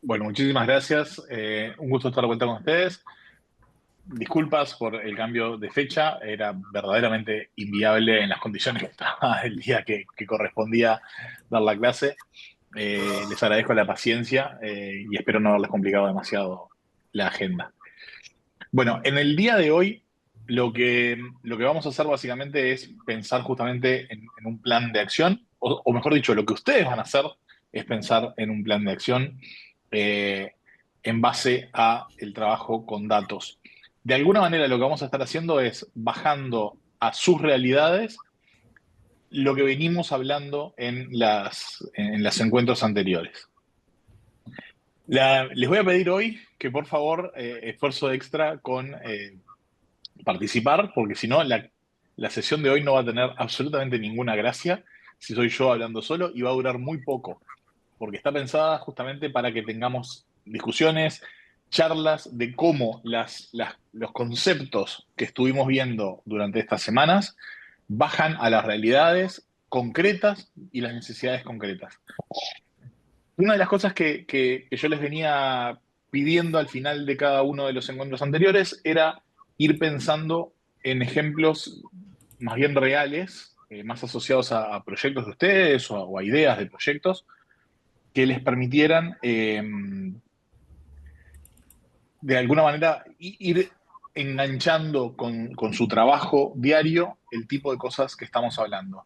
Bueno, muchísimas gracias. Un gusto estar de vuelta con ustedes. Disculpas por el cambio de fecha. Era verdaderamente inviable en las condiciones que estaba el día que correspondía dar la clase. Les agradezco la paciencia y espero no haberles complicado demasiado la agenda. Bueno, en el día de hoy lo que vamos a hacer básicamente es pensar justamente en un plan de acción, o mejor dicho, lo que ustedes van a hacer es pensar en un plan de acción eh, en base a el trabajo con datos. De alguna manera lo que vamos a estar haciendo es bajando a sus realidades lo que venimos hablando en los encuentros anteriores. Les voy a pedir hoy que por favor esfuerzo extra con participar, porque si no, la sesión de hoy no va a tener absolutamente ninguna gracia si soy yo hablando solo y va a durar muy poco, porque está pensada justamente para que tengamos discusiones, charlas de cómo los conceptos que estuvimos viendo durante estas semanas bajan a las realidades concretas y las necesidades concretas. Una de las cosas que yo les venía pidiendo al final de cada uno de los encuentros anteriores era ir pensando en ejemplos más bien reales, más asociados a proyectos de ustedes o a ideas de proyectos que les permitieran de alguna manera ir enganchando con su trabajo diario el tipo de cosas que estamos hablando.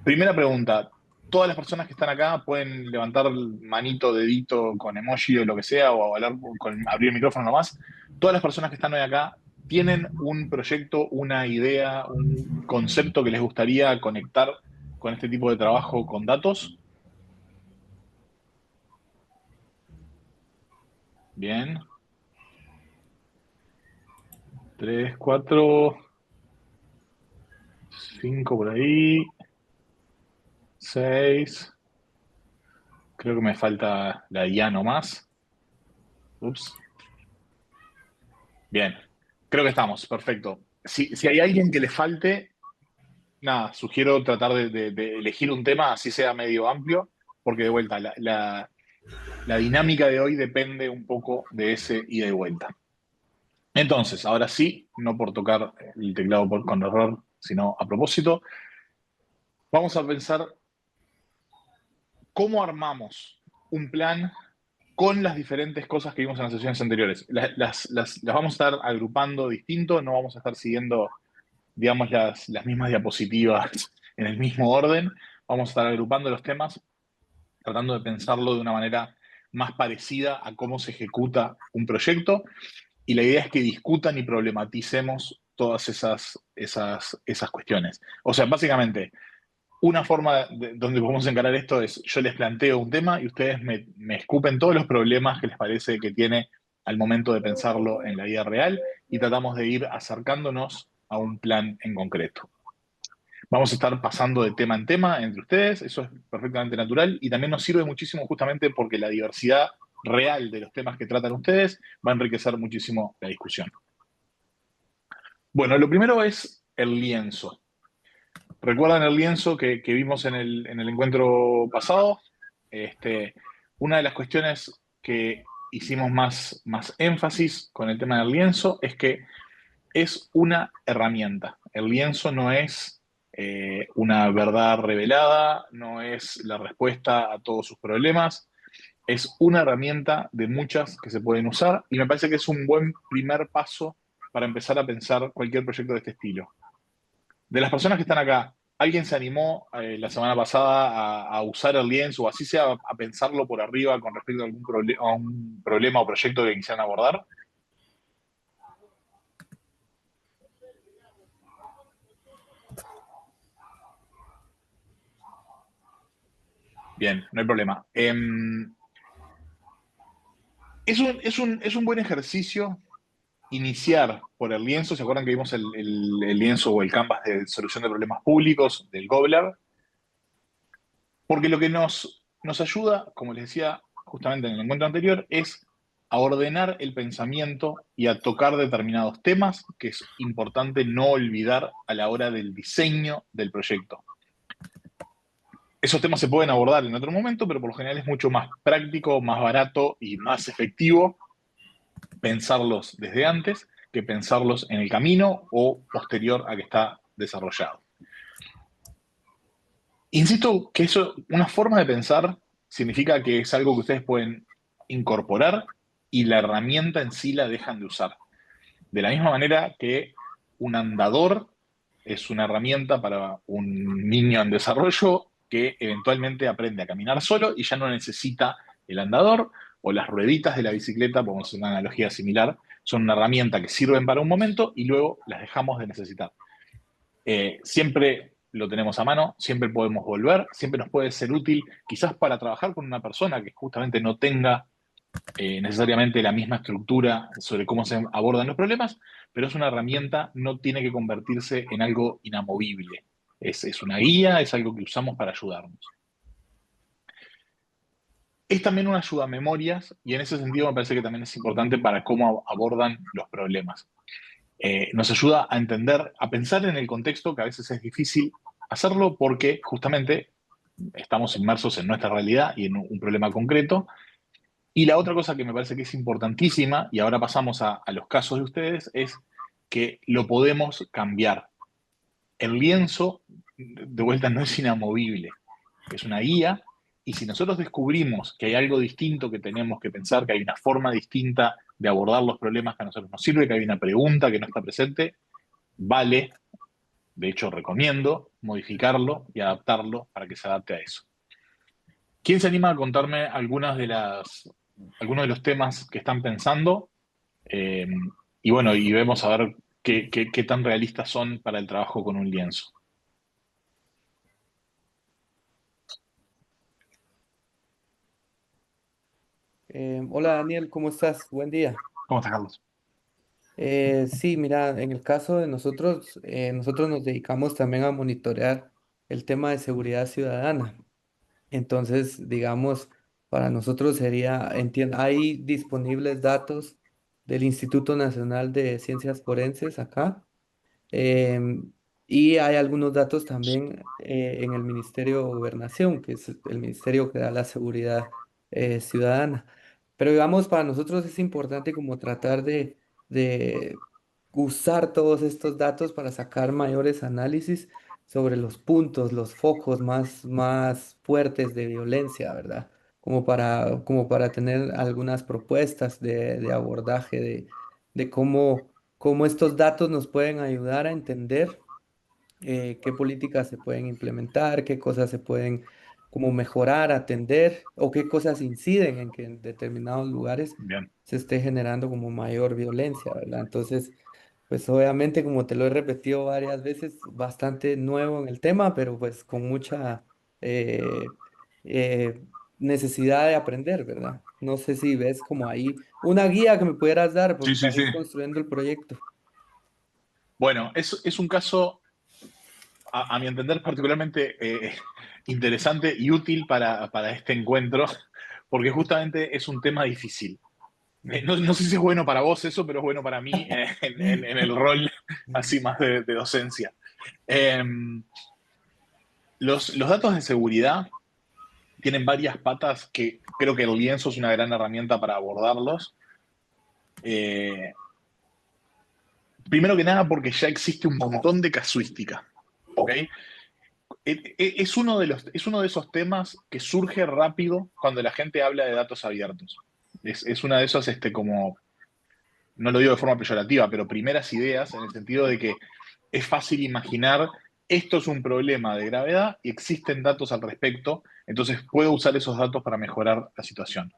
Primera pregunta, ¿todas las personas que están acá pueden levantar manito, dedito con emoji o lo que sea, o hablar abrir el micrófono nomás? ¿Todas las personas que están hoy acá tienen un proyecto, una idea, un concepto que les gustaría conectar con este tipo de trabajo con datos? Bien. Tres, cuatro, cinco por ahí, seis. Creo que me falta la IA nomás. Ups. Bien. Creo que estamos. Perfecto. Si hay alguien que le falte, nada, sugiero tratar de elegir un tema, así sea medio amplio, porque de vuelta, la dinámica de hoy depende un poco de ese ida y vuelta. Entonces, ahora sí, no por tocar el teclado con error, sino a propósito, vamos a pensar cómo armamos un plan con las diferentes cosas que vimos en las sesiones anteriores. Las vamos a estar agrupando distinto, no vamos a estar siguiendo, digamos, las mismas diapositivas en el mismo orden. Vamos a estar agrupando los temas, tratando de pensarlo de una manera más parecida a cómo se ejecuta un proyecto. Y la idea es que discutan y problematicemos todas esas cuestiones. O sea, básicamente, una forma donde podemos encarar esto es, yo les planteo un tema y ustedes me escupen todos los problemas que les parece que tiene al momento de pensarlo en la vida real y tratamos de ir acercándonos a un plan en concreto. Vamos a estar pasando de tema en tema entre ustedes, eso es perfectamente natural y también nos sirve muchísimo justamente porque la diversidad real de los temas que tratan ustedes va a enriquecer muchísimo la discusión. Bueno, lo primero es el lienzo. ¿Recuerdan el lienzo que vimos en el encuentro pasado? Este, una de las cuestiones que hicimos más énfasis con el tema del lienzo es que es una herramienta. El lienzo no es una verdad revelada, no es la respuesta a todos sus problemas, es una herramienta de muchas que se pueden usar y me parece que es un buen primer paso para empezar a pensar cualquier proyecto de este estilo. De las personas que están acá, ¿alguien se animó la semana pasada a usar el lienzo o así sea a pensarlo por arriba con respecto a a un problema o proyecto que quisieran abordar? Bien, no hay problema. Es un buen ejercicio iniciar por el lienzo. ¿Se acuerdan que vimos el lienzo o el canvas de solución de problemas públicos del Gobler? Porque lo que nos ayuda, como les decía justamente en el encuentro anterior, es a ordenar el pensamiento y a tocar determinados temas que es importante no olvidar a la hora del diseño del proyecto. Esos temas se pueden abordar en otro momento, pero por lo general es mucho más práctico, más barato y más efectivo pensarlos desde antes que pensarlos en el camino o posterior a que está desarrollado. Insisto que eso, una forma de pensar, significa que es algo que ustedes pueden incorporar y la herramienta en sí la dejan de usar. De la misma manera que un andador es una herramienta para un niño en desarrollo que eventualmente aprende a caminar solo y ya no necesita el andador, o las rueditas de la bicicleta, podemos hacer una analogía similar, son una herramienta que sirven para un momento y luego las dejamos de necesitar. Siempre lo tenemos a mano, siempre podemos volver, siempre nos puede ser útil, quizás para trabajar con una persona que justamente no tenga necesariamente la misma estructura sobre cómo se abordan los problemas, pero es una herramienta, no tiene que convertirse en algo inamovible. Es una guía, es algo que usamos para ayudarnos. Es también una ayuda a memorias y en ese sentido me parece que también es importante para cómo abordan los problemas. Nos ayuda a entender, a pensar en el contexto, que a veces es difícil hacerlo porque justamente estamos inmersos en nuestra realidad y en un problema concreto. Y la otra cosa que me parece que es importantísima, y ahora pasamos a los casos de ustedes, es que lo podemos cambiar. El lienzo, de vuelta, no es inamovible, es una guía, y si nosotros descubrimos que hay algo distinto que tenemos que pensar, que hay una forma distinta de abordar los problemas que a nosotros nos sirve, que hay una pregunta que no está presente, vale, de hecho recomiendo modificarlo y adaptarlo para que se adapte a eso. ¿Quién se anima a contarme algunos de los temas que están pensando? Eh, y bueno, y vemos a ver qué tan realistas son para el trabajo con un lienzo. Hola Daniel, ¿cómo estás? Buen día. ¿Cómo estás, Carlos? Sí, mira, en el caso de nosotros, nosotros nos dedicamos también a monitorear el tema de seguridad ciudadana. Entonces, digamos, para nosotros sería, hay disponibles datos del Instituto Nacional de Ciencias Forenses acá. Em, y hay algunos datos también en el Ministerio de Gobernación, que es el ministerio que da la seguridad ciudadana. Pero digamos, para nosotros es importante como tratar de usar todos estos datos para sacar mayores análisis sobre los puntos, los focos más fuertes de violencia, ¿verdad? Como para tener algunas propuestas de abordaje de cómo estos datos nos pueden ayudar a entender qué políticas se pueden implementar, qué cosas se pueden como mejorar, atender o qué cosas inciden en que en determinados lugares Bien, se esté generando como mayor violencia, ¿verdad? Entonces, pues obviamente, como te lo he repetido varias veces, bastante nuevo en el tema, pero pues con mucha eh, eh, necesidad de aprender, ¿verdad? No sé si ves como ahí una guía que me pudieras dar sí, sí, para sí. ir construyendo el proyecto. Bueno, es un caso, a mi entender, particularmente interesante y útil para este encuentro, porque justamente es un tema difícil. No sé si es bueno para vos eso, pero es bueno para mí en el rol así más de docencia. Eh, los datos de seguridad tienen varias patas que creo que el lienzo es una gran herramienta para abordarlos. Eh, Primero que nada porque ya existe un montón de casuística, ¿ok? Es uno de esos temas que surge rápido cuando la gente habla de datos abiertos. Es una de esas, como, no lo digo de forma peyorativa, pero primeras ideas en el sentido de que es fácil imaginar esto es un problema de gravedad y existen datos al respecto, entonces puedo usar esos datos para mejorar la situación.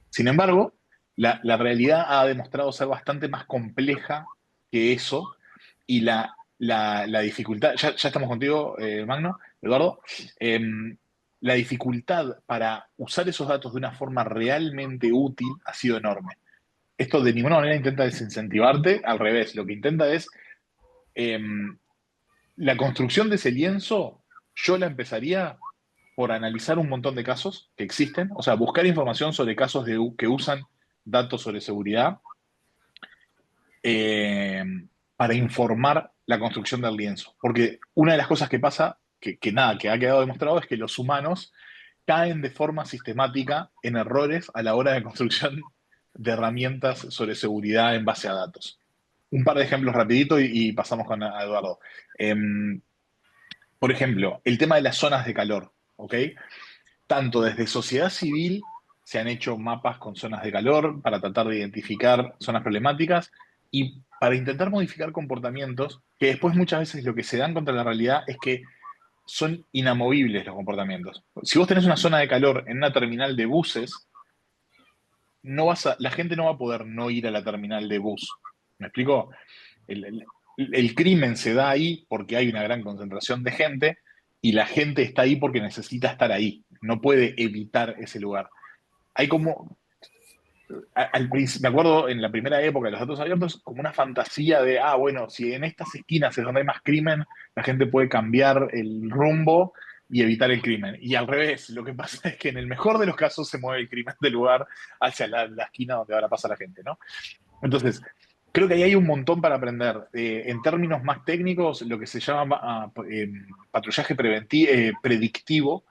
Sin embargo, la realidad ha demostrado ser bastante más compleja que eso y la dificultad, ya estamos contigo, Magno, Eduardo. Eh, la dificultad para usar esos datos de una forma realmente útil ha sido enorme. Esto de ninguna manera intenta desincentivarte, al revés, lo que intenta es eh, la construcción de ese lienzo, yo la empezaría por analizar un montón de casos que existen, o sea, buscar información sobre casos que usan datos sobre seguridad eh, para informar la construcción del lienzo. Porque una de las cosas que pasa, que nada, que ha quedado demostrado es que los humanos caen de forma sistemática en errores a la hora de construcción de herramientas sobre seguridad en base a datos. Un par de ejemplos rapidito y pasamos con a Eduardo. Por ejemplo, el tema de las zonas de calor, ¿ok? Tanto desde sociedad civil se han hecho mapas con zonas de calor para tratar de identificar zonas problemáticas y para intentar modificar comportamientos que después muchas veces lo que se dan contra la realidad es que son inamovibles los comportamientos. Si vos tenés una zona de calor en una terminal de buses, la gente no va a poder no ir a la terminal de bus. ¿Me explico? El, el- el crimen se da ahí porque hay una gran concentración de gente y la gente está ahí porque necesita estar ahí. No puede evitar ese lugar. Hay como, me acuerdo en la primera época de los datos abiertos, como una fantasía de, bueno, si en estas esquinas es donde hay más crimen, la gente puede cambiar el rumbo y evitar el crimen. Y al revés, lo que pasa es que en el mejor de los casos se mueve el crimen del lugar hacia la esquina donde ahora pasa la gente, ¿no? Entonces, creo que ahí hay un montón para aprender. En términos más técnicos, lo que se llama patrullaje predictivo.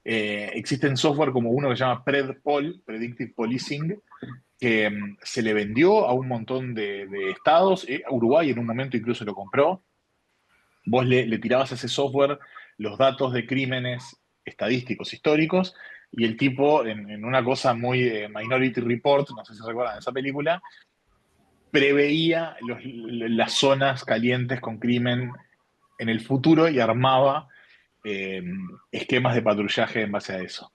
Existen software como uno que se llama PredPol, Predictive Policing, que se le vendió a un montón de estados. Uruguay en un momento incluso lo compró. Vos le tirabas a ese software los datos de crímenes estadísticos históricos y el tipo, en una cosa muy Minority Report, no sé si recuerdan esa película, preveía las zonas calientes con crimen en el futuro y armaba eh, esquemas de patrullaje en base a eso.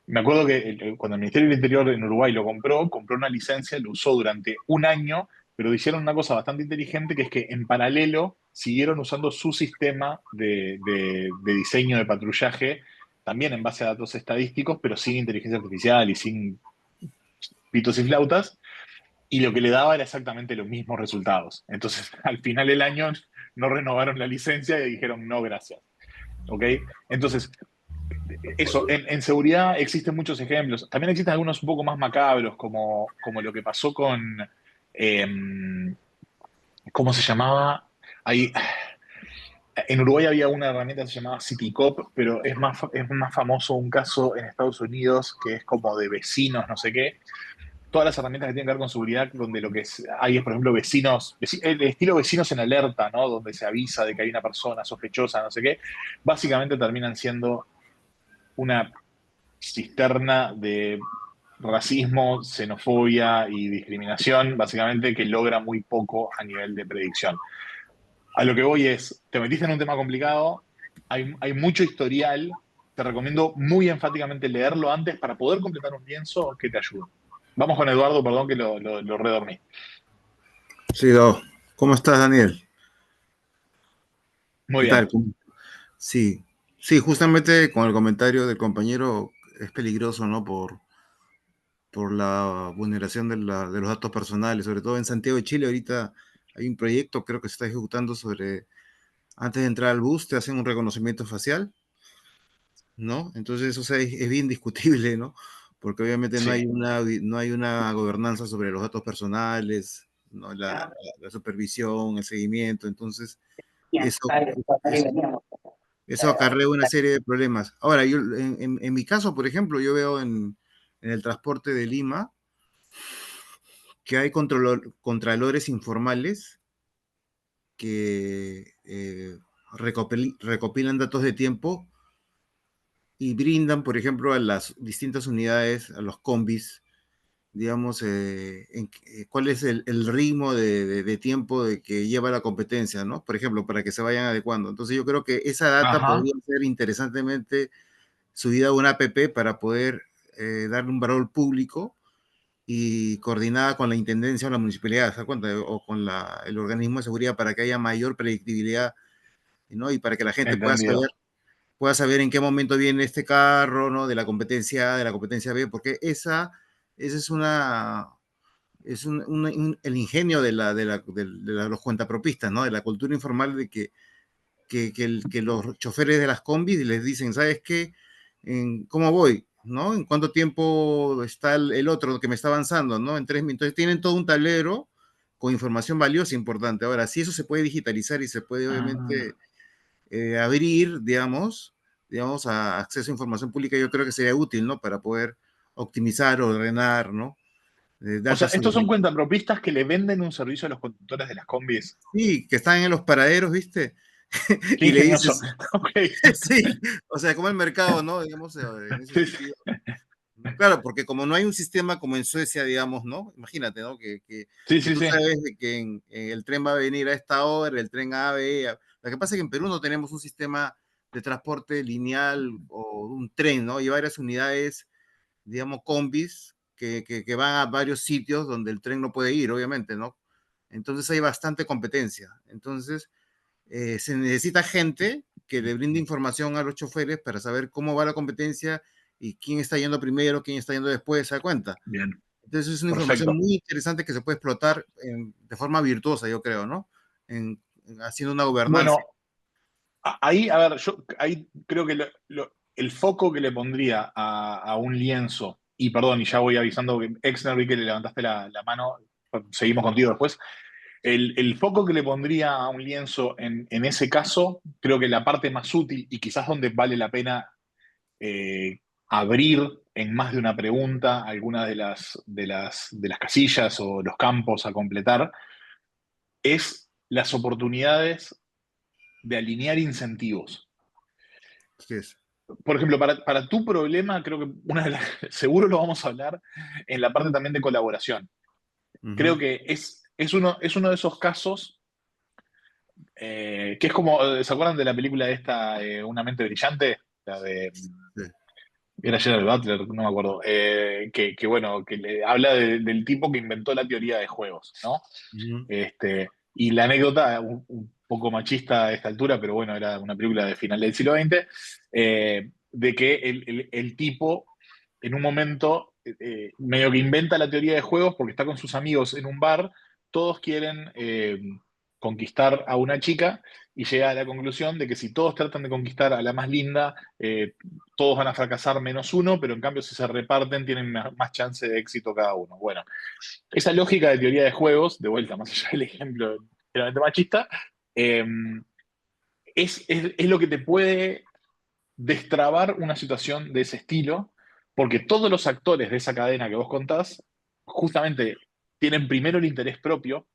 Me acuerdo que cuando el Ministerio del Interior en Uruguay lo compró una licencia, lo usó durante un año, pero hicieron una cosa bastante inteligente, que es que en paralelo siguieron usando su sistema de diseño de patrullaje, también en base a datos estadísticos, pero sin inteligencia artificial y sin pitos y flautas, y lo que le daba era exactamente los mismos resultados. Entonces, al final del año no renovaron la licencia y dijeron no, gracias. ¿Ok? Entonces, eso, en seguridad existen muchos ejemplos. También existen algunos un poco más macabros, como lo que pasó con, eh, ¿cómo se llamaba? Ahí, en Uruguay había una herramienta que se llamaba CityCop, pero es más famoso un caso en Estados Unidos que es como de vecinos, no sé qué. Todas las herramientas que tienen que ver con seguridad, donde lo que hay es, por ejemplo, el estilo vecinos en alerta, ¿no? Donde se avisa de que hay una persona sospechosa, no sé qué, básicamente terminan siendo una cisterna de racismo, xenofobia y discriminación, básicamente que logra muy poco a nivel de predicción. A lo que voy es, te metiste en un tema complicado, hay mucho historial, te recomiendo muy enfáticamente leerlo antes para poder completar un lienzo que te ayude. Vamos con Eduardo, perdón que lo redormí. Sí, ¿cómo estás, Daniel? Muy ¿Qué tal? bien. Sí, sí, justamente con el comentario del compañero es peligroso, ¿no? Por la vulneración de los datos personales, sobre todo en Santiago de Chile. Ahorita hay un proyecto, creo que se está ejecutando sobre, antes de entrar al bus, te hacen un reconocimiento facial, ¿no? Entonces, o sea, es bien discutible, ¿no? Porque obviamente Sí, no hay una gobernanza sobre los datos personales, ¿no? La supervisión, el seguimiento. Entonces, eso, eso, eso acarrea una serie de problemas. Ahora, yo, en mi caso, por ejemplo, yo veo en el transporte de Lima que hay contralores informales que recopilan datos de tiempo y brindan, por ejemplo, a las distintas unidades, a los combis, digamos, cuál es el ritmo de tiempo de que lleva la competencia, ¿no? Por ejemplo, para que se vayan adecuando. Entonces yo creo que esa data ajá, podría ser interesantemente subida a una app para poder darle un valor público y coordinada con la intendencia o la municipalidad, ¿se da cuenta? O con el organismo de seguridad para que haya mayor predictibilidad, ¿no? Y para que la gente entendido. pueda saber en qué momento viene este carro, ¿no? De la competencia A, de la competencia B, porque esa es el ingenio de los cuentapropistas, ¿no? De la cultura informal de que los choferes de las combis les dicen, ¿sabes qué? ¿Cómo voy? ¿No? ¿En cuánto tiempo está el otro que me está avanzando? ¿No? En 3 minutos. Entonces tienen todo un tablero con información valiosa e importante. Ahora, si eso se puede digitalizar y se puede Ah, obviamente abrir, digamos, a acceso a información pública, yo creo que sería útil, ¿no? Para poder optimizar, ordenar, ¿no? O sea, Data estos son sobre, cuentapropistas que le venden un servicio a los conductores de las combis. sí, que están en los paraderos, ¿viste? Qué Y le ingenioso. dices, Ok. sí, o sea, como el mercado, ¿no? Digamos, en ese Sí, sí, sentido. Claro, porque como no hay un sistema como en Suecia, digamos, ¿no? Imagínate, ¿no? sí, Que sí, tú sí. sabes de que el tren va a venir a esta hora, el tren A, B. Lo que pasa es que en Perú no tenemos un sistema de transporte lineal o un tren, ¿no? Hay varias unidades, digamos, combis, que van a varios sitios donde el tren no puede ir, obviamente, ¿no? Entonces hay bastante competencia. Entonces, se necesita gente que le brinde información a los choferes para saber cómo va la competencia y quién está yendo primero, quién está yendo después, ¿se da cuenta? Bien, Entonces es una información perfecto. muy interesante que se puede explotar de forma virtuosa, yo creo, ¿no? Haciendo una gobernanza. Bueno, ahí, a ver, yo ahí creo que el foco que le pondría a un lienzo, y perdón, y ya voy avisando que Exner vi que le levantaste la mano, seguimos contigo después. El foco que le pondría a un lienzo en ese caso, creo que la parte más útil y quizás donde vale la pena abrir en más de una pregunta algunas de las casillas o los campos a completar, es las oportunidades de alinear incentivos. Así es. Por ejemplo, para tu problema, creo que seguro lo vamos a hablar en la parte también de colaboración. Creo Ujú. que es uno de esos casos que es como, ¿se acuerdan de la película esta, Una mente brillante? La de, Sí. era Gerald Butler, no me acuerdo, que bueno, que le habla del tipo que inventó la teoría de juegos, ¿no? Ujú. Y la anécdota, un poco machista a esta altura, pero bueno, era una película de final del siglo XX, de que el tipo en un momento medio que inventa la teoría de juegos porque está con sus amigos en un bar, todos quieren conquistar a una chica y llega a la conclusión de que si todos tratan de conquistar a la más linda, todos van a fracasar menos uno, pero en cambio si se reparten tienen más chance de éxito cada uno. Bueno, esa lógica de teoría de juegos, de vuelta, más allá del ejemplo generalmente machista, eh, es lo que te puede destrabar una situación de ese estilo, porque todos los actores de esa cadena que vos contás, justamente tienen primero el interés propio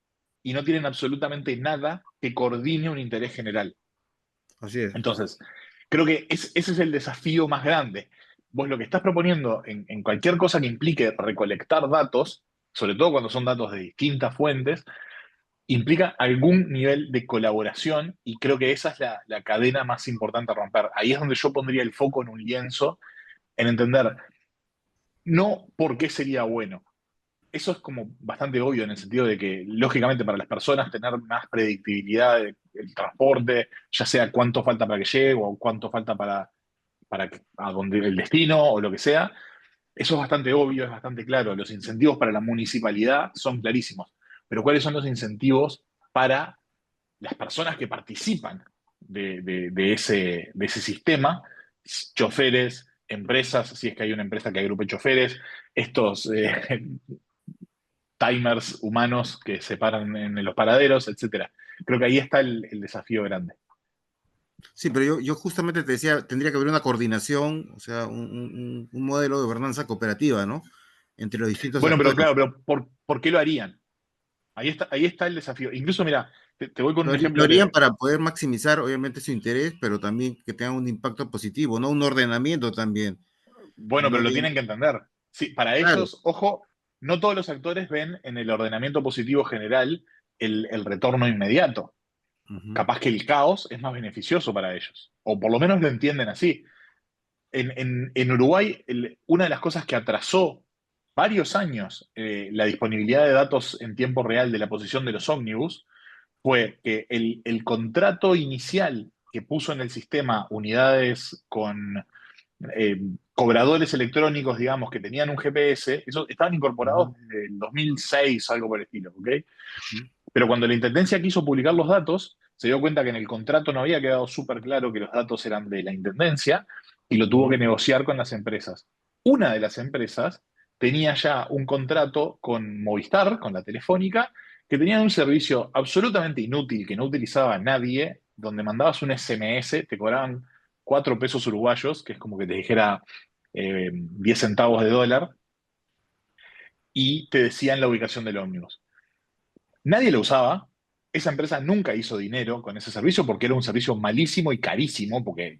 y no tienen absolutamente nada que coordine un interés general. Así es. Entonces, creo que ese es el desafío más grande. Vos lo que estás proponiendo en cualquier cosa que implique recolectar datos, sobre todo cuando son datos de distintas fuentes, implica algún nivel de colaboración y creo que esa es la cadena más importante a romper. Ahí es donde yo pondría el foco en un lienzo, en entender no por qué sería bueno. Eso es como bastante obvio en el sentido de que, lógicamente, para las personas tener más predictibilidad del transporte, ya sea cuánto falta para que llegue o cuánto falta a donde el destino o lo que sea, eso es bastante obvio, es bastante claro. Los incentivos para la municipalidad son clarísimos. Pero ¿cuáles son los incentivos para las personas que participan de ese sistema? Choferes, empresas, si es que hay una empresa que agrupe choferes, estos timers humanos que se paran en los paraderos, etcétera. Creo que ahí está el desafío grande. Sí, pero yo justamente te decía, tendría que haber una coordinación, o sea, un modelo de gobernanza cooperativa, ¿no? Entre los distintos Bueno, pero actores. claro, pero ¿por qué lo harían? Ahí está el desafío. Incluso, mira, te voy con un Lo ejemplo harían leve. para poder maximizar, obviamente, su interés, pero también que tengan un impacto positivo, ¿no? Un ordenamiento también. Bueno, pero No lo bien, tienen que entender. Sí, para claro. ellos, ojo, no todos los actores ven en el ordenamiento positivo general el retorno inmediato. Ujú. Capaz que el caos es más beneficioso para ellos, o por lo menos lo entienden así. En Uruguay, una de las cosas que atrasó varios años la disponibilidad de datos en tiempo real de la posición de los ómnibus fue que el contrato inicial que puso en el sistema unidades con cobradores electrónicos, digamos, que tenían un GPS, eso estaban incorporados Ujú. desde el 2006, algo por el estilo, ¿ok? Ujú. Pero cuando la Intendencia quiso publicar los datos, se dio cuenta que en el contrato no había quedado súper claro que los datos eran de la Intendencia y lo tuvo Ujú. que negociar con las empresas. Una de las empresas tenía ya un contrato con Movistar, con la Telefónica, que tenían un servicio absolutamente inútil que no utilizaba nadie, donde mandabas un SMS, te cobraban 4 pesos uruguayos, que es como que te dijera 10 centavos de dólar, y te decían la ubicación del ómnibus. Nadie lo usaba. Esa empresa nunca hizo dinero con ese servicio porque era un servicio malísimo y carísimo, porque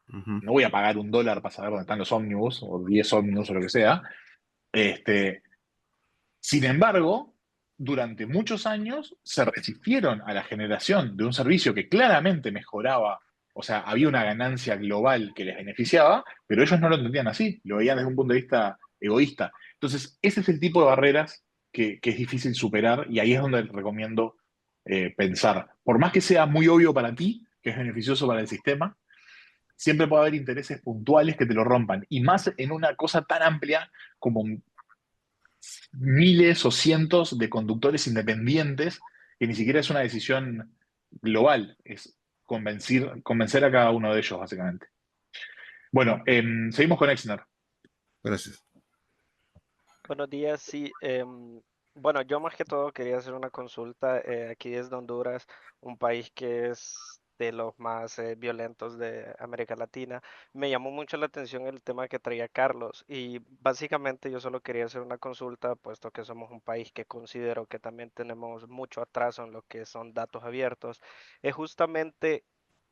Ujú. no voy a pagar un dólar para saber dónde están los ómnibus, o 10 ómnibus o lo que sea. Este, Sin embargo, durante muchos años se resistieron a la generación de un servicio que claramente mejoraba, o sea, había una ganancia global que les beneficiaba, pero ellos no lo entendían así, lo veían desde un punto de vista egoísta. Entonces, ese es el tipo de barreras que es difícil superar y ahí es donde recomiendo pensar. Por más que sea muy obvio para ti, que es beneficioso para el sistema, siempre puede haber intereses puntuales que te lo rompan, y más en una cosa tan amplia como miles o cientos de conductores independientes, que ni siquiera es una decisión global, es convencer a cada uno de ellos, básicamente. Bueno, seguimos con Exner. Gracias. Buenos días, sí. Bueno, yo más que todo quería hacer una consulta. Aquí desde Honduras, un país que es de los más violentos de América Latina. Me llamó mucho la atención el tema que traía Carlos y básicamente yo solo quería hacer una consulta, puesto que somos un país que considero que también tenemos mucho atraso en lo que son datos abiertos. Es justamente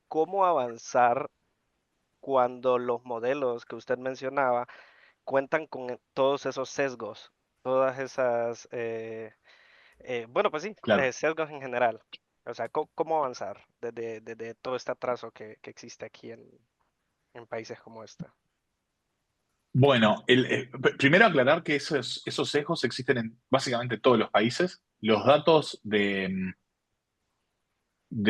cómo avanzar cuando los modelos que usted mencionaba cuentan con todos esos sesgos, todas esas, bueno, pues sí, Claro. sesgos en general. O sea, ¿cómo avanzar desde todo este atraso que existe aquí en países como este? Bueno, primero aclarar que esos sesgos existen en básicamente todos los países. Los datos de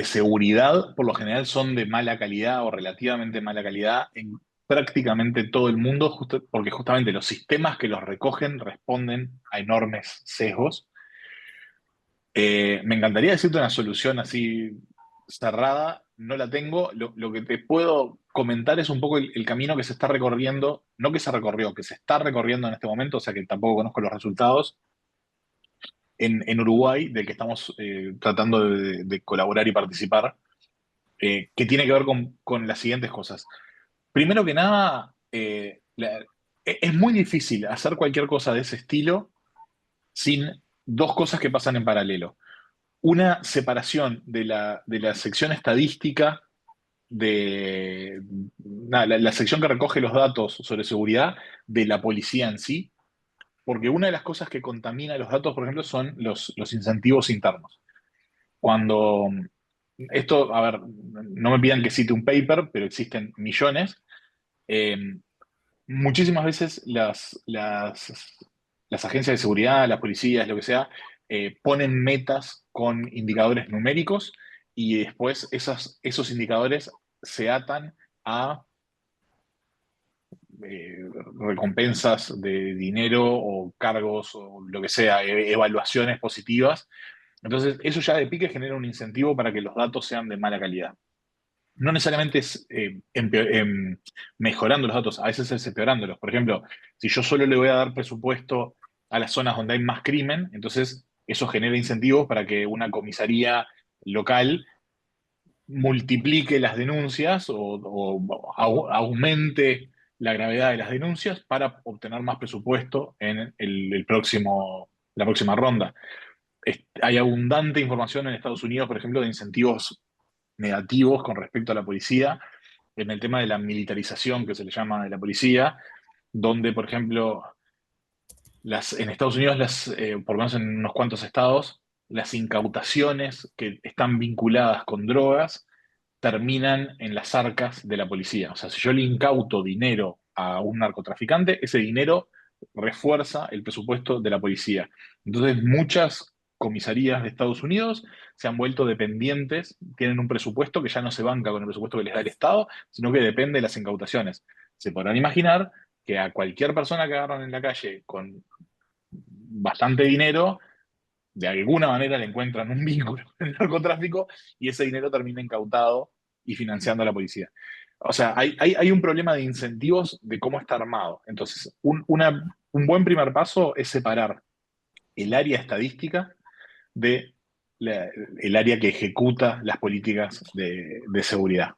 seguridad, por lo general, son de mala calidad o relativamente mala calidad en prácticamente todo el mundo, porque justamente los sistemas que los recogen responden a enormes sesgos. Me encantaría decirte una solución así cerrada, no la tengo. Lo que te puedo comentar es un poco el camino que se está recorriendo, no que se recorrió, que se está recorriendo en este momento, o sea que tampoco conozco los resultados, en Uruguay, del que estamos tratando de colaborar y participar, que tiene que ver con las siguientes cosas. Primero que nada, es muy difícil hacer cualquier cosa de ese estilo sin dos cosas que pasan en paralelo. Una separación de la sección estadística de nada, la sección que recoge los datos sobre seguridad de la policía en sí, porque una de las cosas que contamina los datos, por ejemplo, son los incentivos internos. Cuando esto, a ver, no me pidan que cite un paper, pero existen millones. eh, Muchísimas veces las agencias de seguridad, las policías, lo que sea, ponen metas con indicadores numéricos y después esos indicadores se atan a eh, recompensas de dinero o cargos o lo que sea, evaluaciones positivas. Entonces, eso ya de pique genera un incentivo para que los datos sean de mala calidad. No necesariamente es mejorando los datos, a veces es empeorándolos. Por ejemplo, si yo solo le voy a dar presupuesto a las zonas donde hay más crimen, entonces eso genera incentivos para que una comisaría local multiplique las denuncias o aumente la gravedad de las denuncias para obtener más presupuesto en la próxima ronda. Hay abundante información en Estados Unidos, por ejemplo, de incentivos negativos con respecto a la policía, en el tema de la militarización que se le llama de la policía, donde, por ejemplo, en Estados Unidos, por lo menos en unos cuantos estados, las incautaciones que están vinculadas con drogas terminan en las arcas de la policía. O sea, si yo le incauto dinero a un narcotraficante, ese dinero refuerza el presupuesto de la policía. Entonces, muchas comisarías de Estados Unidos se han vuelto dependientes, tienen un presupuesto que ya no se banca con el presupuesto que les da el Estado, sino que depende de las incautaciones. Se podrán imaginar que a cualquier persona que agarran en la calle con bastante dinero, de alguna manera le encuentran un vínculo con el narcotráfico y ese dinero termina incautado y financiando a la policía. O sea, hay un problema de incentivos de cómo está armado. Entonces, un buen primer paso es separar el área estadística de el área que ejecuta las políticas de seguridad.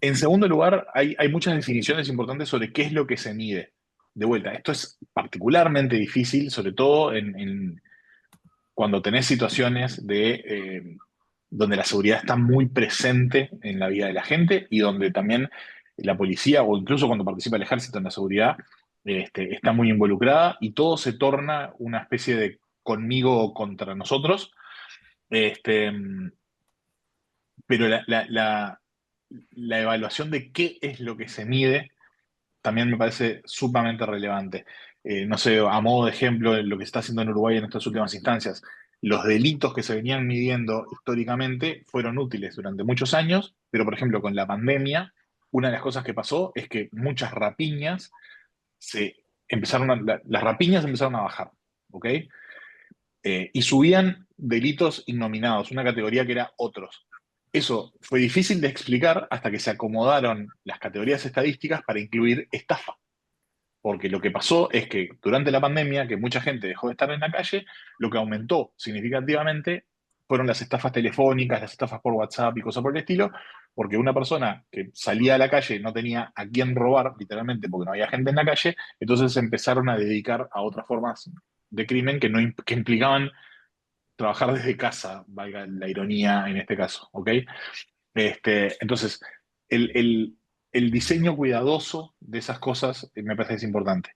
En segundo lugar, hay muchas definiciones importantes sobre qué es lo que se mide. De vuelta, esto es particularmente difícil, sobre todo cuando tenés situaciones donde la seguridad está muy presente en la vida de la gente y donde también la policía o incluso cuando participa el ejército en la seguridad está muy involucrada y todo se torna una especie de conmigo contra nosotros. Este, pero la evaluación de qué es lo que se mide también me parece sumamente relevante. No sé, a modo de ejemplo, lo que se está haciendo en Uruguay en estas últimas instancias, los delitos que se venían midiendo históricamente fueron útiles durante muchos años, pero por ejemplo con la pandemia, una de las cosas que pasó es que muchas rapiñas las rapiñas empezaron a bajar, ¿ok? Y subían delitos innominados, una categoría que era otros. Eso fue difícil de explicar hasta que se acomodaron las categorías estadísticas para incluir estafa. Porque lo que pasó es que durante la pandemia, que mucha gente dejó de estar en la calle, lo que aumentó significativamente fueron las estafas telefónicas, las estafas por WhatsApp y cosas por el estilo, porque una persona que salía a la calle no tenía a quién robar, literalmente, porque no había gente en la calle, entonces se empezaron a dedicar a otras formas de crimen que, no, que implicaban trabajar desde casa, valga la ironía en este caso, ¿ok? Entonces, el, el- el diseño cuidadoso de esas cosas me parece que es importante.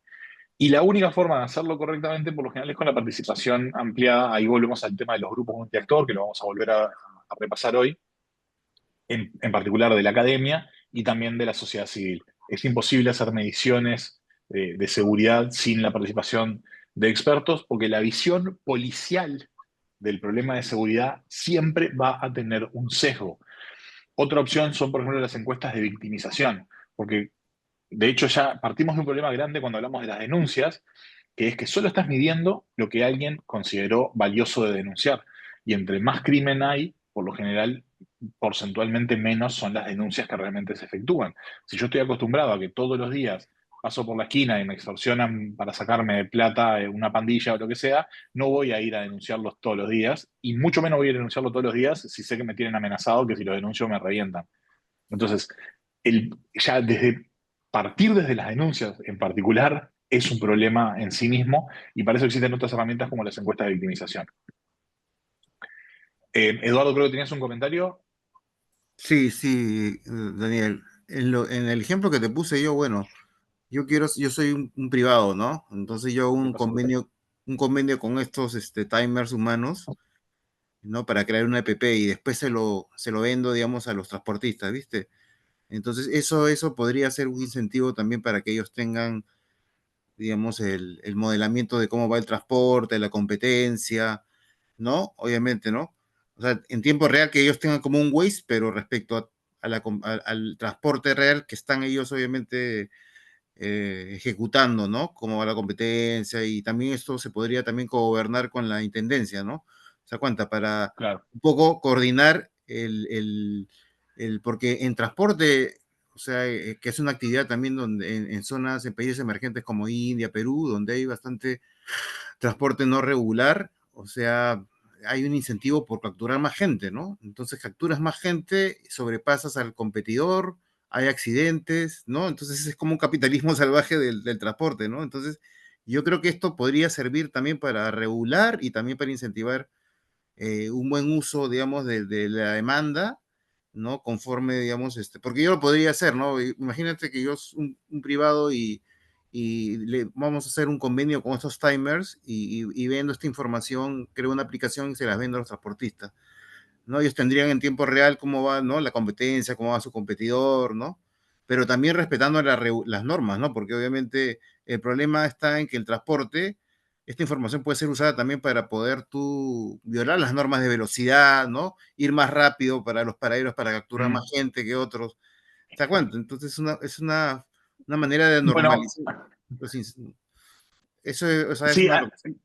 Y la única forma de hacerlo correctamente, por lo general, es con la participación ampliada. Ahí volvemos al tema de los grupos multiactor, que lo vamos a volver a repasar hoy, en particular de la academia y también de la sociedad civil. Es imposible hacer mediciones de seguridad sin la participación de expertos, porque la visión policial del problema de seguridad siempre va a tener un sesgo. Otra opción son, por ejemplo, las encuestas de victimización, porque de hecho ya partimos de un problema grande cuando hablamos de las denuncias, que es que solo estás midiendo lo que alguien consideró valioso de denunciar. Y entre más crimen hay, por lo general, porcentualmente menos son las denuncias que realmente se efectúan. Si yo estoy acostumbrado a que todos los días paso por la esquina y me extorsionan para sacarme de plata una pandilla o lo que sea, no voy a ir a denunciarlos todos los días y mucho menos voy a denunciarlo todos los días si sé que me tienen amenazado que si lo denuncio me revientan. Entonces, ya partir desde las denuncias en particular es un problema en sí mismo y para eso existen otras herramientas como las encuestas de victimización. Eduardo, creo que tenías un comentario. Sí, sí, Daniel. En el ejemplo que te puse yo, bueno, yo soy un privado, ¿no? Entonces yo hago ¿Qué pasó? un convenio con estos timers humanos, ¿no? Para crear una app y después se lo vendo, digamos, a los transportistas, ¿viste? Entonces eso podría ser un incentivo también para que ellos tengan, digamos, el modelamiento de cómo va el transporte, la competencia, ¿no? Obviamente, ¿no? O sea, en tiempo real que ellos tengan como un Waze, pero respecto al transporte real que están ellos obviamente ejecutando, ¿no? Cómo va la competencia y también esto se podría también gobernar con la intendencia, ¿no? ¿Se da cuenta? Para Claro. un poco coordinar porque en transporte, o sea, que es una actividad también donde en zonas, en países emergentes como India, Perú, donde hay bastante transporte no regular, o sea, hay un incentivo por capturar más gente, ¿no? Entonces capturas más gente, sobrepasas al competidor, hay accidentes, ¿no? Entonces es como un capitalismo salvaje del transporte, ¿no? Entonces yo creo que esto podría servir también para regular y también para incentivar un buen uso, digamos, de la demanda, ¿no? Conforme, digamos, porque yo lo podría hacer, ¿no? Imagínate que yo soy un privado y vamos a hacer un convenio con estos timers y vendo esta información, creo una aplicación y se las vendo a los transportistas, ¿no? Ellos tendrían en tiempo real cómo va, ¿no? La competencia, cómo va su competidor, ¿no? Pero también respetando las normas, ¿no? Porque obviamente el problema está en que el transporte, esta información puede ser usada también para poder tú violar las normas de velocidad, ¿no? Ir más rápido para los paraderos para capturar más gente que otros. ¿Te das cuenta? Entonces una manera de Bueno, normalizar. Eso, o sea, es sí, lo que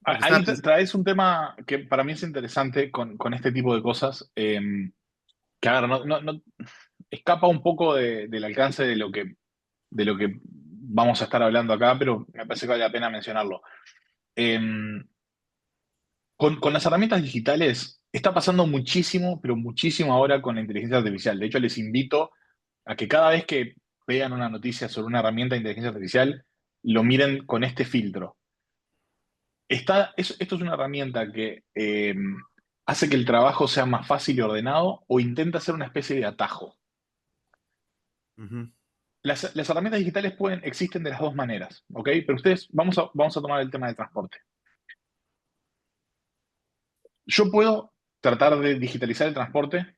ahí estaba pensando. traes un tema que para mí es interesante con este tipo de cosas, que a ver, escapa un poco del alcance de lo que vamos a estar hablando acá, pero me parece que vale la pena mencionarlo. Eh, Con las herramientas digitales está pasando muchísimo, pero muchísimo ahora con la inteligencia artificial. De hecho, les invito a que cada vez que vean una noticia sobre una herramienta de inteligencia artificial, lo miren con este filtro. Esto es una herramienta que hace que el trabajo sea más fácil y ordenado o intenta hacer una especie de atajo. Ujú. Las herramientas digitales existen de las dos maneras, ¿ok? Pero vamos a tomar el tema del transporte. Yo puedo tratar de digitalizar el transporte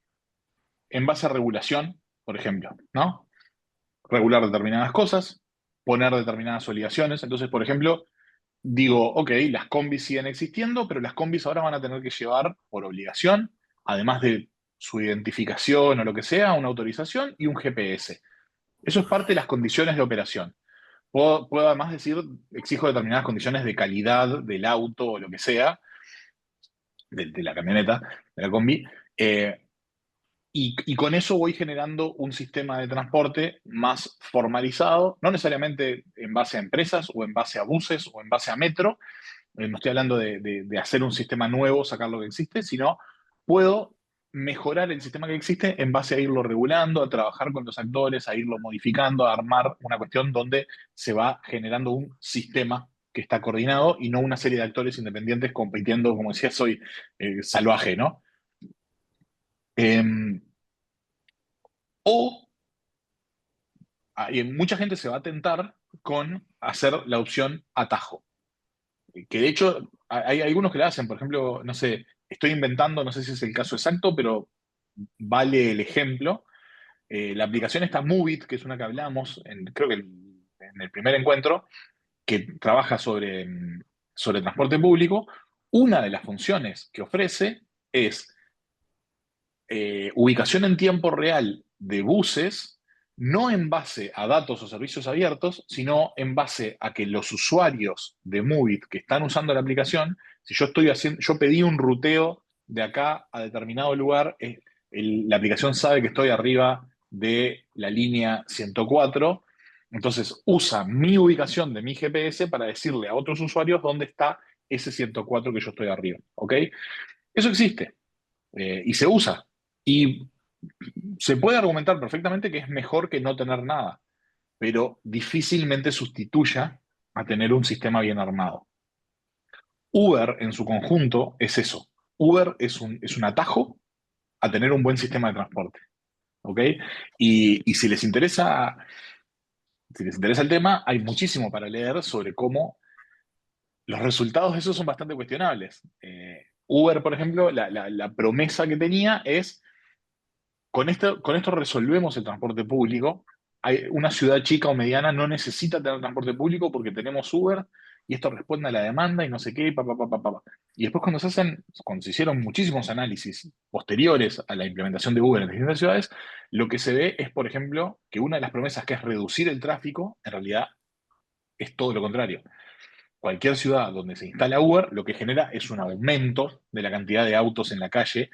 en base a regulación, por ejemplo, ¿no? Regular determinadas cosas, poner determinadas obligaciones. Entonces, por ejemplo, digo, ok, las combis siguen existiendo, pero las combis ahora van a tener que llevar por obligación, además de su identificación o lo que sea, una autorización y un GPS. Eso es parte de las condiciones de operación. Puedo además decir, exijo determinadas condiciones de calidad del auto o lo que sea, de la camioneta, de la combi, y con eso voy generando un sistema de transporte más formalizado, no necesariamente en base a empresas o en base a buses o en base a metro. No estoy hablando de hacer un sistema nuevo, sacar lo que existe, sino puedo mejorar el sistema que existe en base a irlo regulando, a trabajar con los actores, a irlo modificando, a armar una cuestión donde se va generando un sistema que está coordinado y no una serie de actores independientes compitiendo, como decía, soy salvaje, ¿no? Eh, o mucha gente se va a tentar con hacer la opción atajo, que de hecho hay algunos que la hacen, por ejemplo, no sé, estoy inventando, no sé si es el caso exacto, pero vale el ejemplo. La aplicación está Movit, que es una que hablamos, creo que en el primer encuentro, que trabaja sobre transporte público. Una de las funciones que ofrece es ubicación en tiempo real de buses, no en base a datos o servicios abiertos, sino en base a que los usuarios de Movit que están usando la aplicación, si yo pedí un ruteo de acá a determinado lugar, la aplicación sabe que estoy arriba de la línea 104, entonces usa mi ubicación de mi GPS para decirle a otros usuarios dónde está ese 104 que yo estoy arriba, ¿ok? Eso existe y se usa. Y se puede argumentar perfectamente que es mejor que no tener nada, pero difícilmente sustituya a tener un sistema bien armado. Uber en su conjunto es eso. Uber es un atajo a tener un buen sistema de transporte. ¿Ok? Y si les interesa el tema, hay muchísimo para leer sobre cómo los resultados de eso son bastante cuestionables. Uber, por ejemplo, la promesa que tenía es con esto resolvemos el transporte público. Una ciudad chica o mediana no necesita tener transporte público porque tenemos Uber y esto responde a la demanda y no sé qué, pa, pa, pa, pa, pa. Y después cuando se hicieron muchísimos análisis posteriores a la implementación de Uber en distintas ciudades, lo que se ve es, por ejemplo, que una de las promesas que es reducir el tráfico, en realidad es todo lo contrario. Cualquier ciudad donde se instala Uber, lo que genera es un aumento de la cantidad de autos en la calle,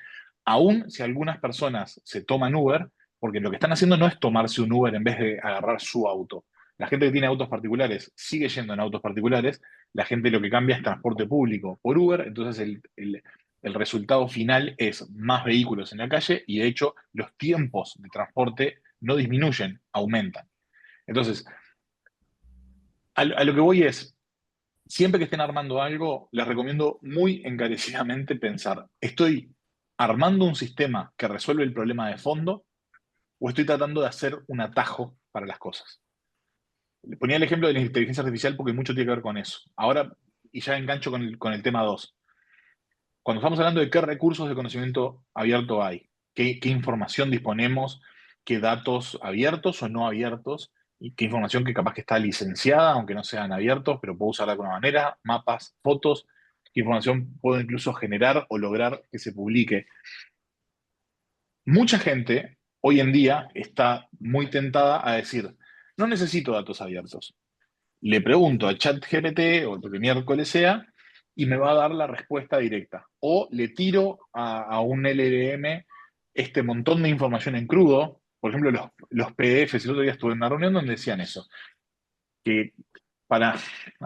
aun si algunas personas se toman Uber, porque lo que están haciendo no es tomarse un Uber en vez de agarrar su auto. La gente que tiene autos particulares sigue yendo en autos particulares, la gente lo que cambia es transporte público por Uber, entonces el resultado final es más vehículos en la calle y de hecho los tiempos de transporte no disminuyen, aumentan. Entonces, a lo que voy es, siempre que estén armando algo, les recomiendo muy encarecidamente pensar, ¿estoy armando un sistema que resuelve el problema de fondo o estoy tratando de hacer un atajo para las cosas? Le ponía el ejemplo de la inteligencia artificial porque mucho tiene que ver con eso. Ahora, y ya engancho con el tema 2. Cuando estamos hablando de qué recursos de conocimiento abierto hay, qué información disponemos, qué datos abiertos o no abiertos, y qué información que capaz que está licenciada, aunque no sean abiertos, pero puedo usarla de alguna manera, mapas, fotos, qué información puedo incluso generar o lograr que se publique. Mucha gente hoy en día está muy tentada a decir, no necesito datos abiertos. Le pregunto a ChatGPT o lo que miércoles sea y me va a dar la respuesta directa. O le tiro a un LLM este montón de información en crudo. Por ejemplo, los PDFs. El otro día estuve en una reunión donde decían eso. Que a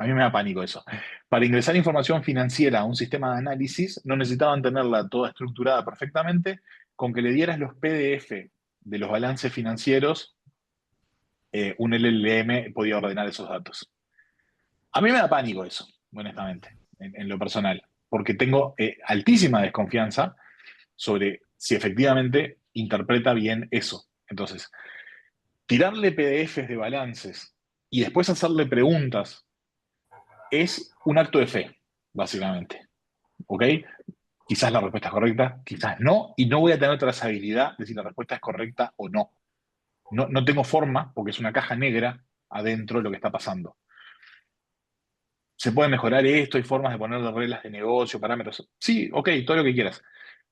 mí me da pánico eso. Para ingresar información financiera a un sistema de análisis, no necesitaban tenerla toda estructurada perfectamente. Con que le dieras los PDF de los balances financieros, un LLM podía ordenar esos datos. A mí me da pánico eso, honestamente, en lo personal, porque tengo altísima desconfianza sobre si efectivamente interpreta bien eso. Entonces, tirarle PDFs de balances y después hacerle preguntas es un acto de fe, básicamente. ¿Ok? Quizás la respuesta es correcta, quizás no, y no voy a tener trazabilidad de si la respuesta es correcta o no. No tengo forma, porque es una caja negra adentro de lo que está pasando. Se puede mejorar esto, hay formas de ponerle reglas de negocio, parámetros. Sí, ok, todo lo que quieras.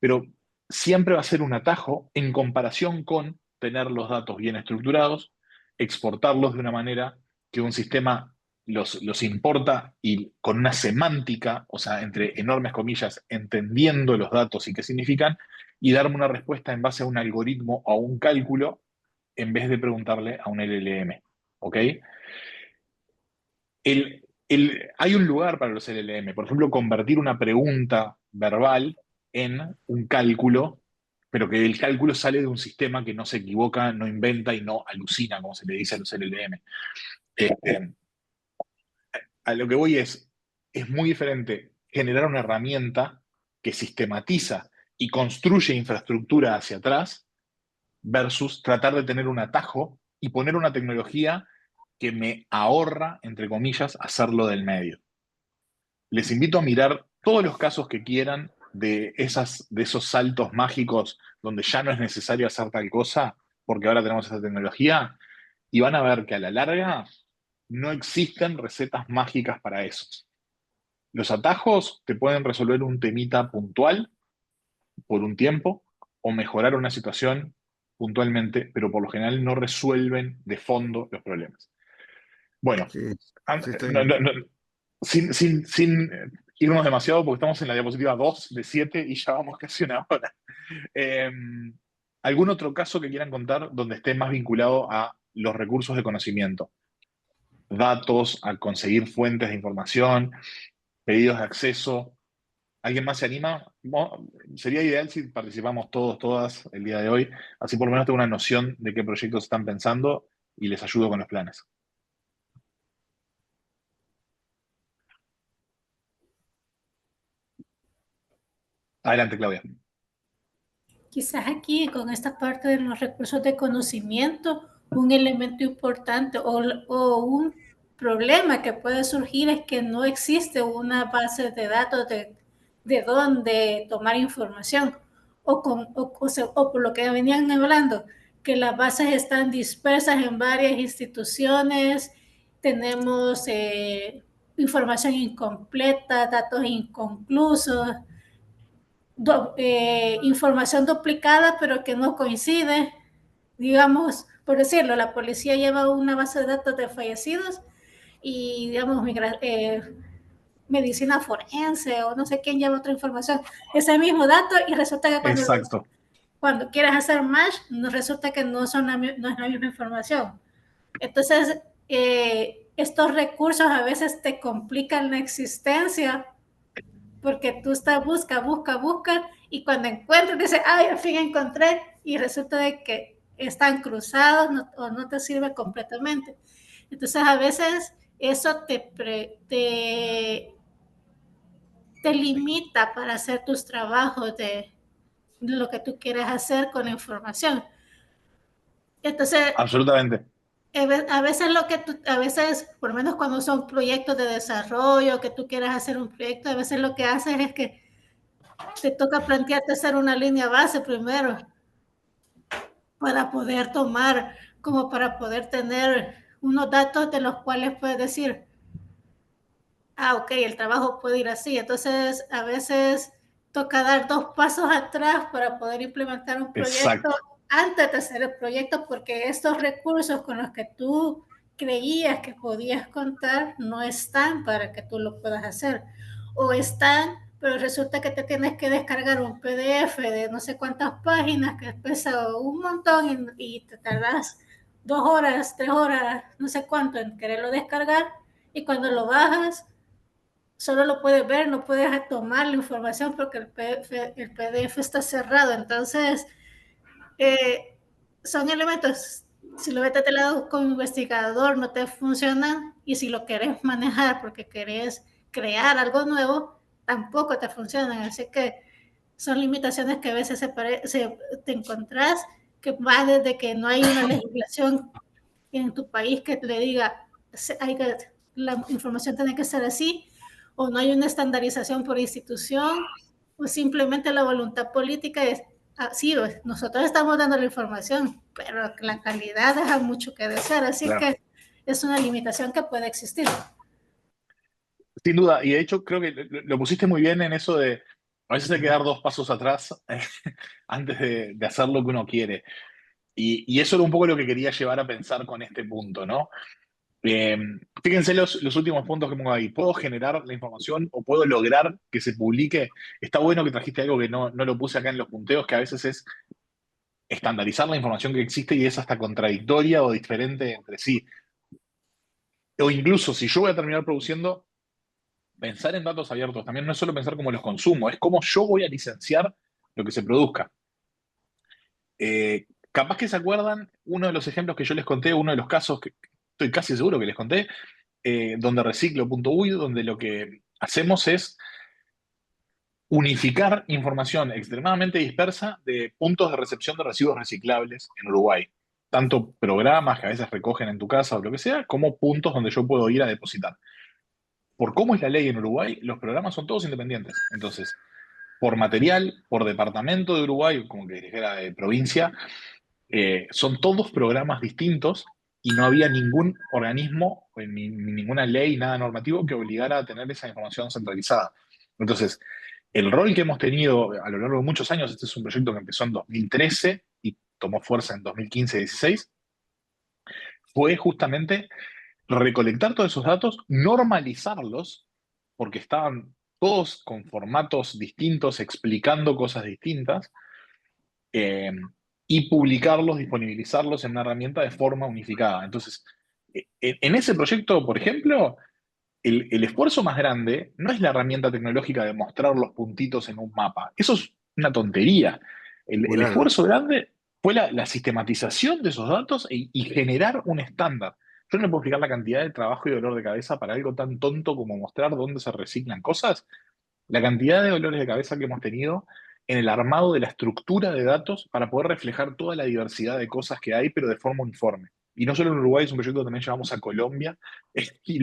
Pero siempre va a ser un atajo en comparación con tener los datos bien estructurados, exportarlos de una manera que un sistema los importa y con una semántica, o sea, entre enormes comillas, entendiendo los datos y qué significan, y darme una respuesta en base a un algoritmo o a un cálculo en vez de preguntarle a un LLM. ¿Ok? Hay un lugar para los LLM, por ejemplo, convertir una pregunta verbal en un cálculo, pero que el cálculo sale de un sistema que no se equivoca, no inventa y no alucina, como se le dice a los LLM. Este, a lo que voy es muy diferente generar una herramienta que sistematiza y construye infraestructura hacia atrás versus tratar de tener un atajo y poner una tecnología que me ahorra, entre comillas, hacerlo del medio. Les invito a mirar todos los casos que quieran de esos saltos mágicos donde ya no es necesario hacer tal cosa porque ahora tenemos esa tecnología y van a ver que a la larga no existen recetas mágicas para eso. Los atajos te pueden resolver un temita puntual por un tiempo o mejorar una situación puntualmente, pero por lo general no resuelven de fondo los problemas. Bueno, Sí, sí no, estoy. no, no, sin irnos demasiado, porque estamos en la diapositiva 2 de 7 y ya vamos casi una hora. Eh, ¿Algún otro caso que quieran contar donde esté más vinculado a los recursos de conocimiento? Datos, a conseguir fuentes de información, pedidos de acceso. ¿Alguien más se anima? Sería ideal si participamos todos, todas el día de hoy, así por lo menos tengo una noción de qué proyectos están pensando y les ayudo con los planes. Adelante, Claudia. Quizás aquí, con esta parte de los recursos de conocimiento, un elemento importante o un problema que puede surgir es que no existe una base de datos de dónde tomar información. O por lo que venían hablando, que las bases están dispersas en varias instituciones, tenemos información incompleta, datos inconclusos, información duplicada, pero que no coincide. Digamos, por decirlo, la policía lleva una base de datos de fallecidos y, digamos, medicina forense o no sé quién lleva otra información, ese mismo dato, y resulta que Exacto. cuando quieres hacer match, resulta que no es la misma información. Entonces, estos recursos a veces te complican la existencia porque tú estás busca, y cuando encuentras dices, ay, al fin encontré, y resulta de que están cruzados o no te sirve completamente. Entonces a veces eso te limita para hacer tus trabajos de lo que tú quieres hacer con la información. Entonces, Absolutamente. a veces, por lo menos cuando son proyectos de desarrollo, que tú quieras hacer un proyecto, a veces lo que haces es que te toca plantearte hacer una línea base primero para poder tomar, como para poder tener unos datos de los cuales puedes decir, ok, el trabajo puede ir así. Entonces, a veces toca dar 2 pasos atrás para poder implementar un proyecto. Exacto. Antes de hacer el proyecto, porque estos recursos con los que tú creías que podías contar no están para que tú lo puedas hacer. O están, pero resulta que te tienes que descargar un PDF de no sé cuántas páginas que pesa un montón y te tardas 2 horas, 3 horas, no sé cuánto en quererlo descargar, y cuando lo bajas, solo lo puedes ver, no puedes tomar la información porque el PDF está cerrado. Entonces, son elementos, si lo ves de lado como investigador, no te funcionan, y si lo querés manejar porque querés crear algo nuevo, tampoco te funcionan. Así que son limitaciones que a veces te encontrás, que va desde que no hay una legislación en tu país que le diga la información tiene que ser así, o no hay una estandarización por institución, o simplemente la voluntad política es así. Nosotros estamos dando la información, pero la calidad deja mucho que desear, así Claro. que es una limitación que puede existir. Sin duda, y de hecho creo que lo pusiste muy bien en eso de a veces hay que dar 2 pasos atrás antes de hacer lo que uno quiere. Y eso era un poco lo que quería llevar a pensar con este punto, ¿no? Eh, Fíjense los últimos puntos que pongo ahí. ¿Puedo generar la información o puedo lograr que se publique? Está bueno que trajiste algo que no lo puse acá en los punteos, que a veces es estandarizar la información que existe y es hasta contradictoria o diferente entre sí. O incluso si yo voy a terminar produciendo, pensar en datos abiertos también no es solo pensar cómo los consumo, es cómo yo voy a licenciar lo que se produzca. Capaz que se acuerdan uno de los ejemplos que yo les conté, uno de los casos que estoy casi seguro que les conté, donde reciclo.uy, donde lo que hacemos es unificar información extremadamente dispersa de puntos de recepción de residuos reciclables en Uruguay. Tanto programas que a veces recogen en tu casa o lo que sea, como puntos donde yo puedo ir a depositar. Por cómo es la ley en Uruguay, los programas son todos independientes. Entonces, por material, por departamento de Uruguay, como que dijera de provincia, son todos programas distintos y no había ningún organismo, ni ninguna ley, nada normativo que obligara a tener esa información centralizada. Entonces, el rol que hemos tenido a lo largo de muchos años, este es un proyecto que empezó en 2013 y tomó fuerza en 2015-16, fue justamente recolectar todos esos datos, normalizarlos, porque estaban todos con formatos distintos, explicando cosas distintas, eh, y publicarlos, disponibilizarlos en una herramienta de forma unificada. Entonces, en ese proyecto, por ejemplo, el esfuerzo más grande no es la herramienta tecnológica de mostrar los puntitos en un mapa. Eso es una tontería. El Claro. esfuerzo grande fue la sistematización de esos datos y generar un estándar. Yo no le puedo explicar la cantidad de trabajo y dolor de cabeza para algo tan tonto como mostrar dónde se reciclan cosas, la cantidad de dolores de cabeza que hemos tenido en el armado de la estructura de datos para poder reflejar toda la diversidad de cosas que hay, pero de forma uniforme. Y no solo en Uruguay, es un proyecto que también llevamos a Colombia, y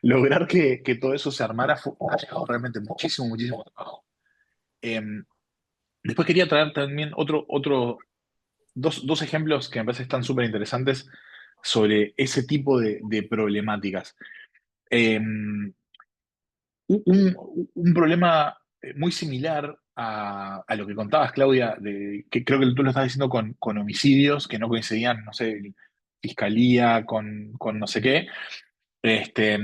lograr que todo eso se armara ha llevado realmente muchísimo, muchísimo trabajo. Después quería traer también dos ejemplos que me parece que están súper interesantes sobre ese tipo de problemáticas. Un problema muy similar a lo que contabas, Claudia, que creo que tú lo estás diciendo con homicidios que no coincidían, no sé, fiscalía con no sé qué, este,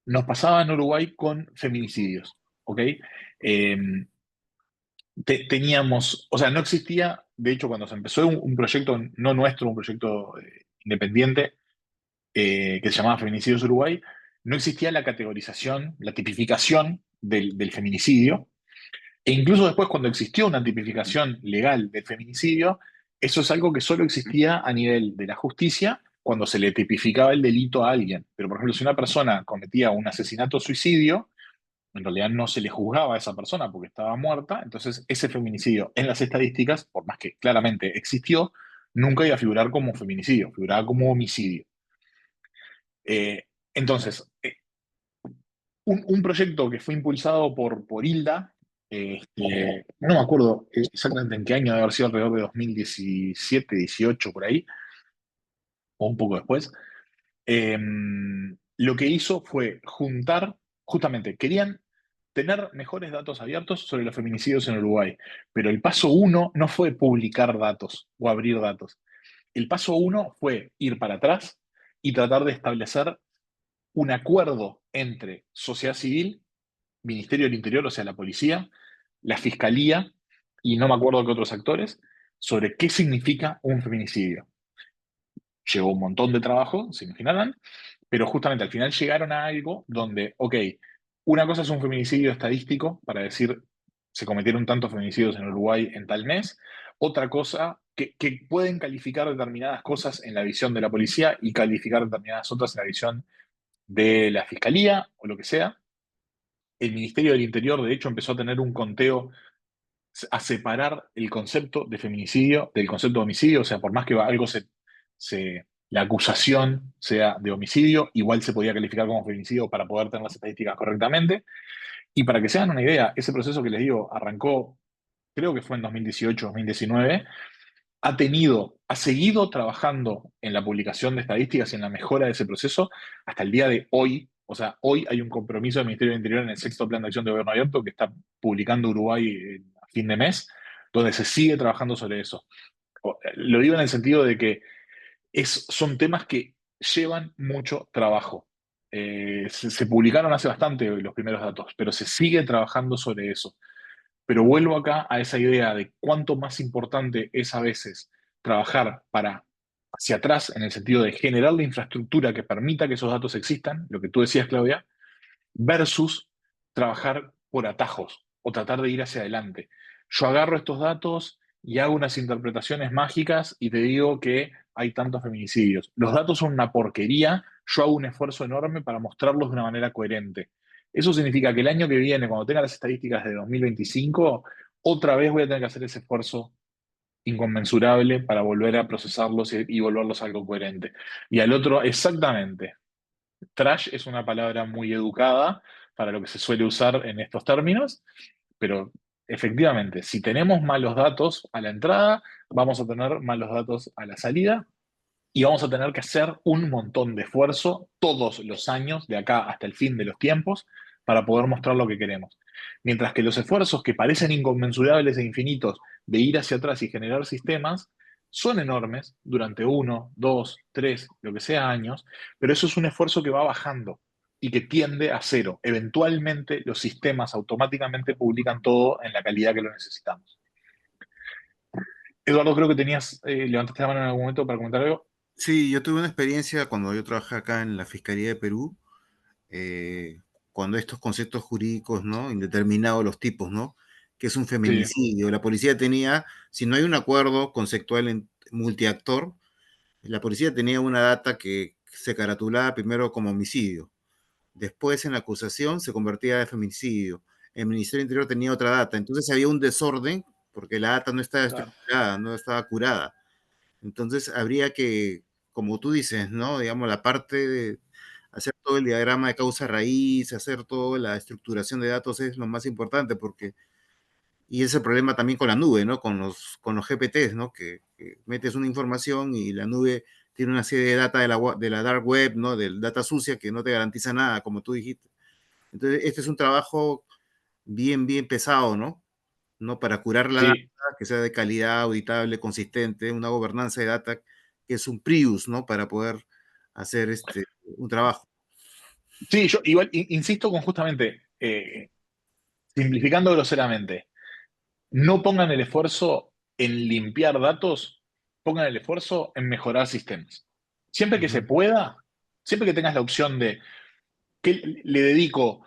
nos pasaba en Uruguay con feminicidios, ¿ok? Eh, Teníamos, o sea, no existía, de hecho, cuando se empezó un proyecto, no nuestro, un proyecto independiente, que se llamaba Feminicidios Uruguay, no existía la categorización, la tipificación del feminicidio, e incluso después cuando existió una tipificación legal del feminicidio, eso es algo que solo existía a nivel de la justicia cuando se le tipificaba el delito a alguien. Pero, por ejemplo, si una persona cometía un asesinato o suicidio, en realidad no se le juzgaba a esa persona porque estaba muerta, entonces ese feminicidio en las estadísticas, por más que claramente existió, nunca iba a figurar como feminicidio, figuraba como homicidio. Entonces, un proyecto que fue impulsado por Hilda, no me acuerdo exactamente en qué año, debe haber sido alrededor de 2017, 18, por ahí, o un poco después, eh, lo que hizo fue juntar, justamente, querían tener mejores datos abiertos sobre los feminicidios en Uruguay, pero el paso uno no fue publicar datos o abrir datos. El paso uno fue ir para atrás y tratar de establecer un acuerdo entre sociedad civil, Ministerio del Interior, o sea, la policía, la fiscalía y no me acuerdo qué otros actores, sobre qué significa un feminicidio. Llevó un montón de trabajo, se imaginarán, pero justamente al final llegaron a algo donde, ok, una cosa es un feminicidio estadístico para decir se cometieron tantos feminicidios en Uruguay en tal mes, otra cosa que pueden calificar determinadas cosas en la visión de la policía y calificar determinadas otras en la visión de la fiscalía o lo que sea. El Ministerio del Interior, de hecho, empezó a tener un conteo, a separar el concepto de feminicidio del concepto de homicidio, o sea, por más que algo la acusación sea de homicidio, igual se podía calificar como feminicidio para poder tener las estadísticas correctamente. Y para que se hagan una idea, ese proceso que les digo arrancó, creo que fue en 2018, 2019, ha seguido trabajando en la publicación de estadísticas y en la mejora de ese proceso hasta el día de hoy. O sea, hoy hay un compromiso del Ministerio del Interior en el sexto Plan de Acción de Gobierno Abierto que está publicando Uruguay a fin de mes, donde se sigue trabajando sobre eso. Lo digo en el sentido de que son temas que llevan mucho trabajo. Se publicaron hace bastante los primeros datos, pero se sigue trabajando sobre eso. Pero vuelvo acá a esa idea de cuánto más importante es a veces trabajar para hacia atrás en el sentido de generar la infraestructura que permita que esos datos existan, lo que tú decías, Claudia, versus trabajar por atajos o tratar de ir hacia adelante. Yo agarro estos datos y hago unas interpretaciones mágicas y te digo que hay tantos feminicidios. Los datos son una porquería, yo hago un esfuerzo enorme para mostrarlos de una manera coherente. Eso significa que el año que viene, cuando tenga las estadísticas de 2025, otra vez voy a tener que hacer ese esfuerzo inconmensurable para volver a procesarlos y volverlos a algo coherente. Y al otro, exactamente. Trash es una palabra muy educada para lo que se suele usar en estos términos, pero efectivamente, si tenemos malos datos a la entrada, vamos a tener malos datos a la salida y vamos a tener que hacer un montón de esfuerzo todos los años, de acá hasta el fin de los tiempos, para poder mostrar lo que queremos. Mientras que los esfuerzos que parecen inconmensurables e infinitos de ir hacia atrás y generar sistemas son enormes durante 1, 2, 3, lo que sea años, pero eso es un esfuerzo que va bajando y que tiende a cero. Eventualmente los sistemas automáticamente publican todo en la calidad que lo necesitamos. Eduardo, creo que levantaste la mano en algún momento para comentar algo. Sí, yo tuve una experiencia cuando yo trabajé acá en la Fiscalía de Perú, eh, cuando estos conceptos jurídicos, ¿no? Indeterminados los tipos, ¿no? Que es un Sí, feminicidio. La policía tenía, si no hay un acuerdo conceptual en multiactor, la policía tenía una data que se caratulaba primero como homicidio. Después en la acusación se convertía de feminicidio. El Ministerio del Interior tenía otra data. Entonces había un desorden porque la data no estaba claro. estructurada, no estaba curada. Entonces habría que, como tú dices, ¿no? Digamos, la parte de hacer todo el diagrama de causa raíz, hacer toda la estructuración de datos es lo más importante porque, y ese problema también con la nube, ¿no? Con los GPTs, ¿no? Que metes una información y la nube tiene una serie de data de la dark web, ¿no? Del data sucia que no te garantiza nada, como tú dijiste. Entonces, este es un trabajo bien, bien pesado, ¿no? ¿No? Para curar la data, Sí, que sea de calidad, auditable, consistente, una gobernanza de data que es un Prius, ¿no? Para poder hacer un trabajo. sí, yo igual insisto con justamente, simplificando groseramente, no pongan el esfuerzo en limpiar datos, pongan el esfuerzo en mejorar sistemas. Siempre que se Ujú. pueda, siempre que tengas la opción de que le dedico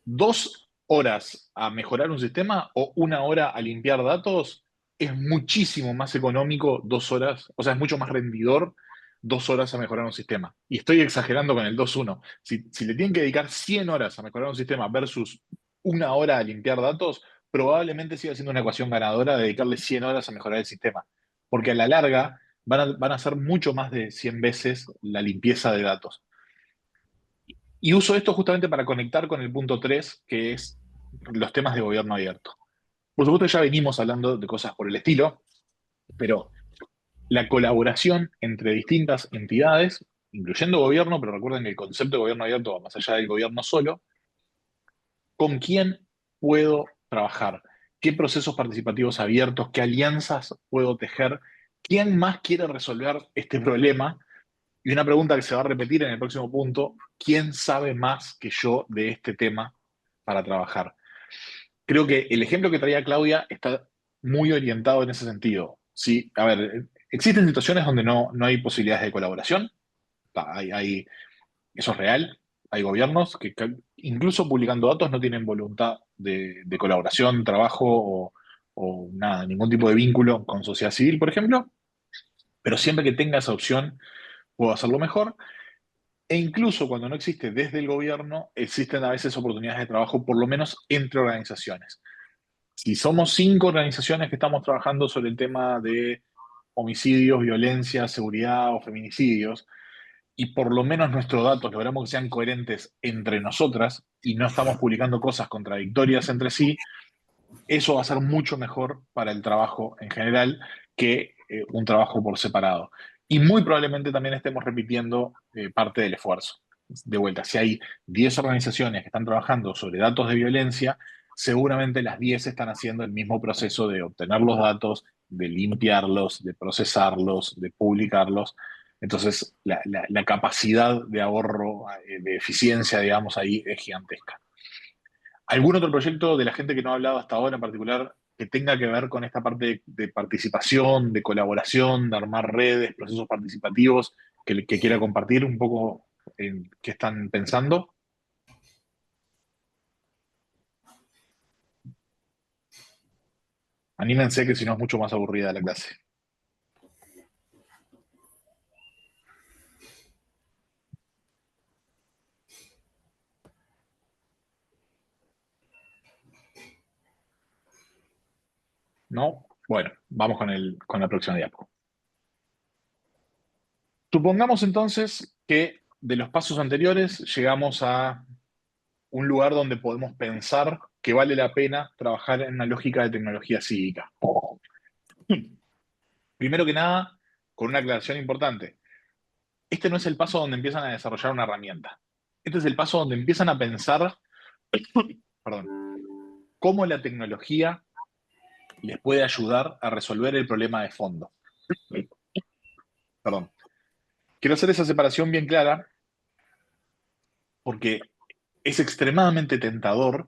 2 horas a mejorar un sistema o 1 hora a limpiar datos, es muchísimo más económico 2 horas, o sea, es mucho más rendidor 2 horas a mejorar un sistema. Y estoy exagerando con el 2-1. Si le tienen que dedicar 100 horas a mejorar un sistema versus 1 hora a limpiar datos, probablemente siga siendo una ecuación ganadora de dedicarle 100 horas a mejorar el sistema. Porque a la larga van a ser mucho más de 100 veces la limpieza de datos. Y uso esto justamente para conectar con el punto 3 que es los temas de gobierno abierto. Por supuesto, ya venimos hablando de cosas por el estilo, pero la colaboración entre distintas entidades, incluyendo gobierno, pero recuerden que el concepto de gobierno abierto va más allá del gobierno solo, ¿con quién puedo trabajar? ¿Qué procesos participativos abiertos? ¿Qué alianzas puedo tejer? ¿Quién más quiere resolver este problema? Y una pregunta que se va a repetir en el próximo punto, ¿quién sabe más que yo de este tema para trabajar? Creo que el ejemplo que traía Claudia está muy orientado en ese sentido. Sí, a ver, existen situaciones donde no hay posibilidades de colaboración, Eso es real. Hay gobiernos que incluso publicando datos no tienen voluntad de colaboración, trabajo o nada, ningún tipo de vínculo con sociedad civil, por ejemplo, pero siempre que tenga esa opción puedo hacerlo mejor. E incluso cuando no existe desde el gobierno, existen a veces oportunidades de trabajo, por lo menos entre organizaciones. Si somos 5 organizaciones que estamos trabajando sobre el tema de homicidios, violencia, seguridad o feminicidios, y por lo menos nuestros datos logramos que sean coherentes entre nosotras y no estamos publicando cosas contradictorias entre sí, eso va a ser mucho mejor para el trabajo en general que un trabajo por separado. Y muy probablemente también estemos repitiendo parte del esfuerzo. De vuelta, si hay 10 organizaciones que están trabajando sobre datos de violencia, seguramente las 10 están haciendo el mismo proceso de obtener los datos, de limpiarlos, de procesarlos, de publicarlos. Entonces, la capacidad de ahorro, de eficiencia, digamos, ahí es gigantesca. ¿Algún otro proyecto de la gente que no ha hablado hasta ahora en particular que tenga que ver con esta parte de participación, de colaboración, de armar redes, procesos participativos, que quiera compartir un poco en qué están pensando? Anímense que si no es mucho más aburrida la clase. ¿No? Bueno, vamos con la próxima diapo. Supongamos entonces que de los pasos anteriores llegamos a un lugar donde podemos pensar que vale la pena trabajar en una lógica de tecnología cívica. Primero que nada, con una aclaración importante. Este no es el paso donde empiezan a desarrollar una herramienta. Este es el paso donde empiezan a pensar, perdón, cómo la tecnología les puede ayudar a resolver el problema de fondo. Perdón. Quiero hacer esa separación bien clara porque es extremadamente tentador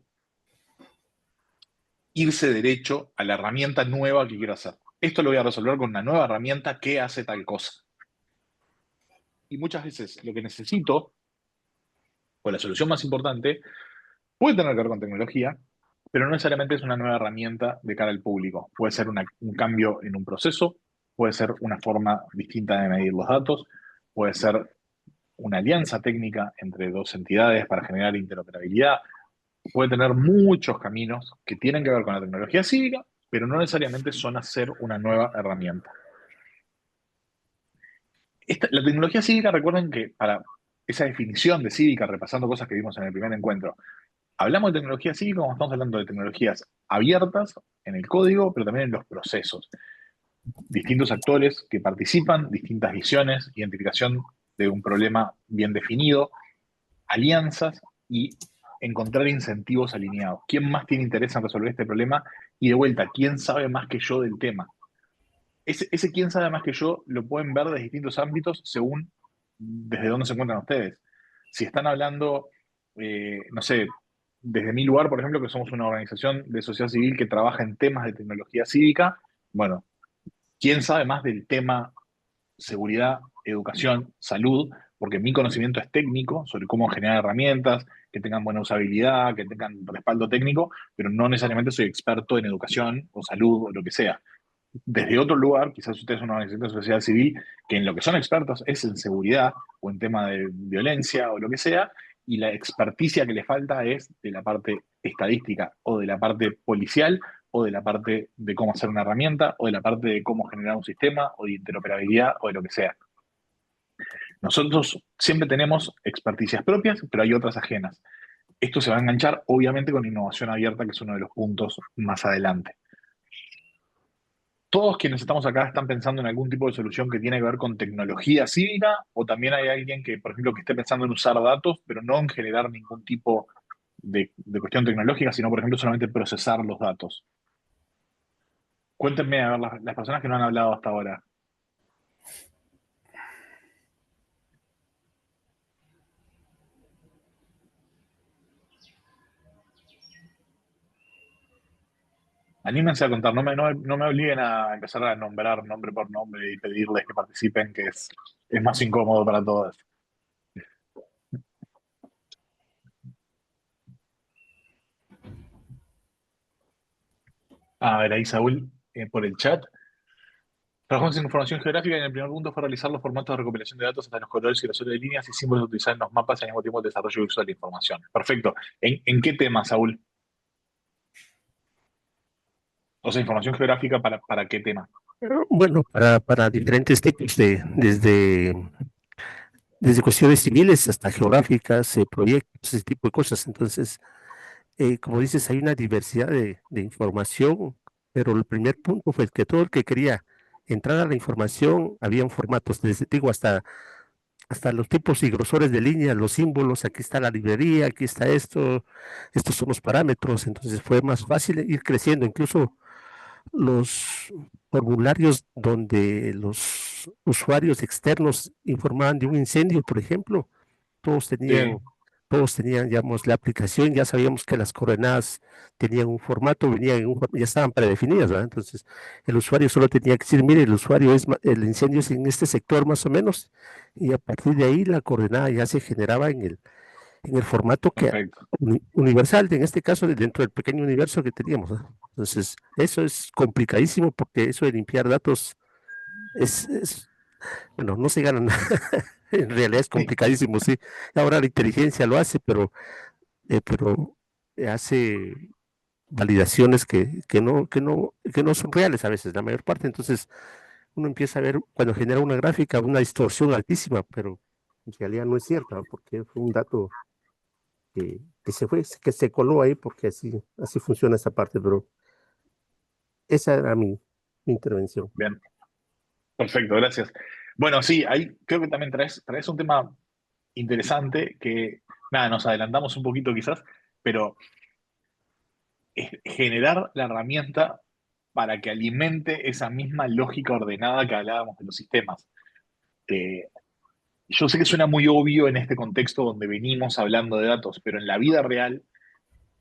irse derecho a la herramienta nueva que quiero hacer. Esto lo voy a resolver con una nueva herramienta que hace tal cosa. Y muchas veces lo que necesito, o la solución más importante, puede tener que ver con tecnología, pero no necesariamente es una nueva herramienta de cara al público. Puede ser un cambio en un proceso, puede ser una forma distinta de medir los datos, puede ser una alianza técnica entre dos entidades para generar interoperabilidad, puede tener muchos caminos que tienen que ver con la tecnología cívica, pero no necesariamente son hacer una nueva herramienta. La tecnología cívica, recuerden que para esa definición de cívica, repasando cosas que vimos en el primer encuentro, hablamos de tecnología cívica como estamos hablando de tecnologías abiertas en el código, pero también en los procesos. Distintos actores que participan, distintas visiones, identificación de un problema bien definido, alianzas y encontrar incentivos alineados. ¿Quién más tiene interés en resolver este problema? Y de vuelta, ¿quién sabe más que yo del tema? Ese quién sabe más que yo lo pueden ver de distintos ámbitos según desde dónde se encuentran ustedes. Si están hablando, no sé, desde mi lugar, por ejemplo, que somos una organización de sociedad civil que trabaja en temas de tecnología cívica, bueno, ¿quién sabe más del tema seguridad, educación, salud? Porque mi conocimiento es técnico sobre cómo generar herramientas que tengan buena usabilidad, que tengan respaldo técnico, pero no necesariamente soy experto en educación o salud o lo que sea. Desde otro lugar, quizás ustedes son una organización de sociedad civil que en lo que son expertos es en seguridad o en tema de violencia o lo que sea, y la experticia que les falta es de la parte estadística o de la parte policial o de la parte de cómo hacer una herramienta o de la parte de cómo generar un sistema o de interoperabilidad o de lo que sea. Nosotros siempre tenemos experticias propias, pero hay otras ajenas. Esto se va a enganchar obviamente con innovación abierta, que es uno de los puntos más adelante. ¿Todos quienes estamos acá están pensando en algún tipo de solución que tiene que ver con tecnología cívica? ¿O también hay alguien que, por ejemplo, que esté pensando en usar datos, pero no en generar ningún tipo de cuestión tecnológica, sino, por ejemplo, solamente procesar los datos? Cuéntenme, a ver, las personas que no han hablado hasta ahora. Anímense a contar, no me obliguen a empezar a nombrar nombre por nombre y pedirles que participen, que es más incómodo para todos. A ver, ahí Saúl, por el chat. Trabajamos en información geográfica y en el primer punto fue realizar los formatos de recopilación de datos hasta los colores y los de líneas y símbolos utilizados en los mapas y al mismo tiempo el desarrollo y uso de la información. Perfecto. ¿En qué tema, Saúl? O sea, información geográfica para qué tema. Bueno, para diferentes tipos desde cuestiones civiles hasta geográficas, proyectos, ese tipo de cosas. Entonces, como dices, hay una diversidad de información, pero el primer punto fue que todo el que quería entrar a la información, habían formatos, desde, digo, hasta los tipos y grosores de línea, los símbolos, aquí está la librería, aquí está esto, estos son los parámetros, entonces fue más fácil ir creciendo, incluso los formularios donde los usuarios externos informaban de un incendio, por ejemplo, todos tenían, Sí, todos tenían, digamos, la aplicación, ya sabíamos que las coordenadas tenían un formato, venían ya estaban predefinidas, ¿verdad? Entonces, el usuario solo tenía que decir, mire, el usuario el incendio es en este sector más o menos, y a partir de ahí la coordenada ya se generaba en el formato que perfecto. universal, en este caso dentro del pequeño universo que teníamos, ¿no? Entonces, eso es complicadísimo porque eso de limpiar datos bueno, no se gana nada. En realidad es Sí, complicadísimo, sí. Ahora la inteligencia lo hace, pero hace validaciones que no son reales a veces, la mayor parte. Entonces, uno empieza a ver cuando genera una gráfica una distorsión altísima, pero en realidad no es cierta, porque fue un dato que se coló ahí porque así funciona esa parte, pero esa era mi intervención. bien. Perfecto, gracias. Bueno, sí, ahí creo que también traes un tema interesante que, nada, nos adelantamos un poquito quizás, pero es generar la herramienta para que alimente esa misma lógica ordenada que hablábamos de los sistemas. Eh, yo sé que suena muy obvio en este contexto donde venimos hablando de datos, pero en la vida real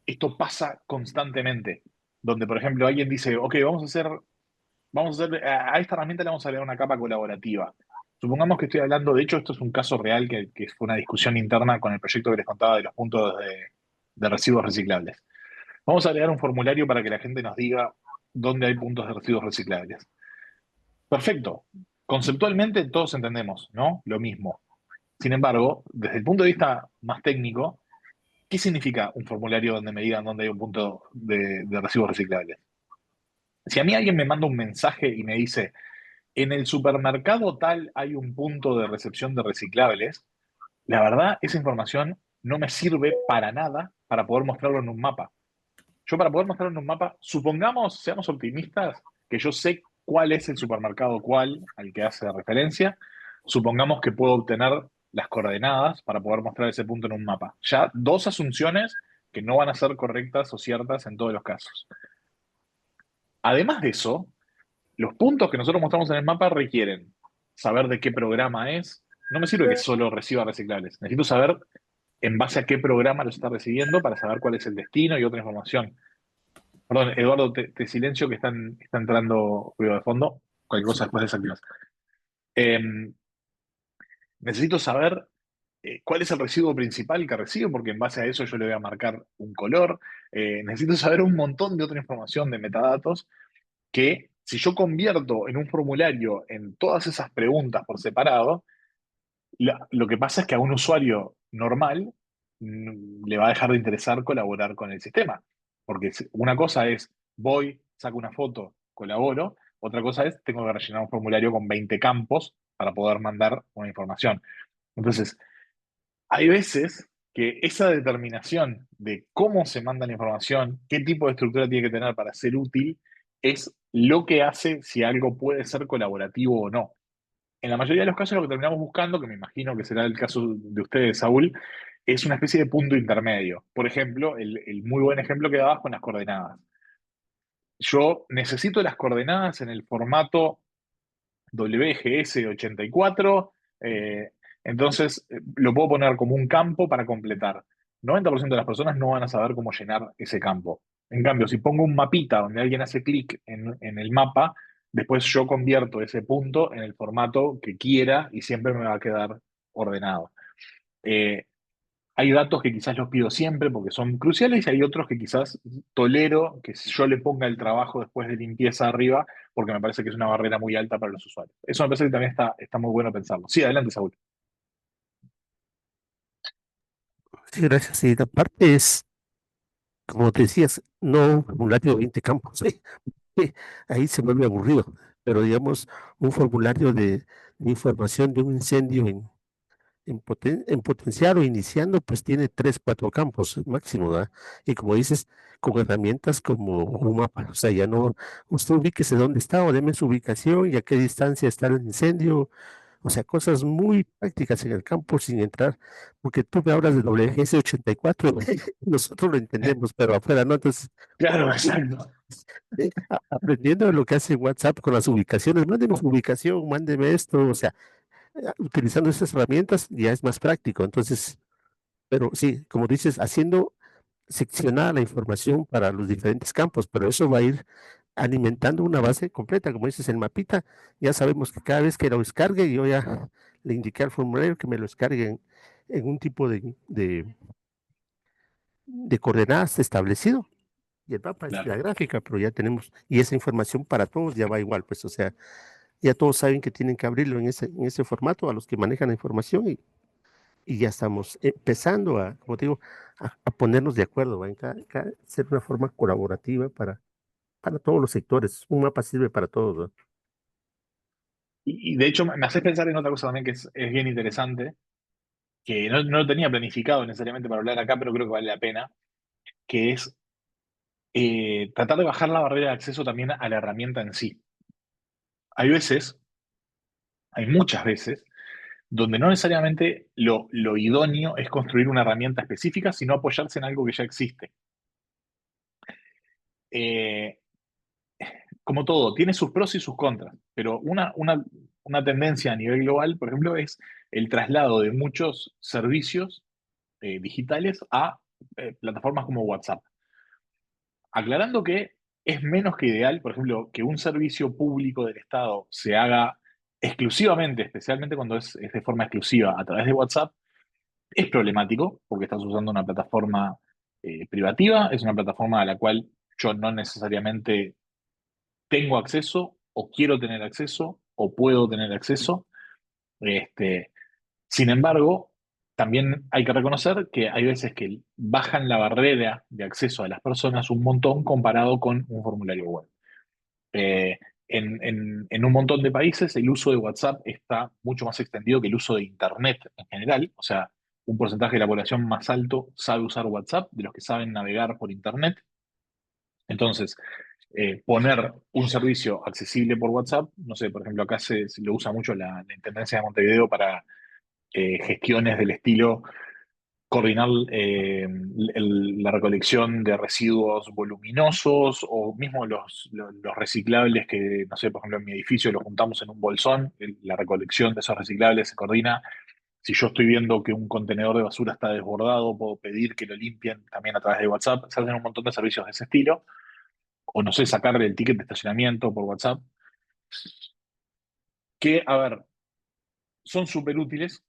esto pasa constantemente, donde por ejemplo alguien dice, ok, a esta herramienta le vamos a agregar una capa colaborativa. Supongamos que estoy hablando, de hecho esto es un caso real que fue una discusión interna con el proyecto que les contaba de los puntos de residuos reciclables. Vamos a agregar un formulario para que la gente nos diga dónde hay puntos de residuos reciclables. Perfecto. Conceptualmente todos entendemos, ¿no? Lo mismo. Sin embargo, desde el punto de vista más técnico, ¿qué significa un formulario donde me digan dónde hay un punto de residuos reciclables? Si a mí alguien me manda un mensaje y me dice, en el supermercado tal hay un punto de recepción de reciclables, la verdad, esa información no me sirve para nada para poder mostrarlo en un mapa. Yo para poder mostrarlo en un mapa, supongamos, seamos optimistas, que yo sé cuál es el supermercado cuál al que hace referencia, supongamos que puedo obtener las coordenadas para poder mostrar ese punto en un mapa. Ya dos asunciones que no van a ser correctas o ciertas en todos los casos. Además de eso, los puntos que nosotros mostramos en el mapa requieren saber de qué programa es. No me sirve que solo reciba reciclables. Necesito saber en base a qué programa lo está recibiendo para saber cuál es el destino y otra información. Perdón, Eduardo, te silencio que está entrando ruido de fondo. Cualquier cosa después desactivas. Eh, necesito saber cuál es el residuo principal que recibo, porque en base a eso yo le voy a marcar un color. Necesito saber un montón de otra información de metadatos que si yo convierto en un formulario en todas esas preguntas por separado, lo que pasa es que a un usuario normal le va a dejar de interesar colaborar con el sistema. Porque una cosa es, voy, saco una foto, colaboro. Otra cosa es, tengo que rellenar un formulario con 20 campos para poder mandar una información. Entonces, hay veces que esa determinación de cómo se manda la información, qué tipo de estructura tiene que tener para ser útil, es lo que hace si algo puede ser colaborativo o no. En la mayoría de los casos lo que terminamos buscando, que me imagino que será el caso de ustedes, Saúl, es una especie de punto intermedio. Por ejemplo, el muy buen ejemplo que dabas con las coordenadas. Yo necesito las coordenadas en el formato WGS84, entonces lo puedo poner como un campo para completar. 90% de las personas no van a saber cómo llenar ese campo. En cambio, si pongo un mapita donde alguien hace clic en el mapa, después yo convierto ese punto en el formato que quiera y siempre me va a quedar ordenado. Eh, Hay datos que quizás los pido siempre porque son cruciales y hay otros que quizás tolero que yo le ponga el trabajo después de limpieza arriba porque me parece que es una barrera muy alta para los usuarios. Eso me parece que también está muy bueno pensarlo. Sí, adelante, Saúl. Sí, gracias. Y aparte es, como te decías, no un formulario de 20 campos. Sí, ahí se vuelve aburrido. Pero digamos, un formulario de información de un incendio en potenciar o iniciando, pues tiene 3, 4 campos máximo, ¿verdad? Y como dices, con herramientas como un mapa, o sea, ya no, usted ubíquese dónde está o deme su ubicación y a qué distancia está el incendio, o sea, cosas muy prácticas en el campo sin entrar, porque tú me hablas de WGS 84, nosotros lo entendemos, pero afuera no, entonces, Claro, exacto. aprendiendo de lo que hace WhatsApp con las ubicaciones, mándeme su ubicación, mándeme esto, o sea, utilizando esas herramientas ya es más práctico, entonces pero sí, como dices, haciendo seccionada la información para los diferentes campos, pero eso va a ir alimentando una base completa, como dices, el mapita, ya sabemos que cada vez que lo descargue, yo ya le indiqué al formulario que me lo descargue en un tipo de coordenadas establecido. Y el mapa es la Claro. gráfica, pero ya tenemos, y esa información para todos ya va igual, pues, o sea, ya todos saben que tienen que abrirlo en ese formato a los que manejan la información y ya estamos empezando a, como te digo, a ponernos de acuerdo, ¿va? Ser una forma colaborativa para todos los sectores. Un mapa sirve para todos, ¿va? Y de hecho me haces pensar en otra cosa también que es bien interesante, que no lo tenía planificado necesariamente para hablar acá, pero creo que vale la pena, que es tratar de bajar la barrera de acceso también a la herramienta en sí. Hay veces, hay muchas veces, donde no necesariamente lo idóneo es construir una herramienta específica, sino apoyarse en algo que ya existe. Eh, Como todo, tiene sus pros y sus contras, pero una tendencia a nivel global, por ejemplo, es el traslado de muchos servicios digitales a plataformas como WhatsApp. Aclarando que es menos que ideal, por ejemplo, que un servicio público del Estado se haga exclusivamente, especialmente cuando es de forma exclusiva a través de WhatsApp, es problemático porque estás usando una plataforma privativa, es una plataforma a la cual yo no necesariamente tengo acceso o quiero tener acceso o puedo tener acceso. Este, Sin embargo, también hay que reconocer que hay veces que bajan la barrera de acceso a las personas un montón comparado con un formulario web. Eh, en un montón de países el uso de WhatsApp está mucho más extendido que el uso de Internet en general. O sea, un porcentaje de la población más alto sabe usar WhatsApp de los que saben navegar por Internet. Entonces, poner un servicio accesible por WhatsApp, no sé, por ejemplo, acá se lo usa mucho la Intendencia de Montevideo para gestiones del estilo coordinar la recolección de residuos voluminosos o mismo los reciclables que, no sé, por ejemplo, en mi edificio los juntamos en un bolsón, la recolección de esos reciclables se coordina. Si yo estoy viendo que un contenedor de basura está desbordado, puedo pedir que lo limpien también a través de WhatsApp. Se hacen un montón de servicios de ese estilo. O no sé, sacarle el ticket de estacionamiento por WhatsApp. Que, a ver, son súper útiles.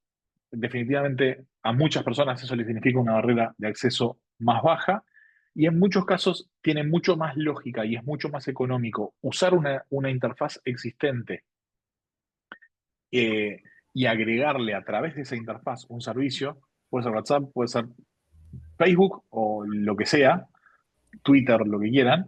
Definitivamente a muchas personas eso les significa una barrera de acceso más baja y en muchos casos tiene mucho más lógica y es mucho más económico usar una interfaz existente y agregarle a través de esa interfaz un servicio, puede ser WhatsApp, puede ser Facebook o lo que sea, Twitter, lo que quieran,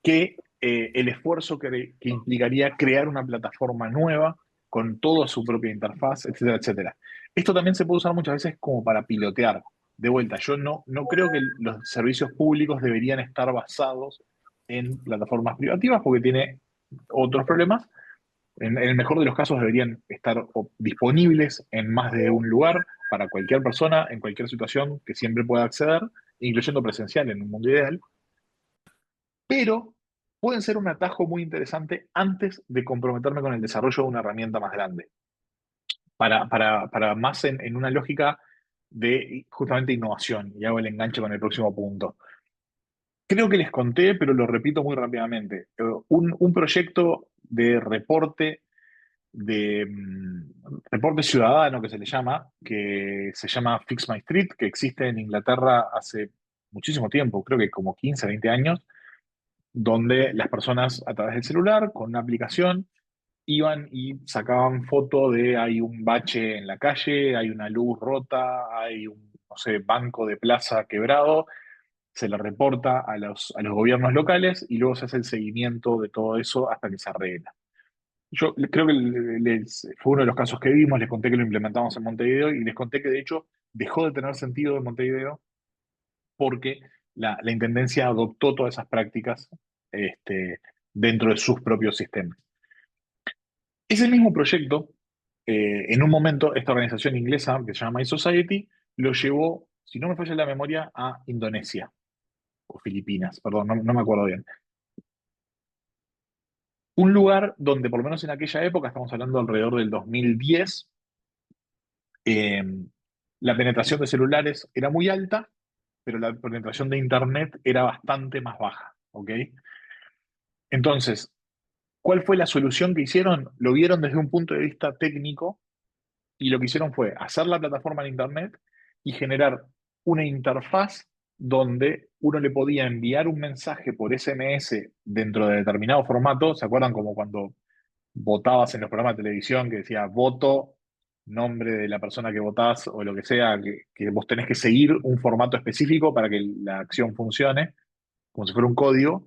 que el esfuerzo que implicaría crear una plataforma nueva con toda su propia interfaz, etcétera, etcétera. Esto también se puede usar muchas veces como para pilotear. De vuelta, yo no creo que los servicios públicos deberían estar basados en plataformas privativas porque tiene otros problemas. En el mejor de los casos deberían estar disponibles en más de un lugar para cualquier persona, en cualquier situación que siempre pueda acceder, incluyendo presencial en un mundo ideal, pero pueden ser un atajo muy interesante antes de comprometerme con el desarrollo de una herramienta más grande, para más en una lógica de justamente innovación, y hago el enganche con el próximo punto. Creo que les conté, pero lo repito muy rápidamente, un proyecto de reporte reporte ciudadano que se le llama, que se llama Fix My Street, que existe en Inglaterra hace muchísimo tiempo, creo que como 15, 20 años, donde las personas a través del celular, con una aplicación, iban y sacaban foto de hay un bache en la calle, hay una luz rota, hay un, no sé, banco de plaza quebrado, se le reporta a los gobiernos locales y luego se hace el seguimiento de todo eso hasta que se arregla. Yo creo que fue uno de los casos que vimos, les conté que lo implementamos en Montevideo y les conté que de hecho dejó de tener sentido en Montevideo porque la Intendencia adoptó todas esas prácticas dentro de sus propios sistemas. Ese mismo proyecto, en un momento, esta organización inglesa que se llama iSociety lo llevó, si no me falla la memoria, a Indonesia o Filipinas, perdón, no me acuerdo bien. Un lugar donde, por lo menos en aquella época, estamos hablando alrededor del 2010, eh, la penetración de celulares era muy alta, pero la penetración de Internet era bastante más baja, ¿ok? Entonces, ¿cuál fue la solución que hicieron? Lo vieron desde un punto de vista técnico y lo que hicieron fue hacer la plataforma en Internet y generar una interfaz donde uno le podía enviar un mensaje por SMS dentro de determinado formato. ¿Se acuerdan como cuando votabas en los programas de televisión que decía voto, nombre de la persona que votás o lo que sea, que vos tenés que seguir un formato específico para que la acción funcione, como si fuera un código?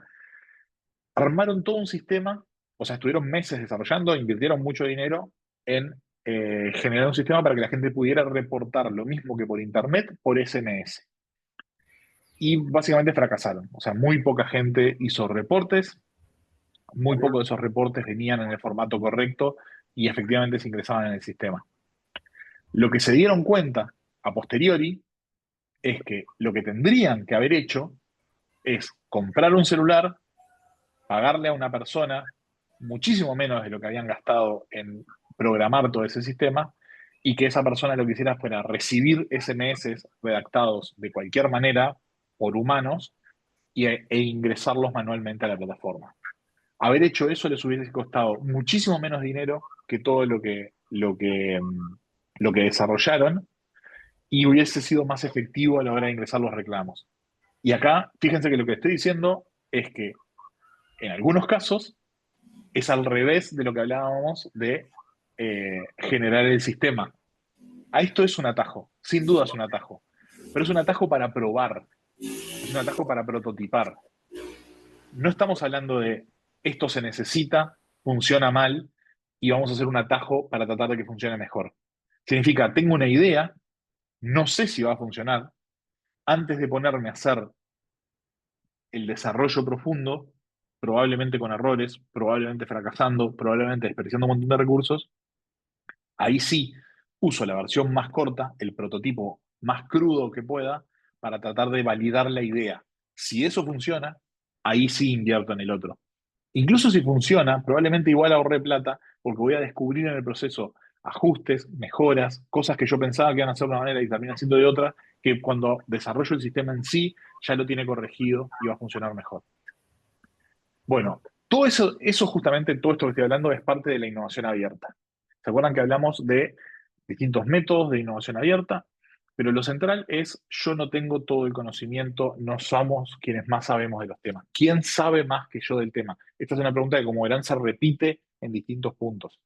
Armaron todo un sistema, o sea, estuvieron meses desarrollando, invirtieron mucho dinero en generar un sistema para que la gente pudiera reportar lo mismo que por internet por SMS. Y básicamente fracasaron. O sea, muy poca gente hizo reportes, muy pocos de esos reportes venían en el formato correcto y efectivamente se ingresaban en el sistema. Lo que se dieron cuenta a posteriori es que lo que tendrían que haber hecho es comprar un celular, pagarle a una persona muchísimo menos de lo que habían gastado en programar todo ese sistema y que esa persona lo que hiciera fuera recibir SMS redactados de cualquier manera por humanos e ingresarlos manualmente a la plataforma. Haber hecho eso les hubiese costado muchísimo menos dinero que todo lo que desarrollaron y hubiese sido más efectivo a la hora de ingresar los reclamos. Y acá, fíjense que lo que estoy diciendo es que en algunos casos es al revés de lo que hablábamos de generar el sistema. A esto es un atajo, sin duda es un atajo, pero es un atajo para probar, es un atajo para prototipar. No estamos hablando de esto se necesita, funciona mal y vamos a hacer un atajo para tratar de que funcione mejor. Significa, tengo una idea, no sé si va a funcionar, antes de ponerme a hacer el desarrollo profundo, probablemente con errores, probablemente fracasando, probablemente desperdiciando un montón de recursos, ahí sí uso la versión más corta, el prototipo más crudo que pueda, para tratar de validar la idea. Si eso funciona, ahí sí invierto en el otro. Incluso si funciona, probablemente igual ahorré plata, porque voy a descubrir en el proceso ajustes, mejoras, cosas que yo pensaba que iban a hacer de una manera y terminan siendo de otra, que cuando desarrollo el sistema en sí, ya lo tiene corregido y va a funcionar mejor. Bueno, todo eso justamente, todo esto que estoy hablando es parte de la innovación abierta. ¿Se acuerdan que hablamos de distintos métodos de innovación abierta? Pero lo central es, yo no tengo todo el conocimiento, no somos quienes más sabemos de los temas. ¿Quién sabe más que yo del tema? Esta es una pregunta que, como verán, se repite en distintos puntos.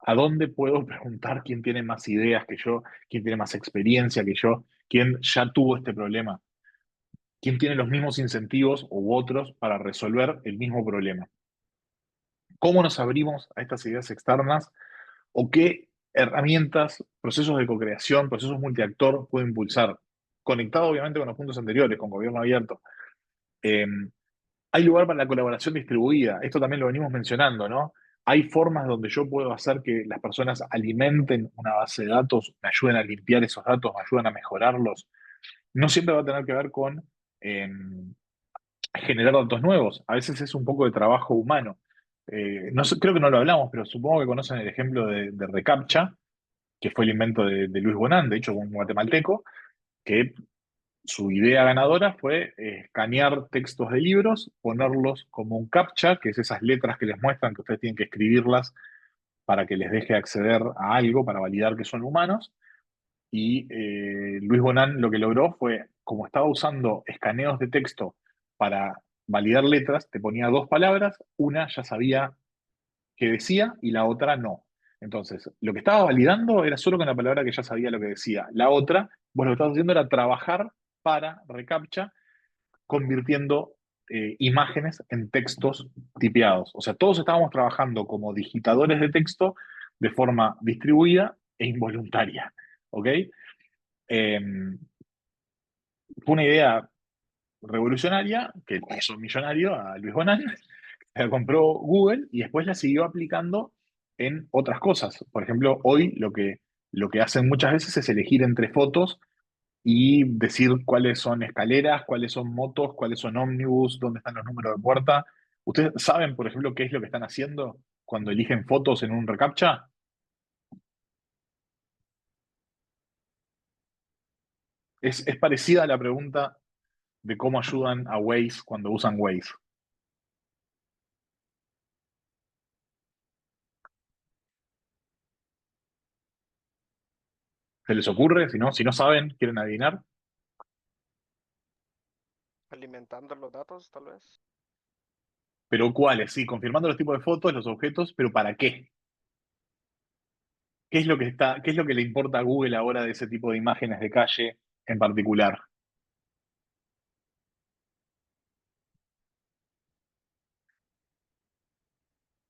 ¿A dónde puedo preguntar quién tiene más ideas que yo, quién tiene más experiencia que yo, quién ya tuvo este problema? ¿Quién tiene los mismos incentivos u otros para resolver el mismo problema? ¿Cómo nos abrimos a estas ideas externas o qué herramientas, procesos de co-creación, procesos multiactor puedo impulsar? Conectado obviamente con los puntos anteriores, con gobierno abierto. Eh, Hay lugar para la colaboración distribuida, esto también lo venimos mencionando, ¿no? Hay formas donde yo puedo hacer que las personas alimenten una base de datos, me ayuden a limpiar esos datos, me ayuden a mejorarlos. No siempre va a tener que ver con generar datos nuevos, a veces es un poco de trabajo humano. No sé, creo que no lo hablamos, pero supongo que conocen el ejemplo de reCAPTCHA, que fue el invento de Luis Bonan, de hecho, un guatemalteco, que su idea ganadora fue escanear textos de libros, ponerlos como un CAPTCHA, que es esas letras que les muestran que ustedes tienen que escribirlas para que les deje acceder a algo, para validar que son humanos. Y Luis Bonan lo que logró fue, como estaba usando escaneos de texto para validar letras, te ponía dos palabras, una ya sabía qué decía y la otra no. Entonces, lo que estaba validando era solo con la palabra que ya sabía lo que decía. La otra, vos lo que estabas haciendo era trabajar para reCAPTCHA, convirtiendo imágenes en textos tipeados. O sea, todos estábamos trabajando como digitadores de texto de forma distribuida e involuntaria. ¿Ok? Eh, Fue una idea revolucionaria que le hizo millonario a Luis Bonan, la compró Google y después la siguió aplicando en otras cosas. Por ejemplo, hoy lo que hacen muchas veces es elegir entre fotos y decir cuáles son escaleras, cuáles son motos, cuáles son ómnibus, dónde están los números de puerta. ¿Ustedes saben, por ejemplo, qué es lo que están haciendo cuando eligen fotos en un reCAPTCHA? Es parecida a la pregunta de cómo ayudan a Waze cuando usan Waze. ¿Se les ocurre? Si no saben, quieren adivinar. Alimentando los datos, tal vez. Pero ¿cuáles? Sí, confirmando los tipos de fotos, los objetos, pero ¿para qué? ¿Qué es lo que le importa a Google ahora de ese tipo de imágenes de calle en particular?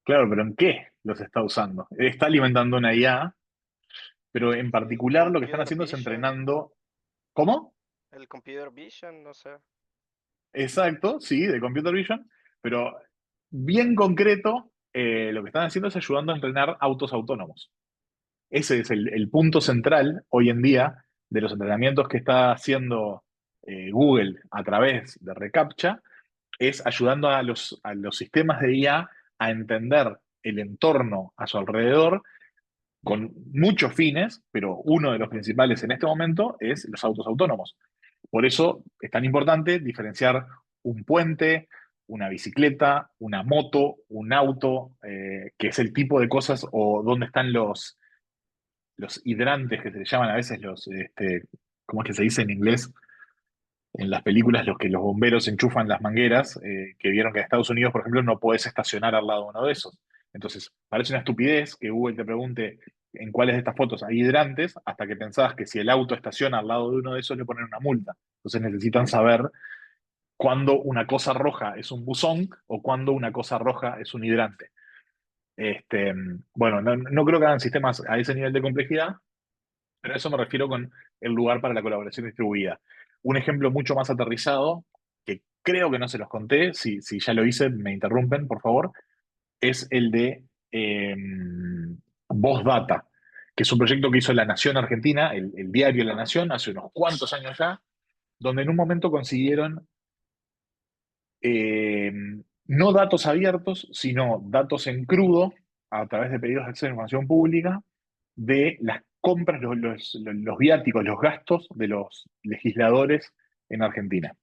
Claro, pero ¿en qué los está usando? Está alimentando una IA, pero en particular lo que están Computer haciendo es vision, entrenando. ¿Cómo? el computer vision, no sé. Exacto, sí, de Computer Vision, pero bien concreto, lo que están haciendo es ayudando a entrenar autos autónomos. Ese es el punto central hoy en día de los entrenamientos que está haciendo Google a través de reCAPTCHA, es ayudando a los sistemas de IA a entender el entorno a su alrededor con muchos fines, pero uno de los principales en este momento es los autos autónomos. Por eso es tan importante diferenciar un puente, una bicicleta, una moto, un auto, que es el tipo de cosas o dónde están los hidrantes que se le llaman a veces ¿cómo es que se dice en inglés? En las películas, los que los bomberos enchufan las mangueras, que vieron que en Estados Unidos, por ejemplo, no podés estacionar al lado de uno de esos. Entonces, parece una estupidez que Google te pregunte en cuáles de estas fotos hay hidrantes, hasta que pensás que si el auto estaciona al lado de uno de esos le ponen una multa. Entonces necesitan saber cuándo una cosa roja es un buzón o cuándo una cosa roja es un hidrante. Bueno, no creo que hagan sistemas a ese nivel de complejidad, pero a eso me refiero con el lugar para la colaboración distribuida. Un ejemplo mucho más aterrizado, que creo que no se los conté, si ya lo hice, me interrumpen, por favor, es el de Voz Data, que es un proyecto que hizo La Nación Argentina, el diario La Nación, hace unos cuantos años ya, donde en un momento consiguieron eh, no datos abiertos, sino datos en crudo, a través de pedidos de acceso a información pública, de las compras, los viáticos, los gastos de los legisladores en Argentina.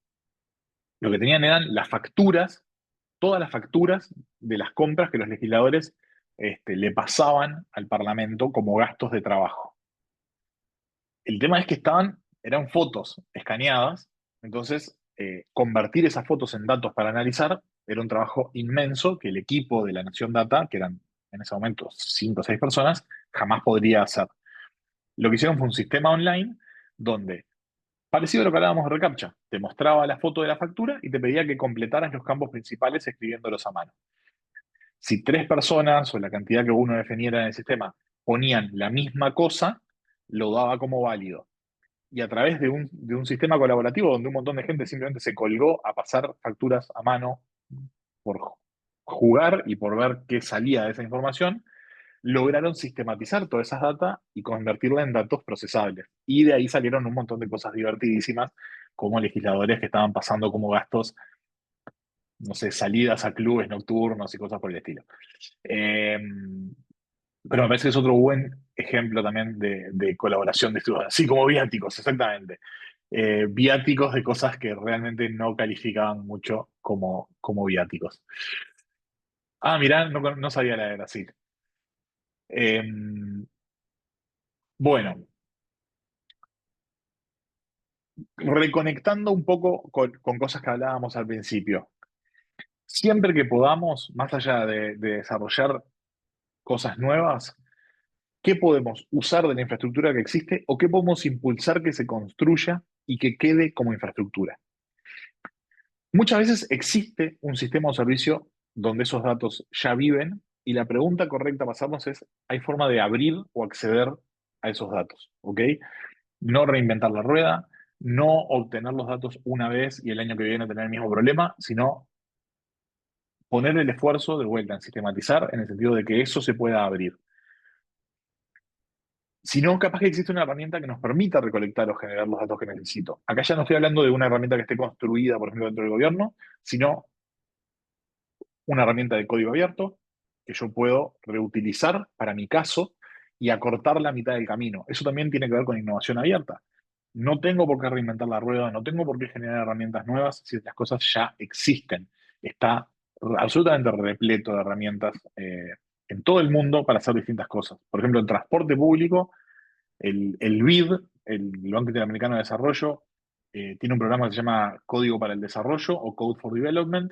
Lo que tenían eran las facturas, todas las facturas de las compras que los legisladores le pasaban al Parlamento como gastos de trabajo. El tema es que eran fotos escaneadas, entonces convertir esas fotos en datos para analizar era un trabajo inmenso que el equipo de la Nación Data, que eran en ese momento 5 o 6 personas, jamás podría hacer. Lo que hicieron fue un sistema online donde, parecido a lo que hablábamos de reCAPTCHA, te mostraba la foto de la factura y te pedía que completaras los campos principales escribiéndolos a mano. Si 3 personas o la cantidad que uno definiera en el sistema ponían la misma cosa, lo daba como válido. Y a través de un sistema colaborativo donde un montón de gente simplemente se colgó a pasar facturas a mano por jugar y por ver qué salía de esa información, lograron sistematizar todas esas datas y convertirla en datos procesables. Y de ahí salieron un montón de cosas divertidísimas, como legisladores que estaban pasando como gastos, no sé, salidas a clubes nocturnos y cosas por el estilo. Eh, pero me parece que es otro buen ejemplo también de colaboración distribuida. Sí, como viáticos, exactamente. Viáticos de cosas que realmente no calificaban mucho como viáticos. Ah, mirá, no sabía la de Brasil. Bueno, reconectando un poco con cosas que hablábamos al principio. Siempre que podamos, más allá de desarrollar cosas nuevas, ¿qué podemos usar de la infraestructura que existe o qué podemos impulsar que se construya y que quede como infraestructura? Muchas veces existe un sistema o servicio donde esos datos ya viven y la pregunta correcta para hacernos es, ¿hay forma de abrir o acceder a esos datos? ¿Ok? No reinventar la rueda, no obtener los datos una vez y el año que viene tener el mismo problema, sino poner el esfuerzo de vuelta en sistematizar en el sentido de que eso se pueda abrir. Si no, capaz que existe una herramienta que nos permita recolectar o generar los datos que necesito. Acá ya no estoy hablando de una herramienta que esté construida, por ejemplo, dentro del gobierno, sino una herramienta de código abierto que yo puedo reutilizar para mi caso y acortar la mitad del camino. Eso también tiene que ver con innovación abierta. No tengo por qué reinventar la rueda, no tengo por qué generar herramientas nuevas si las cosas ya existen. Está absolutamente repleto de herramientas en todo el mundo para hacer distintas cosas. Por ejemplo, en transporte público, el BID, el Banco Interamericano de Desarrollo, tiene un programa que se llama Código para el Desarrollo o Code for Development,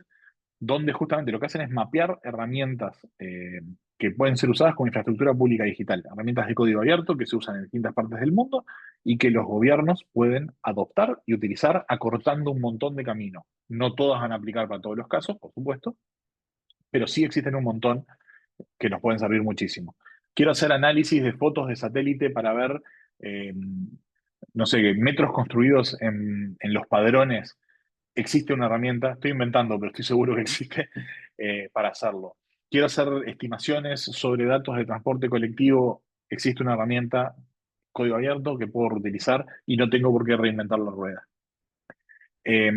donde justamente lo que hacen es mapear herramientas que pueden ser usadas como infraestructura pública digital, herramientas de código abierto que se usan en distintas partes del mundo y que los gobiernos pueden adoptar y utilizar acortando un montón de camino. No todas van a aplicar para todos los casos, por supuesto, pero sí existen un montón que nos pueden servir muchísimo. Quiero hacer análisis de fotos de satélite para ver, eh, no sé, metros construidos en los padrones. Existe una herramienta, estoy inventando, pero estoy seguro que existe para hacerlo. Quiero hacer estimaciones sobre datos de transporte colectivo. Existe una herramienta, código abierto, que puedo reutilizar y no tengo por qué reinventar la rueda. Eh,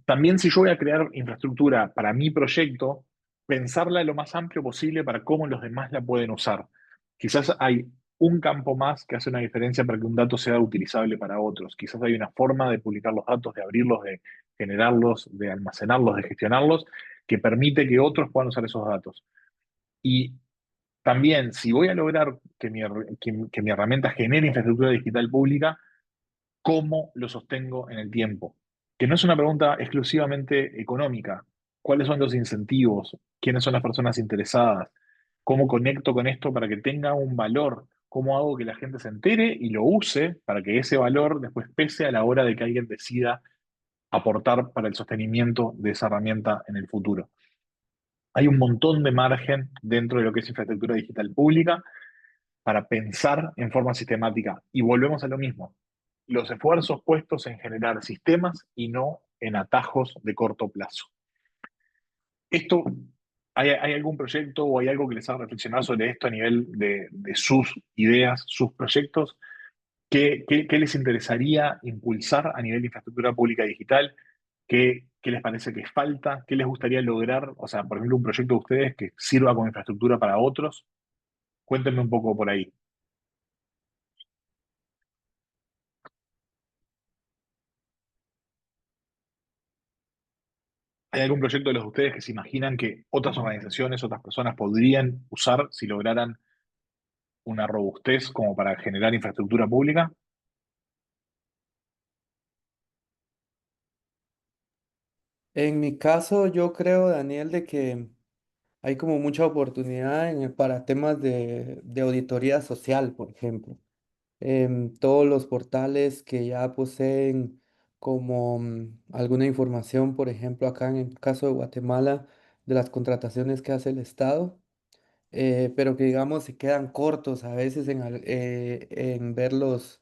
También si yo voy a crear infraestructura para mi proyecto, pensarla lo más amplio posible para cómo los demás la pueden usar. Quizás hay un campo más que hace una diferencia para que un dato sea utilizable para otros. Quizás hay una forma de publicar los datos, de abrirlos, de generarlos, de almacenarlos, de gestionarlos, que permite que otros puedan usar esos datos. Y también, si voy a lograr que mi herramienta genere infraestructura digital pública, ¿cómo lo sostengo en el tiempo? Que no es una pregunta exclusivamente económica. ¿Cuáles son los incentivos? ¿Quiénes son las personas interesadas? ¿Cómo conecto con esto para que tenga un valor? ¿Cómo hago que la gente se entere y lo use para que ese valor después pese a la hora de que alguien decida aportar para el sostenimiento de esa herramienta en el futuro? Hay un montón de margen dentro de lo que es infraestructura digital pública para pensar en forma sistemática. Y volvemos a lo mismo, los esfuerzos puestos en generar sistemas y no en atajos de corto plazo. Esto, ¿hay algún proyecto o hay algo que les haga reflexionar sobre esto a nivel de sus ideas, sus proyectos? ¿Qué les interesaría impulsar a nivel de infraestructura pública digital? ¿Qué les parece que falta? ¿Qué les gustaría lograr? O sea, por ejemplo, un proyecto de ustedes que sirva como infraestructura para otros. Cuéntenme un poco por ahí. ¿Hay algún proyecto de los de ustedes que se imaginan que otras organizaciones, otras personas podrían usar si lograran una robustez como para generar infraestructura pública? En mi caso, yo creo, Daniel, de que hay como mucha oportunidad para temas de auditoría social, por ejemplo. Todos los portales que ya poseen como alguna información, por ejemplo, acá en el caso de Guatemala, de las contrataciones que hace el Estado, pero que digamos se quedan cortos a veces en ver los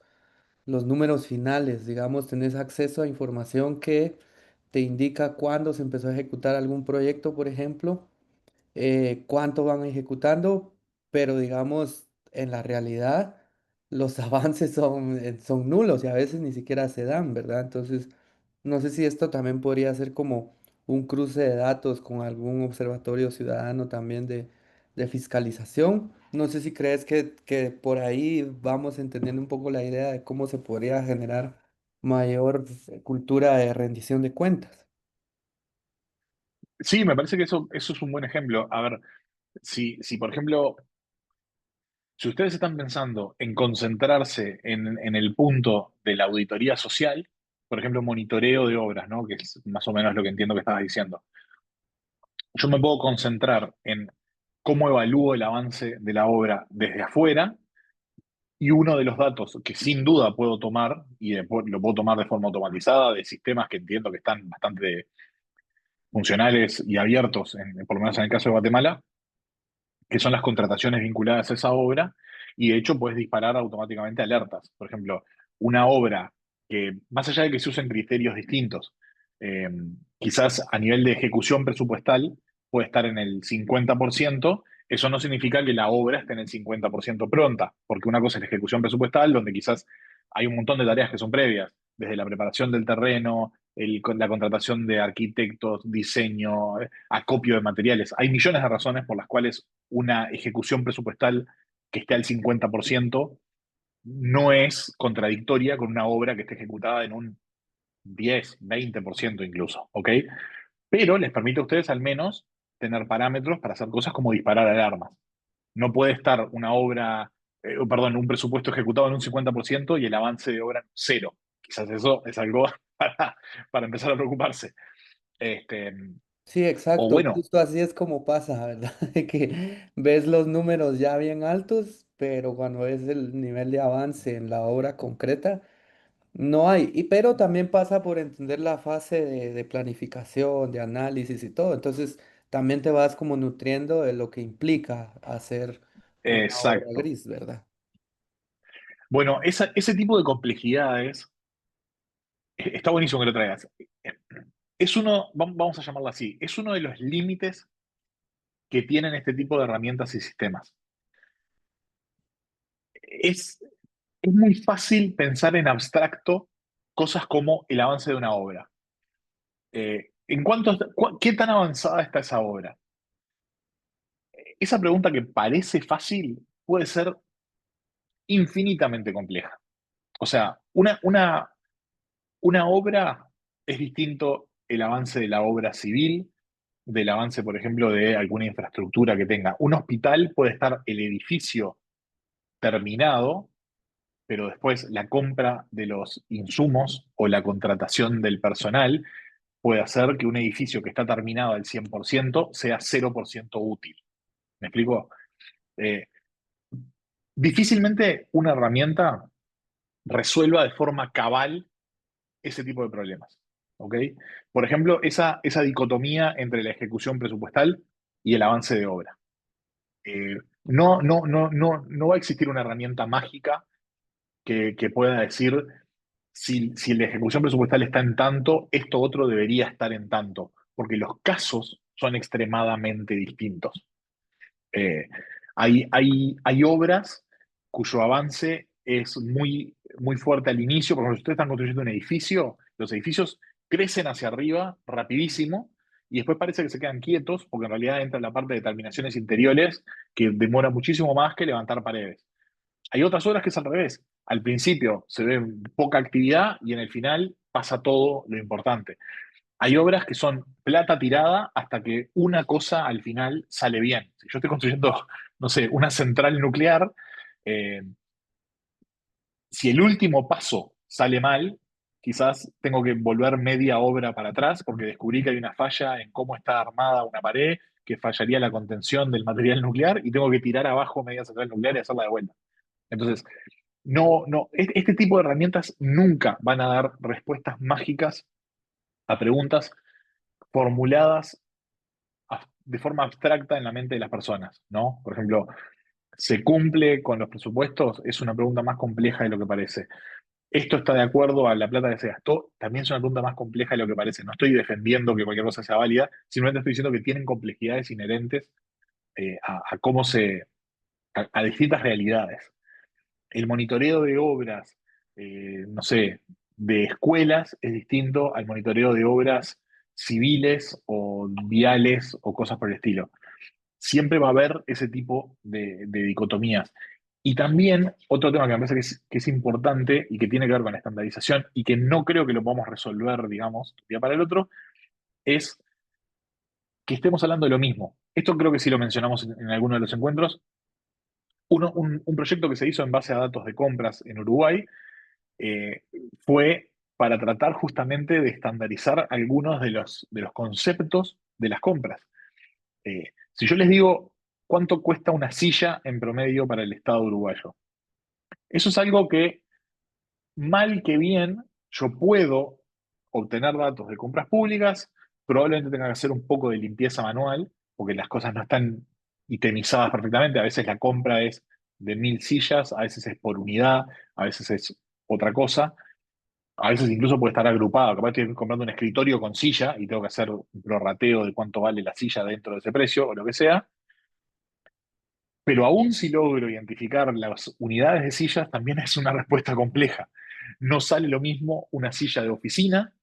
números finales. Digamos, tenés acceso a información que te indica cuándo se empezó a ejecutar algún proyecto, por ejemplo, cuánto van ejecutando, pero digamos, en la realidad los avances son nulos y a veces ni siquiera se dan, ¿verdad? Entonces, no sé si esto también podría ser como un cruce de datos con algún observatorio ciudadano también de fiscalización. No sé si crees que por ahí vamos entendiendo un poco la idea de cómo se podría generar mayor cultura de rendición de cuentas. Sí, me parece que eso es un buen ejemplo. A ver, si por ejemplo Si ustedes están pensando en concentrarse en el punto de la auditoría social, por ejemplo, monitoreo de obras, ¿no? Que es más o menos lo que entiendo que estabas diciendo. Yo me puedo concentrar en cómo evalúo el avance de la obra desde afuera, y uno de los datos que sin duda puedo tomar, y después lo puedo tomar de forma automatizada, de sistemas que entiendo que están bastante funcionales y abiertos, por lo menos en el caso de Guatemala, que son las contrataciones vinculadas a esa obra, y de hecho puedes disparar automáticamente alertas. Por ejemplo, una obra que, más allá de que se usen criterios distintos, eh, quizás a nivel de ejecución presupuestal puede estar en el 50%, eso no significa que la obra esté en el 50% pronta, porque una cosa es la ejecución presupuestal, donde quizás hay un montón de tareas que son previas, desde la preparación del terreno, la contratación de arquitectos, diseño, acopio de materiales. Hay millones de razones por las cuales una ejecución presupuestal que esté al 50% no es contradictoria con una obra que esté ejecutada en un 10, 20% incluso, ¿ok? Pero les permite a ustedes al menos tener parámetros para hacer cosas como disparar alarmas. No puede estar una obra, perdón, un presupuesto ejecutado en un 50% y el avance de obra en cero. Quizás eso es algo para empezar a preocuparse. Este, Sí, o exacto, bueno, justo así es como pasa, ¿verdad? De que ves los números ya bien altos, pero cuando ves el nivel de avance en la obra concreta, no hay. Y pero también pasa por entender la fase de planificación, de análisis y todo. Entonces, también te vas como nutriendo de lo que implica hacer una obra exacto. gris, ¿verdad? Bueno, ese tipo de complejidades está buenísimo que lo traigas. Es uno, vamos a llamarlo así, es uno de los límites que tienen este tipo de herramientas y sistemas. Es, es muy fácil pensar en abstracto cosas como el avance de una obra. ¿Qué tan avanzada está esa obra? Esa pregunta que parece fácil puede ser infinitamente compleja. O sea, una obra es distinto el avance de la obra civil, del avance, por ejemplo, de alguna infraestructura que tenga. Un hospital puede estar el edificio terminado, pero después la compra de los insumos o la contratación del personal puede hacer que un edificio que está terminado al 100% sea 0% útil. ¿Me explico? Eh, Difícilmente una herramienta resuelva de forma cabal ese tipo de problemas. ¿Ok? Por ejemplo, esa dicotomía entre la ejecución presupuestal y el avance de obra. No va a existir una herramienta mágica que pueda decir si la ejecución presupuestal está en tanto, esto otro debería estar en tanto, porque los casos son extremadamente distintos. Eh, hay obras cuyo avance es muy fuerte al inicio. Por ejemplo, si ustedes están construyendo un edificio, los edificios crecen hacia arriba rapidísimo y después parece que se quedan quietos porque en realidad entra la parte de terminaciones interiores que demora muchísimo más que levantar paredes. Hay otras obras que es al revés. Al principio se ve poca actividad y en el final pasa todo lo importante. Hay obras que son plata tirada hasta que una cosa al final sale bien. Si yo estoy construyendo, no sé, una central nuclear, eh, si el último paso sale mal, quizás tengo que volver media obra para atrás porque descubrí que hay una falla en cómo está armada una pared, que fallaría la contención del material nuclear y tengo que tirar abajo media central nuclear y hacerla de vuelta. Entonces, este tipo de herramientas nunca van a dar respuestas mágicas a preguntas formuladas de forma abstracta en la mente de las personas, ¿no? Por ejemplo, ¿se cumple con los presupuestos? Es una pregunta más compleja de lo que parece. ¿Esto está de acuerdo a la plata que se gastó? También es una pregunta más compleja de lo que parece. No estoy defendiendo que cualquier cosa sea válida, simplemente estoy diciendo que tienen complejidades inherentes a cómo a distintas realidades. El monitoreo de obras, no sé, de escuelas es distinto al monitoreo de obras civiles o viales o cosas por el estilo. Siempre va a haber ese tipo de dicotomías. Y también otro tema que me parece que es importante y que tiene que ver con la estandarización y que no creo que lo podamos resolver, digamos, de un día para el otro, es que estemos hablando de lo mismo. Esto creo que sí lo mencionamos en alguno de los encuentros. un proyecto que se hizo en base a datos de compras en Uruguay fue para tratar justamente de estandarizar algunos de los conceptos de las compras. Si yo les digo cuánto cuesta una silla en promedio para el Estado uruguayo, eso es algo que, mal que bien, yo puedo obtener datos de compras públicas, probablemente tenga que hacer un poco de limpieza manual, porque las cosas no están itemizadas perfectamente. A veces la compra es de 1.000 sillas, a veces es por unidad, a veces es otra cosa, a veces incluso puede estar agrupado. Capaz estoy comprando un escritorio con silla y tengo que hacer un prorrateo de cuánto vale la silla dentro de ese precio o lo que sea. Pero aún si logro identificar las unidades de sillas, también es una respuesta compleja. No sale lo mismo una silla de oficina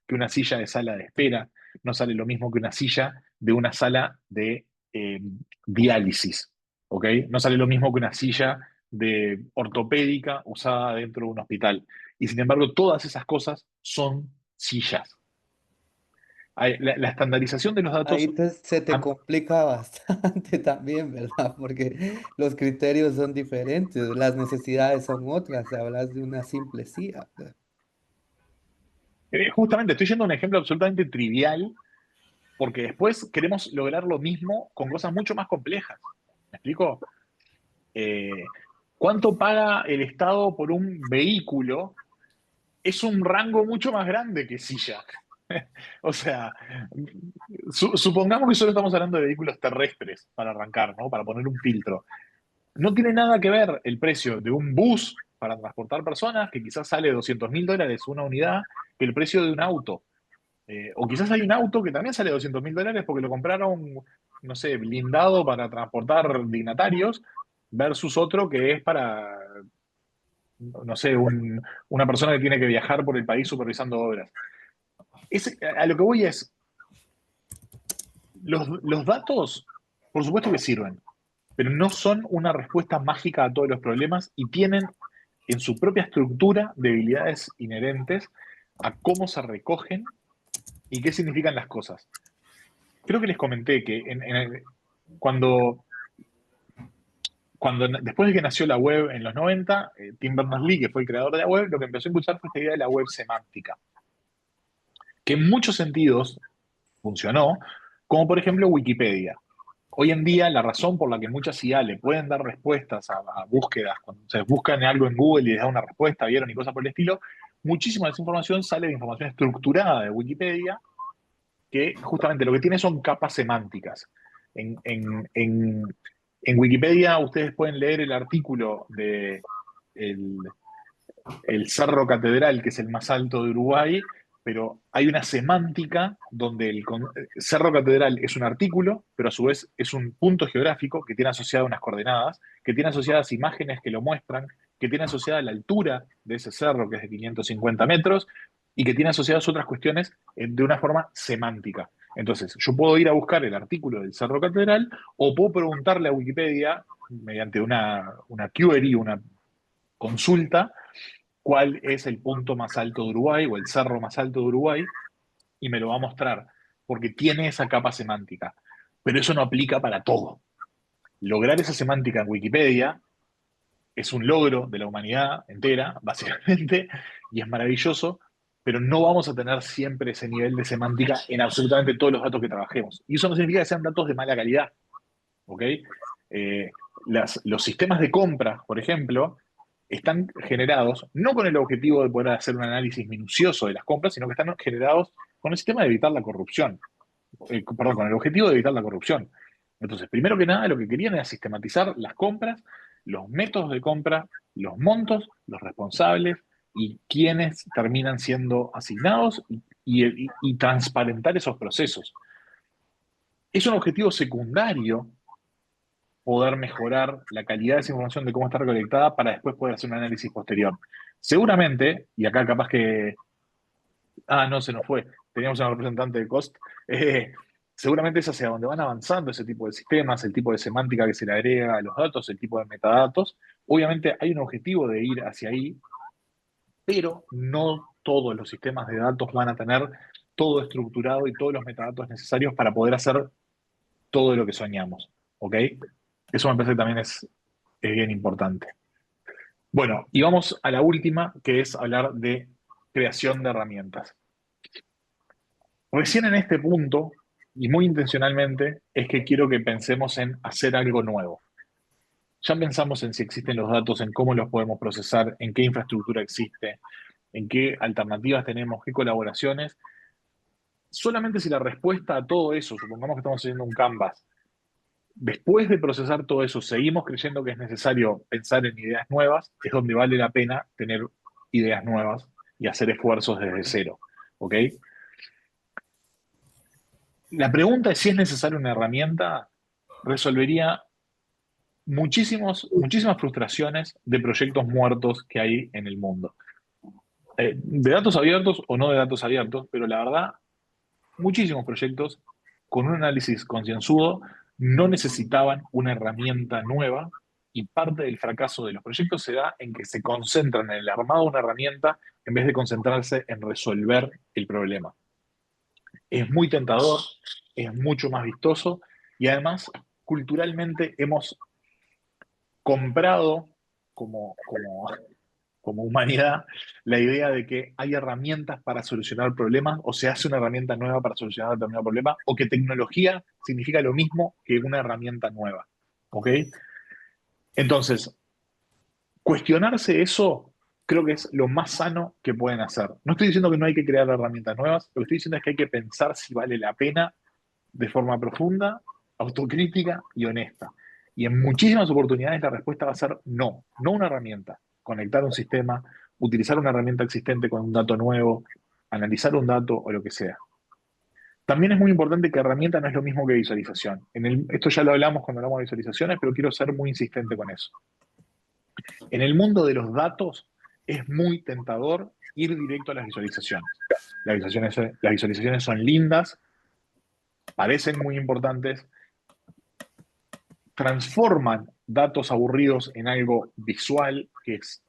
que una silla de sala de espera. No sale lo mismo que una silla de una sala de diálisis. ¿Ok? No sale lo mismo que una silla de ortopédica usada dentro de un hospital. Y sin embargo, todas esas cosas son sillas. La estandarización de los datos. Ahí se te complica bastante también, ¿verdad? Porque los criterios son diferentes, las necesidades son otras, hablas de una simple silla, ¿verdad? Justamente, estoy yendo a un ejemplo absolutamente trivial, porque después queremos lograr lo mismo con cosas mucho más complejas. ¿Me explico? ¿Cuánto paga el Estado por un vehículo? Es un rango mucho más grande que silla. O sea, supongamos que solo estamos hablando de vehículos terrestres para arrancar, ¿no? Para poner un filtro. No tiene nada que ver el precio de un bus para transportar personas, que quizás sale $200.000 una unidad, que el precio de un auto. O quizás hay un auto que también sale $200.000 porque lo compraron, no sé, blindado para transportar dignatarios, versus otro que es para, no sé, una persona que tiene que viajar por el país supervisando obras. A lo que voy es, los datos, por supuesto que sirven, pero no son una respuesta mágica a todos los problemas y tienen en su propia estructura debilidades inherentes a cómo se recogen y qué significan las cosas. Creo que les comenté que cuando, después de que nació la web en los 90, Tim Berners-Lee, que fue el creador de la web, lo que empezó a impulsar fue esta idea de la web semántica, que en muchos sentidos funcionó, como por ejemplo Wikipedia. Hoy en día, la razón por la que muchas IA le pueden dar respuestas a búsquedas, cuando se buscan algo en Google y les da una respuesta, vieron y cosas por el estilo, muchísima de esa información sale de información estructurada de Wikipedia, que justamente lo que tiene son capas semánticas. En Wikipedia ustedes pueden leer el artículo de el Cerro Catedral, que es el más alto de Uruguay, pero hay una semántica donde el Cerro Catedral es un artículo, pero a su vez es un punto geográfico que tiene asociadas unas coordenadas, que tiene asociadas imágenes que lo muestran, que tiene asociada la altura de ese cerro, que es de 550 metros, y que tiene asociadas otras cuestiones de una forma semántica. Entonces, yo puedo ir a buscar el artículo del Cerro Catedral o puedo preguntarle a Wikipedia mediante una query, una consulta, cuál es el punto más alto de Uruguay o el cerro más alto de Uruguay, y me lo va a mostrar, porque tiene esa capa semántica. Pero eso no aplica para todo. Lograr esa semántica en Wikipedia es un logro de la humanidad entera, básicamente, y es maravilloso, pero no vamos a tener siempre ese nivel de semántica en absolutamente todos los datos que trabajemos. Y eso no significa que sean datos de mala calidad, ¿ok? Los sistemas de compra, por ejemplo, están generados no con el objetivo de poder hacer un análisis minucioso de las compras, sino que están generados con el sistema de evitar la corrupción. Perdón, con el objetivo de evitar la corrupción. Entonces, primero que nada, lo que querían era sistematizar las compras, los métodos de compra, los montos, los responsables y quiénes terminan siendo asignados y transparentar esos procesos. Es un objetivo secundario poder mejorar la calidad de esa información de cómo está recolectada para después poder hacer un análisis posterior. Seguramente, y acá capaz que, no, se nos fue, teníamos una representante de COST, seguramente es hacia donde van avanzando ese tipo de sistemas, el tipo de semántica que se le agrega a los datos, el tipo de metadatos. Obviamente hay un objetivo de ir hacia ahí, pero no todos los sistemas de datos van a tener todo estructurado y todos los metadatos necesarios para poder hacer todo lo que soñamos, ¿ok? Eso me parece que también es es bien importante. Bueno, y vamos a la última, que es hablar de creación de herramientas. Recién en este punto, y muy intencionalmente, es que quiero que pensemos en hacer algo nuevo. Ya pensamos en si existen los datos, en cómo los podemos procesar, en qué infraestructura existe, en qué alternativas tenemos, qué colaboraciones. Solamente si la respuesta a todo eso, supongamos que estamos haciendo un Canvas, después de procesar todo eso, seguimos creyendo que es necesario pensar en ideas nuevas, es donde vale la pena tener ideas nuevas y hacer esfuerzos desde cero. ¿Ok? La pregunta es si es necesaria una herramienta, resolvería muchísimas frustraciones de proyectos muertos que hay en el mundo. De datos abiertos o no de datos abiertos, pero la verdad, muchísimos proyectos con un análisis concienzudo no necesitaban una herramienta nueva y parte del fracaso de los proyectos se da en que se concentran en el armado de una herramienta en vez de concentrarse en resolver el problema. Es muy tentador, es mucho más vistoso y además culturalmente hemos comprado como humanidad la idea de que hay herramientas para solucionar problemas o se hace una herramienta nueva para solucionar determinado problema o que tecnología significa lo mismo que una herramienta nueva. ¿Ok? Entonces, cuestionarse eso creo que es lo más sano que pueden hacer. No estoy diciendo que no hay que crear herramientas nuevas, lo que estoy diciendo es que hay que pensar si vale la pena de forma profunda, autocrítica y honesta. Y en muchísimas oportunidades la respuesta va a ser no, no una herramienta. Conectar un sistema, utilizar una herramienta existente con un dato nuevo, analizar un dato o lo que sea. También es muy importante que herramienta no es lo mismo que visualización. Esto ya lo hablamos cuando hablamos de visualizaciones, pero quiero ser muy insistente con eso. En el mundo de los datos es muy tentador ir directo a las visualizaciones. Las visualizaciones son lindas, parecen muy importantes, transforman datos aburridos en algo visual que es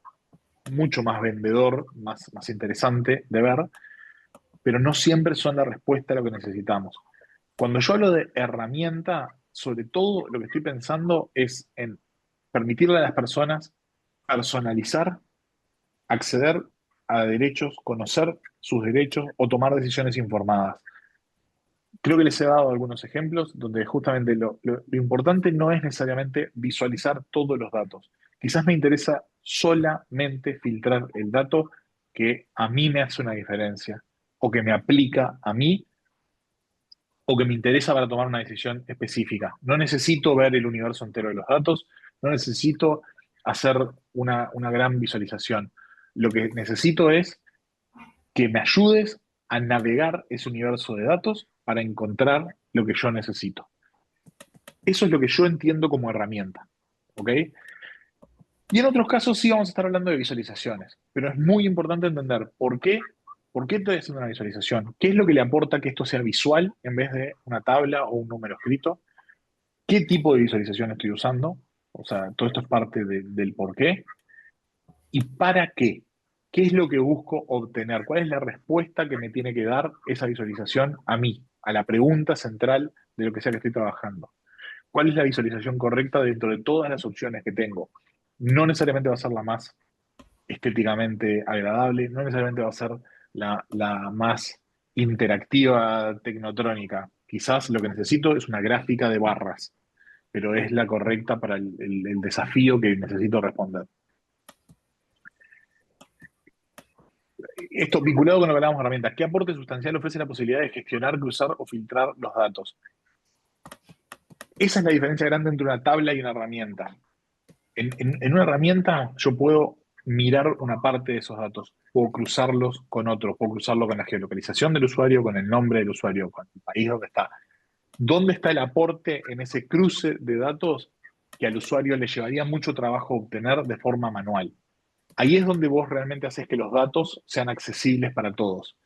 mucho más vendedor, más interesante de ver, pero no siempre son la respuesta a lo que necesitamos. Cuando yo hablo de herramienta, sobre todo lo que estoy pensando es en permitirle a las personas personalizar, acceder a derechos, conocer sus derechos o tomar decisiones informadas. Creo que les he dado algunos ejemplos donde justamente lo importante no es necesariamente visualizar todos los datos. Quizás me interesa solamente filtrar el dato que a mí me hace una diferencia o que me aplica a mí o que me interesa para tomar una decisión específica. No necesito ver el universo entero de los datos, no necesito hacer una gran visualización. Lo que necesito es que me ayudes a navegar ese universo de datos para encontrar lo que yo necesito. Eso es lo que yo entiendo como herramienta. ¿Ok? Y en otros casos sí vamos a estar hablando de visualizaciones, pero es muy importante entender por qué estoy haciendo una visualización, qué es lo que le aporta que esto sea visual en vez de una tabla o un número escrito, qué tipo de visualización estoy usando, o sea, todo esto es parte del por qué, y para qué. ¿Qué es lo que busco obtener? ¿Cuál es la respuesta que me tiene que dar esa visualización a mí, a la pregunta central de lo que sea que estoy trabajando? ¿Cuál es la visualización correcta dentro de todas las opciones que tengo? No necesariamente va a ser la más estéticamente agradable, no necesariamente va a ser la más interactiva tecnotrónica. Quizás lo que necesito es una gráfica de barras, pero es la correcta para el desafío que necesito responder. Esto vinculado con lo que hablábamos de herramientas, ¿qué aporte sustancial ofrece la posibilidad de gestionar, cruzar o filtrar los datos? Esa es la diferencia grande entre una tabla y una herramienta. En una herramienta yo puedo mirar una parte de esos datos, puedo cruzarlos con otros, puedo cruzarlo con la geolocalización del usuario, con el nombre del usuario, con el país donde está. ¿Dónde está el aporte en ese cruce de datos que al usuario le llevaría mucho trabajo obtener de forma manual? Ahí es donde vos realmente haces que los datos sean accesibles para todos.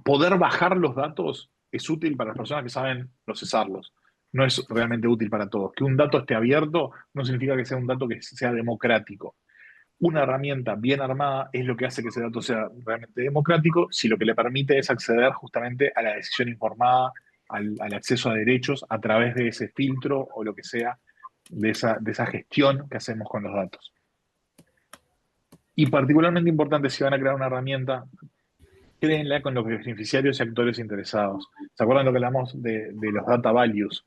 Poder bajar los datos es útil para las personas que saben procesarlos. No es realmente útil para todos. Que un dato esté abierto no significa que sea un dato que sea democrático. Una herramienta bien armada es lo que hace que ese dato sea realmente democrático, si lo que le permite es acceder justamente a la decisión informada, al acceso a derechos a través de ese filtro o lo que sea de esa gestión que hacemos con los datos. Y particularmente importante, si van a crear una herramienta, créenla con los beneficiarios y actores interesados. ¿Se acuerdan lo que hablamos de los data values?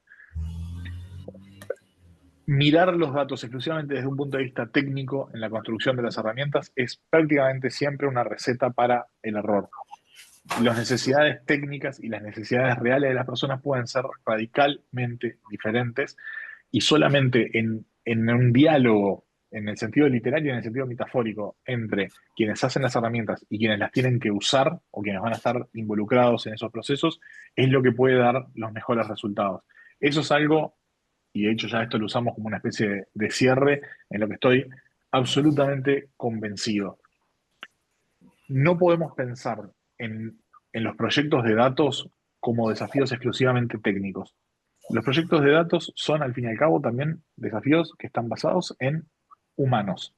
Mirar los datos exclusivamente desde un punto de vista técnico en la construcción de las herramientas es prácticamente siempre una receta para el error. Las necesidades técnicas y las necesidades reales de las personas pueden ser radicalmente diferentes y solamente en un diálogo, en el sentido literario y en el sentido metafórico, entre quienes hacen las herramientas y quienes las tienen que usar o quienes van a estar involucrados en esos procesos, es lo que puede dar los mejores resultados. Eso es algo, y de hecho ya esto lo usamos como una especie de cierre, en lo que estoy absolutamente convencido. No podemos pensar en los proyectos de datos como desafíos exclusivamente técnicos. Los proyectos de datos son, al fin y al cabo, también desafíos que están basados en humanos,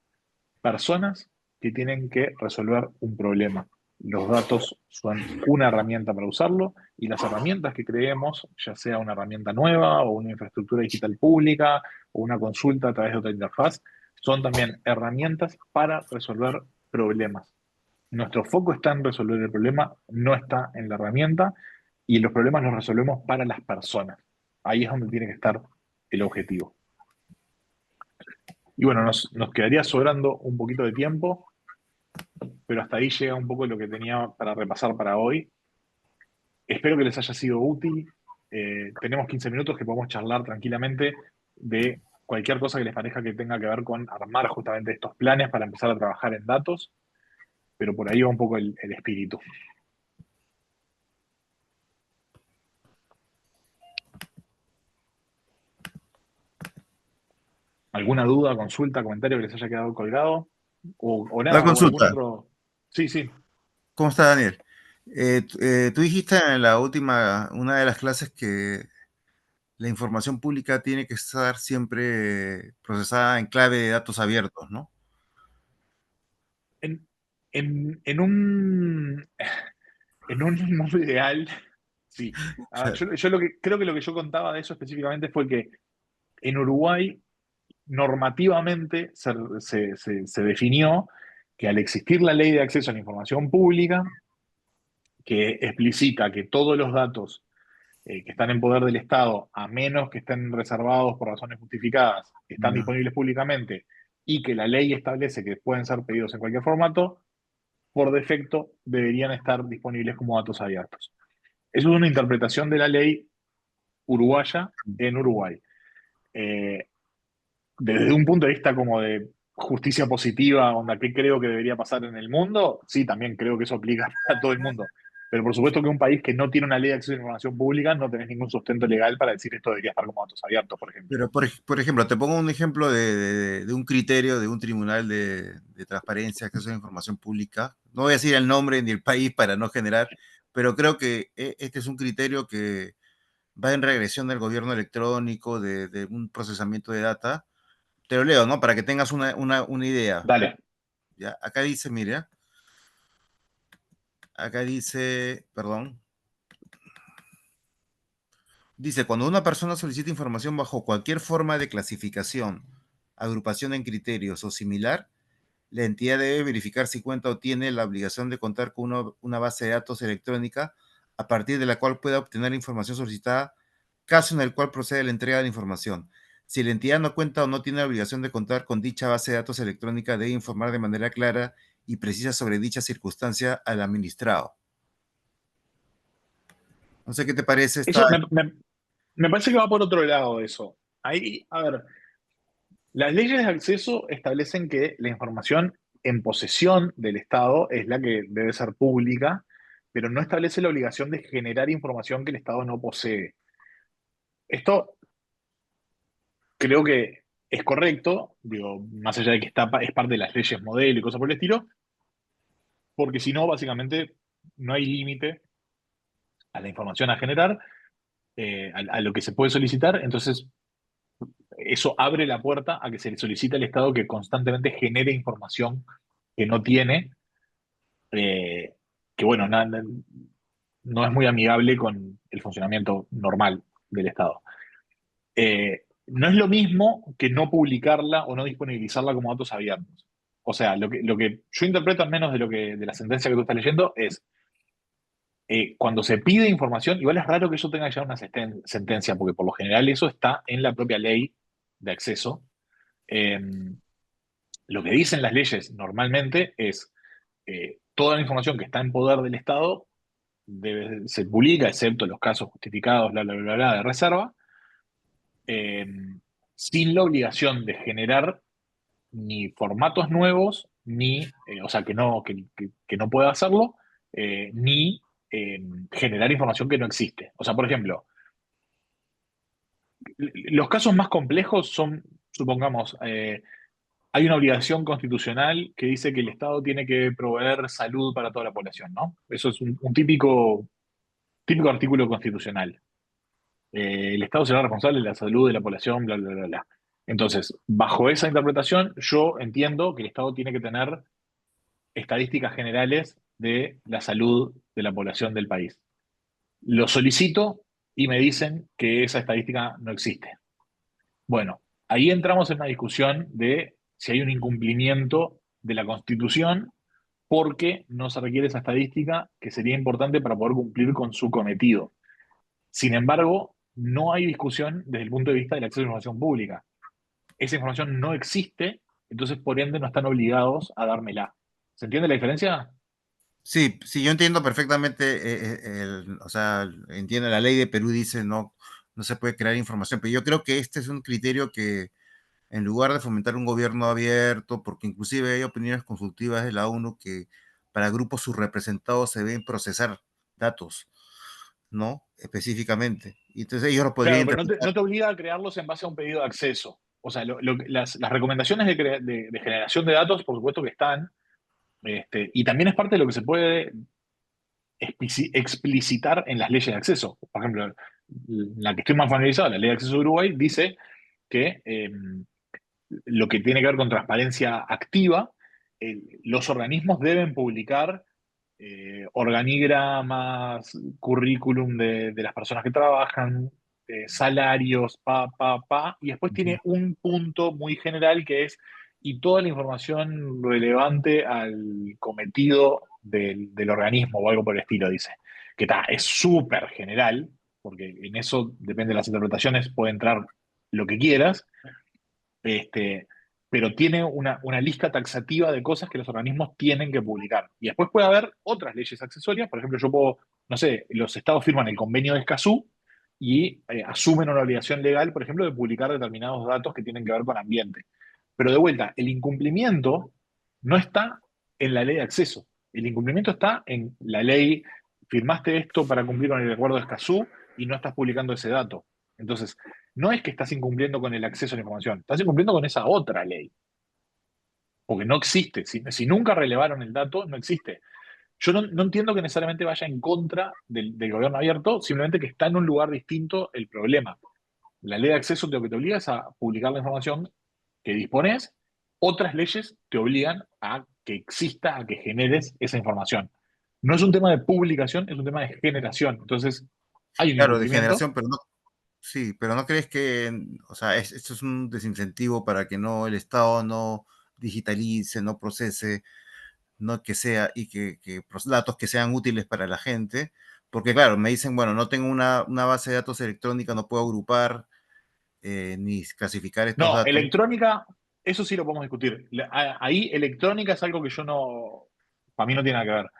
personas que tienen que resolver un problema. Los datos son una herramienta para usarlo y las herramientas que creemos, ya sea una herramienta nueva o una infraestructura digital pública o una consulta a través de otra interfaz, son también herramientas para resolver problemas. Nuestro foco está en resolver el problema, no está en la herramienta, y los problemas los resolvemos para las personas. Ahí es donde tiene que estar el objetivo. Y bueno, nos quedaría sobrando un poquito de tiempo, pero hasta ahí llega un poco lo que tenía para repasar para hoy. Espero que les haya sido útil. Tenemos 15 minutos que podemos charlar tranquilamente de cualquier cosa que les parezca que tenga que ver con armar justamente estos planes para empezar a trabajar en datos, pero por ahí va un poco el espíritu. ¿Alguna duda, consulta, comentario que les haya quedado colgado? O La nada, o algún consulta. otro. Sí, sí. ¿Cómo está, Daniel? Tú dijiste en la última, una de las clases, que la información pública tiene que estar siempre procesada en clave de datos abiertos, ¿no? En, en un mundo ideal, sí. Yo creo que lo que yo contaba de eso específicamente fue que en Uruguay normativamente se definió que al existir la ley de acceso a la información pública, que explicita que todos los datos que están en poder del Estado, a menos que estén reservados por razones justificadas, están Ya. disponibles públicamente y que la ley establece que pueden ser pedidos en cualquier formato, por defecto deberían estar disponibles como datos abiertos. Eso es una interpretación de la ley uruguaya en Uruguay. Eh, Desde un punto de vista como de justicia positiva, onda, ¿qué creo que debería pasar en el mundo? Sí, también creo que eso aplica a todo el mundo. Pero por supuesto que un país que no tiene una ley de acceso a la información pública no tenés ningún sustento legal para decir esto debería estar como datos abiertos, por ejemplo. Pero, por ejemplo, te pongo un ejemplo de un criterio de un tribunal de transparencia, acceso a la información pública. No voy a decir el nombre ni el país para no generar, pero creo que este es un criterio que va en regresión del gobierno electrónico, de un procesamiento de data. Te lo leo, ¿no? Para que tengas una idea. Dale. ¿Ya? Acá dice, mira, acá dice, perdón, dice, cuando una persona solicita información bajo cualquier forma de clasificación, agrupación en criterios o similar, la entidad debe verificar si cuenta o tiene la obligación de contar con una base de datos electrónica a partir de la cual pueda obtener la información solicitada, caso en el cual procede la entrega de la información. Si la entidad no cuenta o no tiene la obligación de contar con dicha base de datos electrónica, debe informar de manera clara y precisa sobre dicha circunstancia al administrado. No sé qué te parece esta... Eso me parece que va por otro lado eso. Ahí, a ver, las leyes de acceso establecen que la información en posesión del Estado es la que debe ser pública, pero no establece la obligación de generar información que el Estado no posee. Esto creo que es correcto, digo, más allá de que es parte de las leyes modelo y cosas por el estilo, porque si no, básicamente no hay límite a la información a generar, a lo que se puede solicitar, entonces eso abre la puerta a que se le solicite al Estado que constantemente genere información que no tiene, eh, que bueno, no es muy amigable con el funcionamiento normal del Estado. no es lo mismo que no publicarla o no disponibilizarla como datos abiertos. O sea, lo que yo interpreto, al menos de la sentencia que tú estás leyendo, es cuando se pide información, igual es raro que eso tenga ya una sentencia, porque por lo general eso está en la propia ley de acceso. Eh, lo que dicen las leyes normalmente es toda la información que está en poder del Estado se publica, excepto los casos justificados, bla, bla, bla, bla, de reserva, eh, sin la obligación de generar ni formatos nuevos, ni, o sea, que no pueda hacerlo, ni generar información que no existe. O sea, por ejemplo, los casos más complejos son, supongamos, hay una obligación constitucional que dice que el Estado tiene que proveer salud para toda la población, ¿no? Eso es un típico artículo constitucional. El Estado será responsable de la salud de la población, bla, bla, bla, bla. Entonces, bajo esa interpretación, yo entiendo que el Estado tiene que tener estadísticas generales de la salud de la población del país. Lo solicito y me dicen que esa estadística no existe. Bueno, ahí entramos en una discusión de si hay un incumplimiento de la Constitución porque no se requiere esa estadística que sería importante para poder cumplir con su cometido. Sin embargo, no hay discusión desde el punto de vista del acceso a la información pública. Esa información no existe, entonces por ende no están obligados a dármela. ¿Se entiende la diferencia? Sí, sí, yo entiendo perfectamente, o sea, entiendo, la ley de Perú dice no se puede crear información, pero yo creo que este es un criterio que en lugar de fomentar un gobierno abierto, porque inclusive hay opiniones consultivas de la ONU que para grupos subrepresentados se deben procesar datos, ¿no? Específicamente. Y entonces ellos lo podrían Claro, pero interpretar. no te obliga a crearlos en base a un pedido de acceso. O sea, las recomendaciones de generación de datos, por supuesto que están, y también es parte de lo que se puede explicitar en las leyes de acceso. Por ejemplo, la que estoy más familiarizado, la ley de acceso de Uruguay, dice que lo que tiene que ver con transparencia activa, los organismos deben publicar organigramas, currículum de las personas que trabajan, salarios, y después Ujú. tiene un punto muy general que es, y toda la información relevante al cometido del organismo o algo por el estilo, dice. Que es súper general, porque en eso, depende de las interpretaciones, puede entrar lo que quieras, este, pero tiene una lista taxativa de cosas que los organismos tienen que publicar. Y después puede haber otras leyes accesorias, por ejemplo, yo puedo, no sé, los estados firman el convenio de Escazú y asumen una obligación legal, por ejemplo, de publicar determinados datos que tienen que ver con ambiente. Pero de vuelta, el incumplimiento no está en la ley de acceso. El incumplimiento está en la ley, firmaste esto para cumplir con el acuerdo de Escazú y no estás publicando ese dato. Entonces, no es que estás incumpliendo con el acceso a la información, estás incumpliendo con esa otra ley, porque no existe. Si nunca relevaron el dato, no existe. Yo no entiendo que necesariamente vaya en contra del gobierno abierto, simplemente que está en un lugar distinto el problema. La ley de acceso lo que te obliga es a publicar la información que dispones, otras leyes te obligan a que exista, a que generes esa información. No es un tema de publicación, es un tema de generación. Entonces, hay un Claro, de incumplimiento. generación, pero no, sí, pero no crees que, o sea, esto es un desincentivo para que no el Estado no digitalice, no procese, no que sea, y que datos que sean útiles para la gente, porque claro, me dicen, bueno, no tengo una base de datos electrónica, no puedo agrupar ni clasificar estos No, datos. electrónica, eso sí lo podemos discutir. Ahí electrónica es algo que yo no, para mí no tiene nada que ver.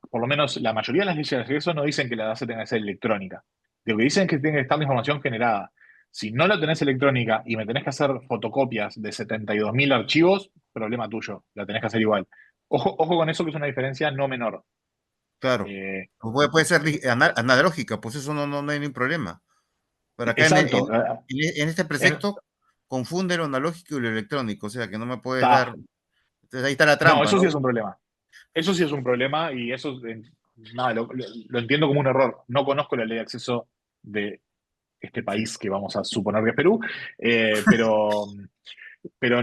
Por lo menos la mayoría de las leyes de acceso no dicen que la base tenga que ser electrónica. Lo que dicen es que tiene que estar la información generada. Si no la tenés electrónica y me tenés que hacer fotocopias de 72.000 archivos, problema tuyo, la tenés que hacer igual. Ojo con eso, que es una diferencia no menor. Claro, Eh, puede ser analógica, pues eso no hay ningún problema. Pero acá exacto. en este En- precepto confunde lo analógico y lo electrónico, o sea que no me puedes dar. ta. Entonces ahí está la No, trampa, eso sí ¿no? es un problema. Eso sí es un problema y eso nada, lo entiendo como un error. No conozco la ley de acceso de este país que vamos a suponer que es Perú, pero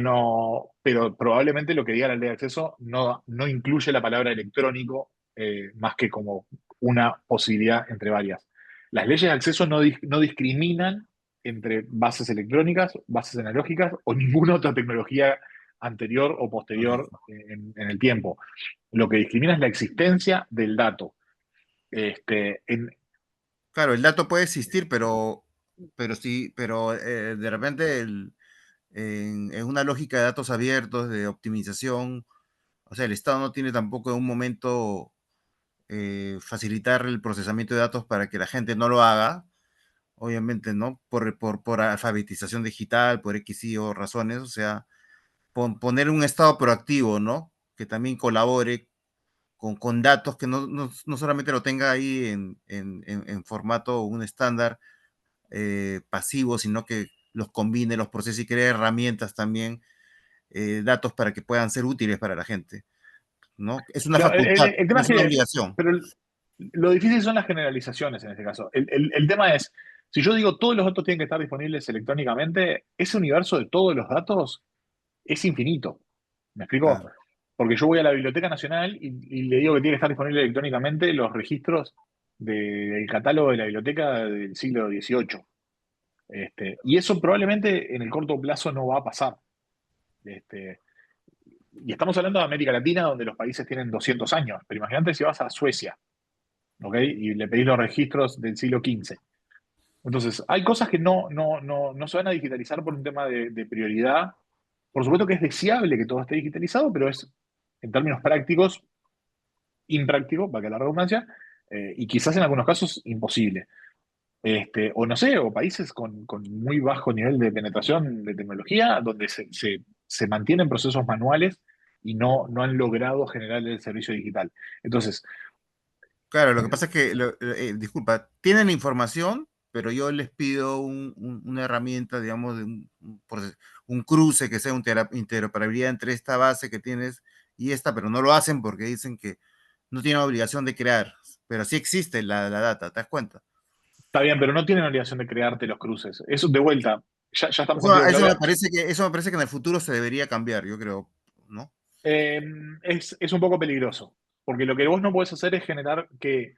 no, pero probablemente lo que diga la ley de acceso no incluye la palabra electrónico más que como una posibilidad entre varias. Las leyes de acceso no discriminan entre bases electrónicas, bases analógicas o ninguna otra tecnología anterior o posterior Correcto. en el tiempo. Lo que discrimina es la existencia del dato. Claro, el dato puede existir, pero sí, pero de repente en una lógica de datos abiertos, de optimización, o sea, el Estado no tiene tampoco en un momento facilitar el procesamiento de datos para que la gente no lo haga, obviamente, ¿no? Por alfabetización digital, por X y o razones, o sea, poner un Estado proactivo, ¿no? Que también colabore con datos que no solamente lo tenga ahí en formato, un estándar pasivo, sino que los combine, los procese y cree herramientas también, datos para que puedan ser útiles para la gente, ¿no? Es una No, facultad, el no tema es es una que, obligación. pero lo difícil son las generalizaciones en este caso. El tema es, si yo digo todos los datos tienen que estar disponibles electrónicamente, ese universo de todos los datos es infinito. ¿Me explico? Claro. Porque yo voy a la Biblioteca Nacional y le digo que tiene que estar disponible electrónicamente los registros del catálogo de la biblioteca del siglo XVIII. Y eso probablemente en el corto plazo no va a pasar. Este, y estamos hablando de América Latina, donde los países tienen 200 años. Pero imagínate si vas a Suecia, ¿ok? Y le pedís los registros del siglo XV. Entonces, hay cosas que no se van a digitalizar por un tema de prioridad. Por supuesto que es deseable que todo esté digitalizado, pero es, en términos prácticos, impráctico, para que la redundancia, y quizás en algunos casos imposible. O no sé, o países con muy bajo nivel de penetración de tecnología, donde se mantienen procesos manuales y no han logrado generar el servicio digital. Entonces, Claro, lo que pasa es que, disculpa, tienen la información, pero yo les pido una herramienta, digamos, de un cruce que sea interoperabilidad entre esta base que tienes y esta, pero no lo hacen porque dicen que no tienen obligación de crear, pero sí existe la data, ¿te das cuenta? está bien, pero no tienen obligación de crearte los cruces. Eso, de vuelta, ya estamos Eso, contigo, eso me Claudia. parece eso me parece que en el futuro se debería cambiar, yo creo, ¿no? Eh, es un poco peligroso, porque lo que vos no podés hacer es generar que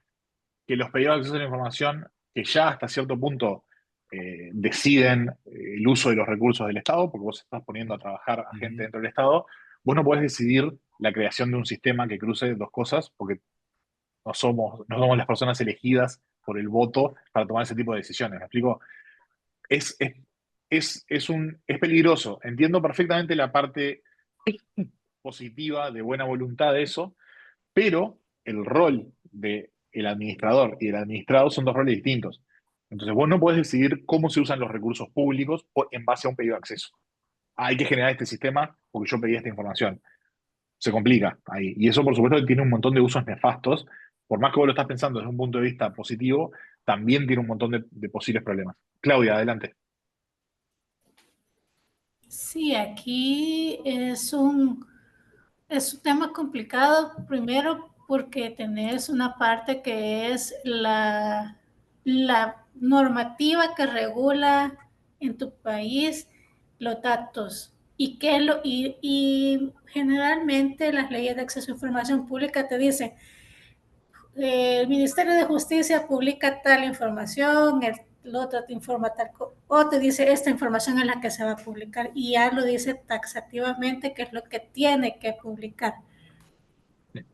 los pedidos de acceso a la información, que ya hasta cierto punto deciden el uso de los recursos del Estado, porque vos estás poniendo a trabajar a gente Ujú. dentro del Estado, vos no podés decidir la creación de un sistema que cruce dos cosas, porque no somos las personas elegidas por el voto para tomar ese tipo de decisiones. ¿Me explico? Es, es, es peligroso. Entiendo perfectamente la parte positiva, de buena voluntad de eso, pero el rol del administrador y del administrado son dos roles distintos. Entonces vos no podés decidir cómo se usan los recursos públicos en base a un pedido de acceso. Hay que generar este sistema porque yo pedí esta información. Se complica ahí. Y eso, por supuesto, tiene un montón de usos nefastos. Por más que vos lo estás pensando desde un punto de vista positivo, también tiene un montón de posibles problemas. Claudia, adelante. Sí, aquí es un tema complicado, primero porque tenés una parte que es la normativa que regula en tu país los datos y generalmente las leyes de acceso a información pública te dicen el Ministerio de Justicia publica tal información, el otro te informa tal o te dice esta información es la que se va a publicar y ya lo dice taxativamente qué es lo que tiene que publicar.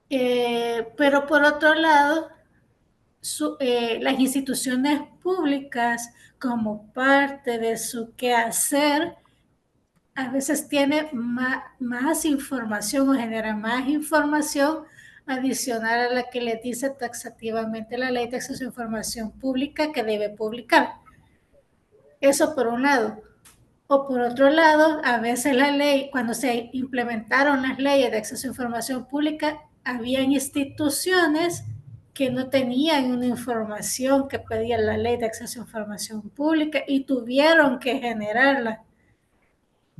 Pero por otro lado, las instituciones públicas como parte de su quehacer a veces tiene más información o genera más información adicional a la que le dice taxativamente la ley de acceso a información pública que debe publicar. Eso por un lado. O por otro lado, a veces la ley, cuando se implementaron las leyes de acceso a información pública, había instituciones que no tenían una información que pedía la ley de acceso a información pública y tuvieron que generarla.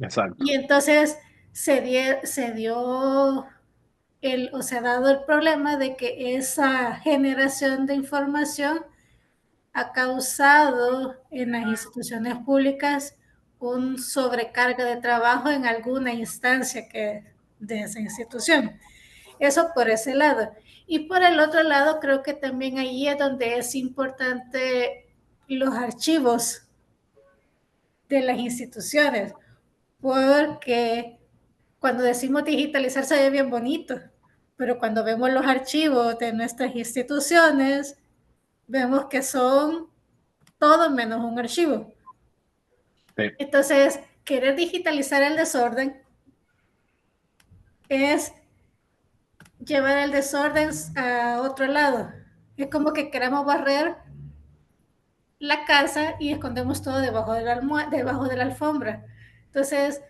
Exacto. Y entonces se dio o se ha dado el problema de que esa generación de información ha causado en las instituciones públicas un sobrecarga de trabajo en alguna instancia de esa institución. Eso por ese lado. Y por el otro lado, creo que también ahí es donde es importante los archivos de las instituciones, porque cuando decimos digitalizar se ve bien bonito, pero cuando vemos los archivos de nuestras instituciones, vemos que son todo menos un archivo. Sí. Entonces, querer digitalizar el desorden es llevar el desorden a otro lado. Es como que queramos barrer la casa y escondemos todo debajo de debajo de la alfombra. Entonces,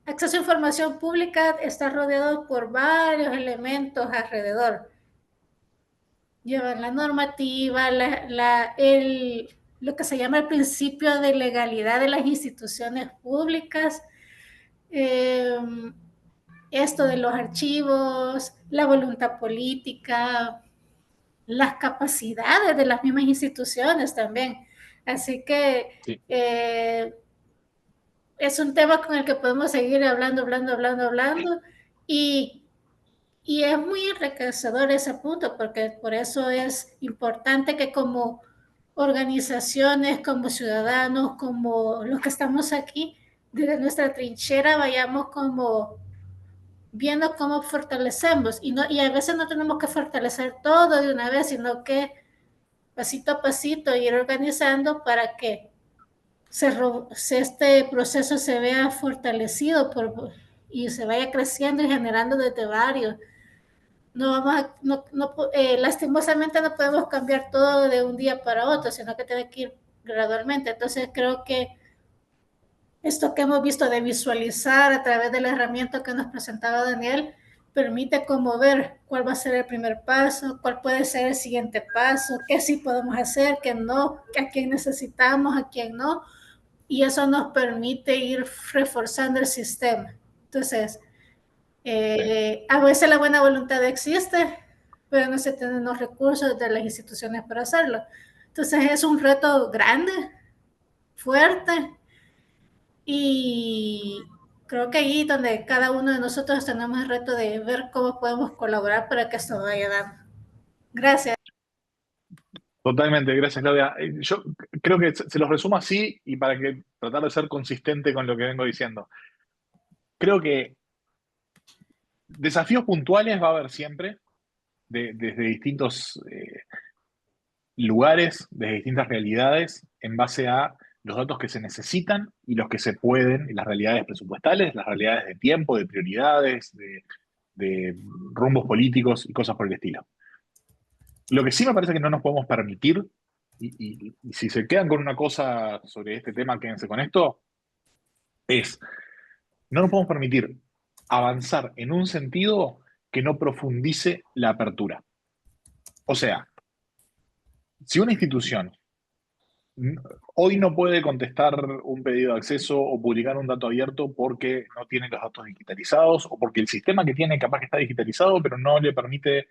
acceso a información pública está rodeado por varios elementos alrededor. Llevan la normativa, lo que se llama el principio de legalidad de las instituciones públicas, esto de los archivos, la voluntad política, las capacidades de las mismas instituciones también. Así que Sí. Es un tema con el que podemos seguir hablando, y es muy enriquecedor ese punto, porque por eso es importante que como organizaciones, como ciudadanos, como los que estamos aquí, desde nuestra trinchera vayamos como viendo cómo fortalecemos, y a veces no tenemos que fortalecer todo de una vez, sino que pasito a pasito ir organizando para que este proceso se vea fortalecido y se vaya creciendo y generando desde varios. Lastimosamente no podemos cambiar todo de un día para otro, sino que tiene que ir gradualmente. Entonces creo que esto que hemos visto de visualizar a través de la herramienta que nos presentaba Daniel, permite como ver cuál va a ser el primer paso, cuál puede ser el siguiente paso, qué sí podemos hacer, qué no, a quién necesitamos, a quién no, y eso nos permite ir reforzando el sistema. Entonces, a veces la buena voluntad existe, pero no se tienen los recursos de las instituciones para hacerlo. Entonces es un reto grande, fuerte, y creo que ahí donde cada uno de nosotros tenemos el reto de ver cómo podemos colaborar para que esto vaya dando. Gracias. Totalmente, gracias Claudia. Yo creo que se los resumo así y para que tratar de ser consistente con lo que vengo diciendo. Creo que desafíos puntuales va a haber siempre, desde distintos lugares, desde distintas realidades, en base a los datos que se necesitan y los que se pueden, y las realidades presupuestales, las realidades de tiempo, de prioridades, de rumbos políticos y cosas por el estilo. Lo que sí me parece que no nos podemos permitir, y si se quedan con una cosa sobre este tema, quédense con esto, es, no nos podemos permitir avanzar en un sentido que no profundice la apertura. O sea, si una institución hoy no puede contestar un pedido de acceso o publicar un dato abierto porque no tiene los datos digitalizados o porque el sistema que tiene capaz que está digitalizado pero no le permite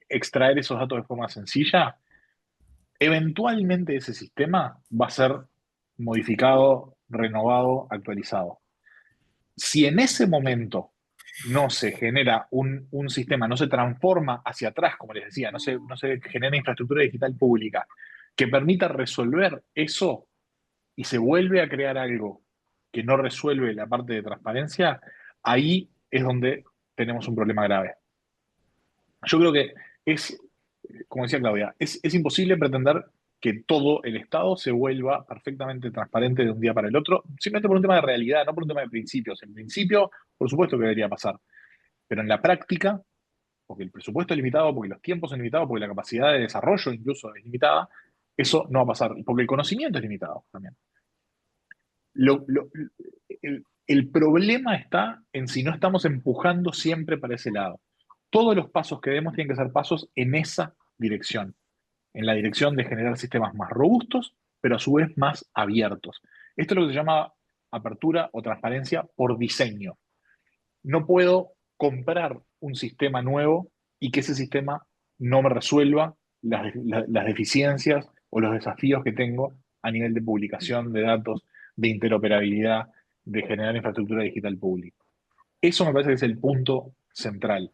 extraer esos datos de forma sencilla, eventualmente ese sistema va a ser modificado, renovado, actualizado. Si en ese momento no se genera un sistema, no se transforma hacia atrás, como les decía, no se genera infraestructura digital pública que permita resolver eso y se vuelve a crear algo que no resuelve la parte de transparencia, ahí es donde tenemos un problema grave. Yo creo que es, como decía Claudia, es imposible pretender que todo el Estado se vuelva perfectamente transparente de un día para el otro, simplemente por un tema de realidad, no por un tema de principios. En principio, por supuesto que debería pasar, pero en la práctica, porque el presupuesto es limitado, porque los tiempos son limitados, porque la capacidad de desarrollo incluso es limitada, eso no va a pasar, y porque el conocimiento es limitado también. Lo, lo, el problema está en si no estamos empujando siempre para ese lado. Todos los pasos que demos tienen que ser pasos en esa dirección, en la dirección de generar sistemas más robustos, pero a su vez más abiertos. Esto es lo que se llama apertura o transparencia por diseño. No puedo comprar un sistema nuevo y que ese sistema no me resuelva las deficiencias o los desafíos que tengo a nivel de publicación de datos, de interoperabilidad, de generar infraestructura digital pública. Eso me parece que es el punto central.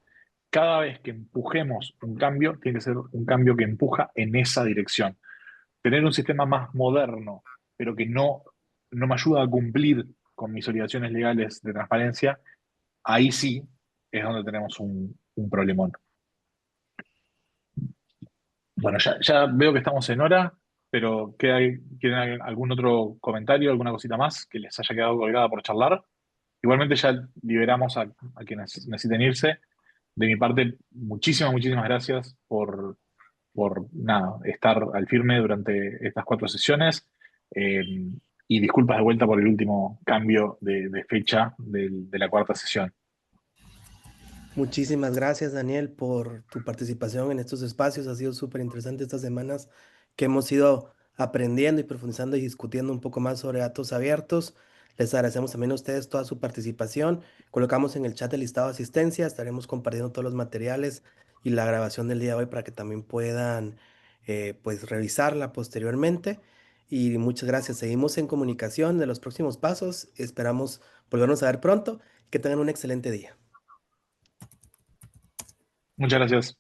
Cada vez que empujemos un cambio, tiene que ser un cambio que empuja en esa dirección. Tener un sistema más moderno pero que no me ayuda a cumplir con mis obligaciones legales de transparencia, ahí sí es donde tenemos un problemón. Bueno, ya veo que estamos en hora, pero ¿quieren algún otro comentario, alguna cosita más que les haya quedado colgada por charlar? Igualmente ya liberamos a quienes necesiten irse. De mi parte, muchísimas gracias por nada, estar al firme durante estas 4 sesiones. Eh, y disculpas de vuelta por el último cambio de fecha de la 4ª sesión. Muchísimas gracias, Daniel, por tu participación en estos espacios. Ha sido súper interesante estas semanas que hemos ido aprendiendo y profundizando y discutiendo un poco más sobre datos abiertos. Les agradecemos también a ustedes toda su participación. Colocamos en el chat el listado de asistencia, estaremos compartiendo todos los materiales y la grabación del día de hoy para que también puedan pues revisarla posteriormente. Y muchas gracias. Seguimos en comunicación de los próximos pasos. Esperamos volvernos a ver pronto. Que tengan un excelente día. Muchas gracias.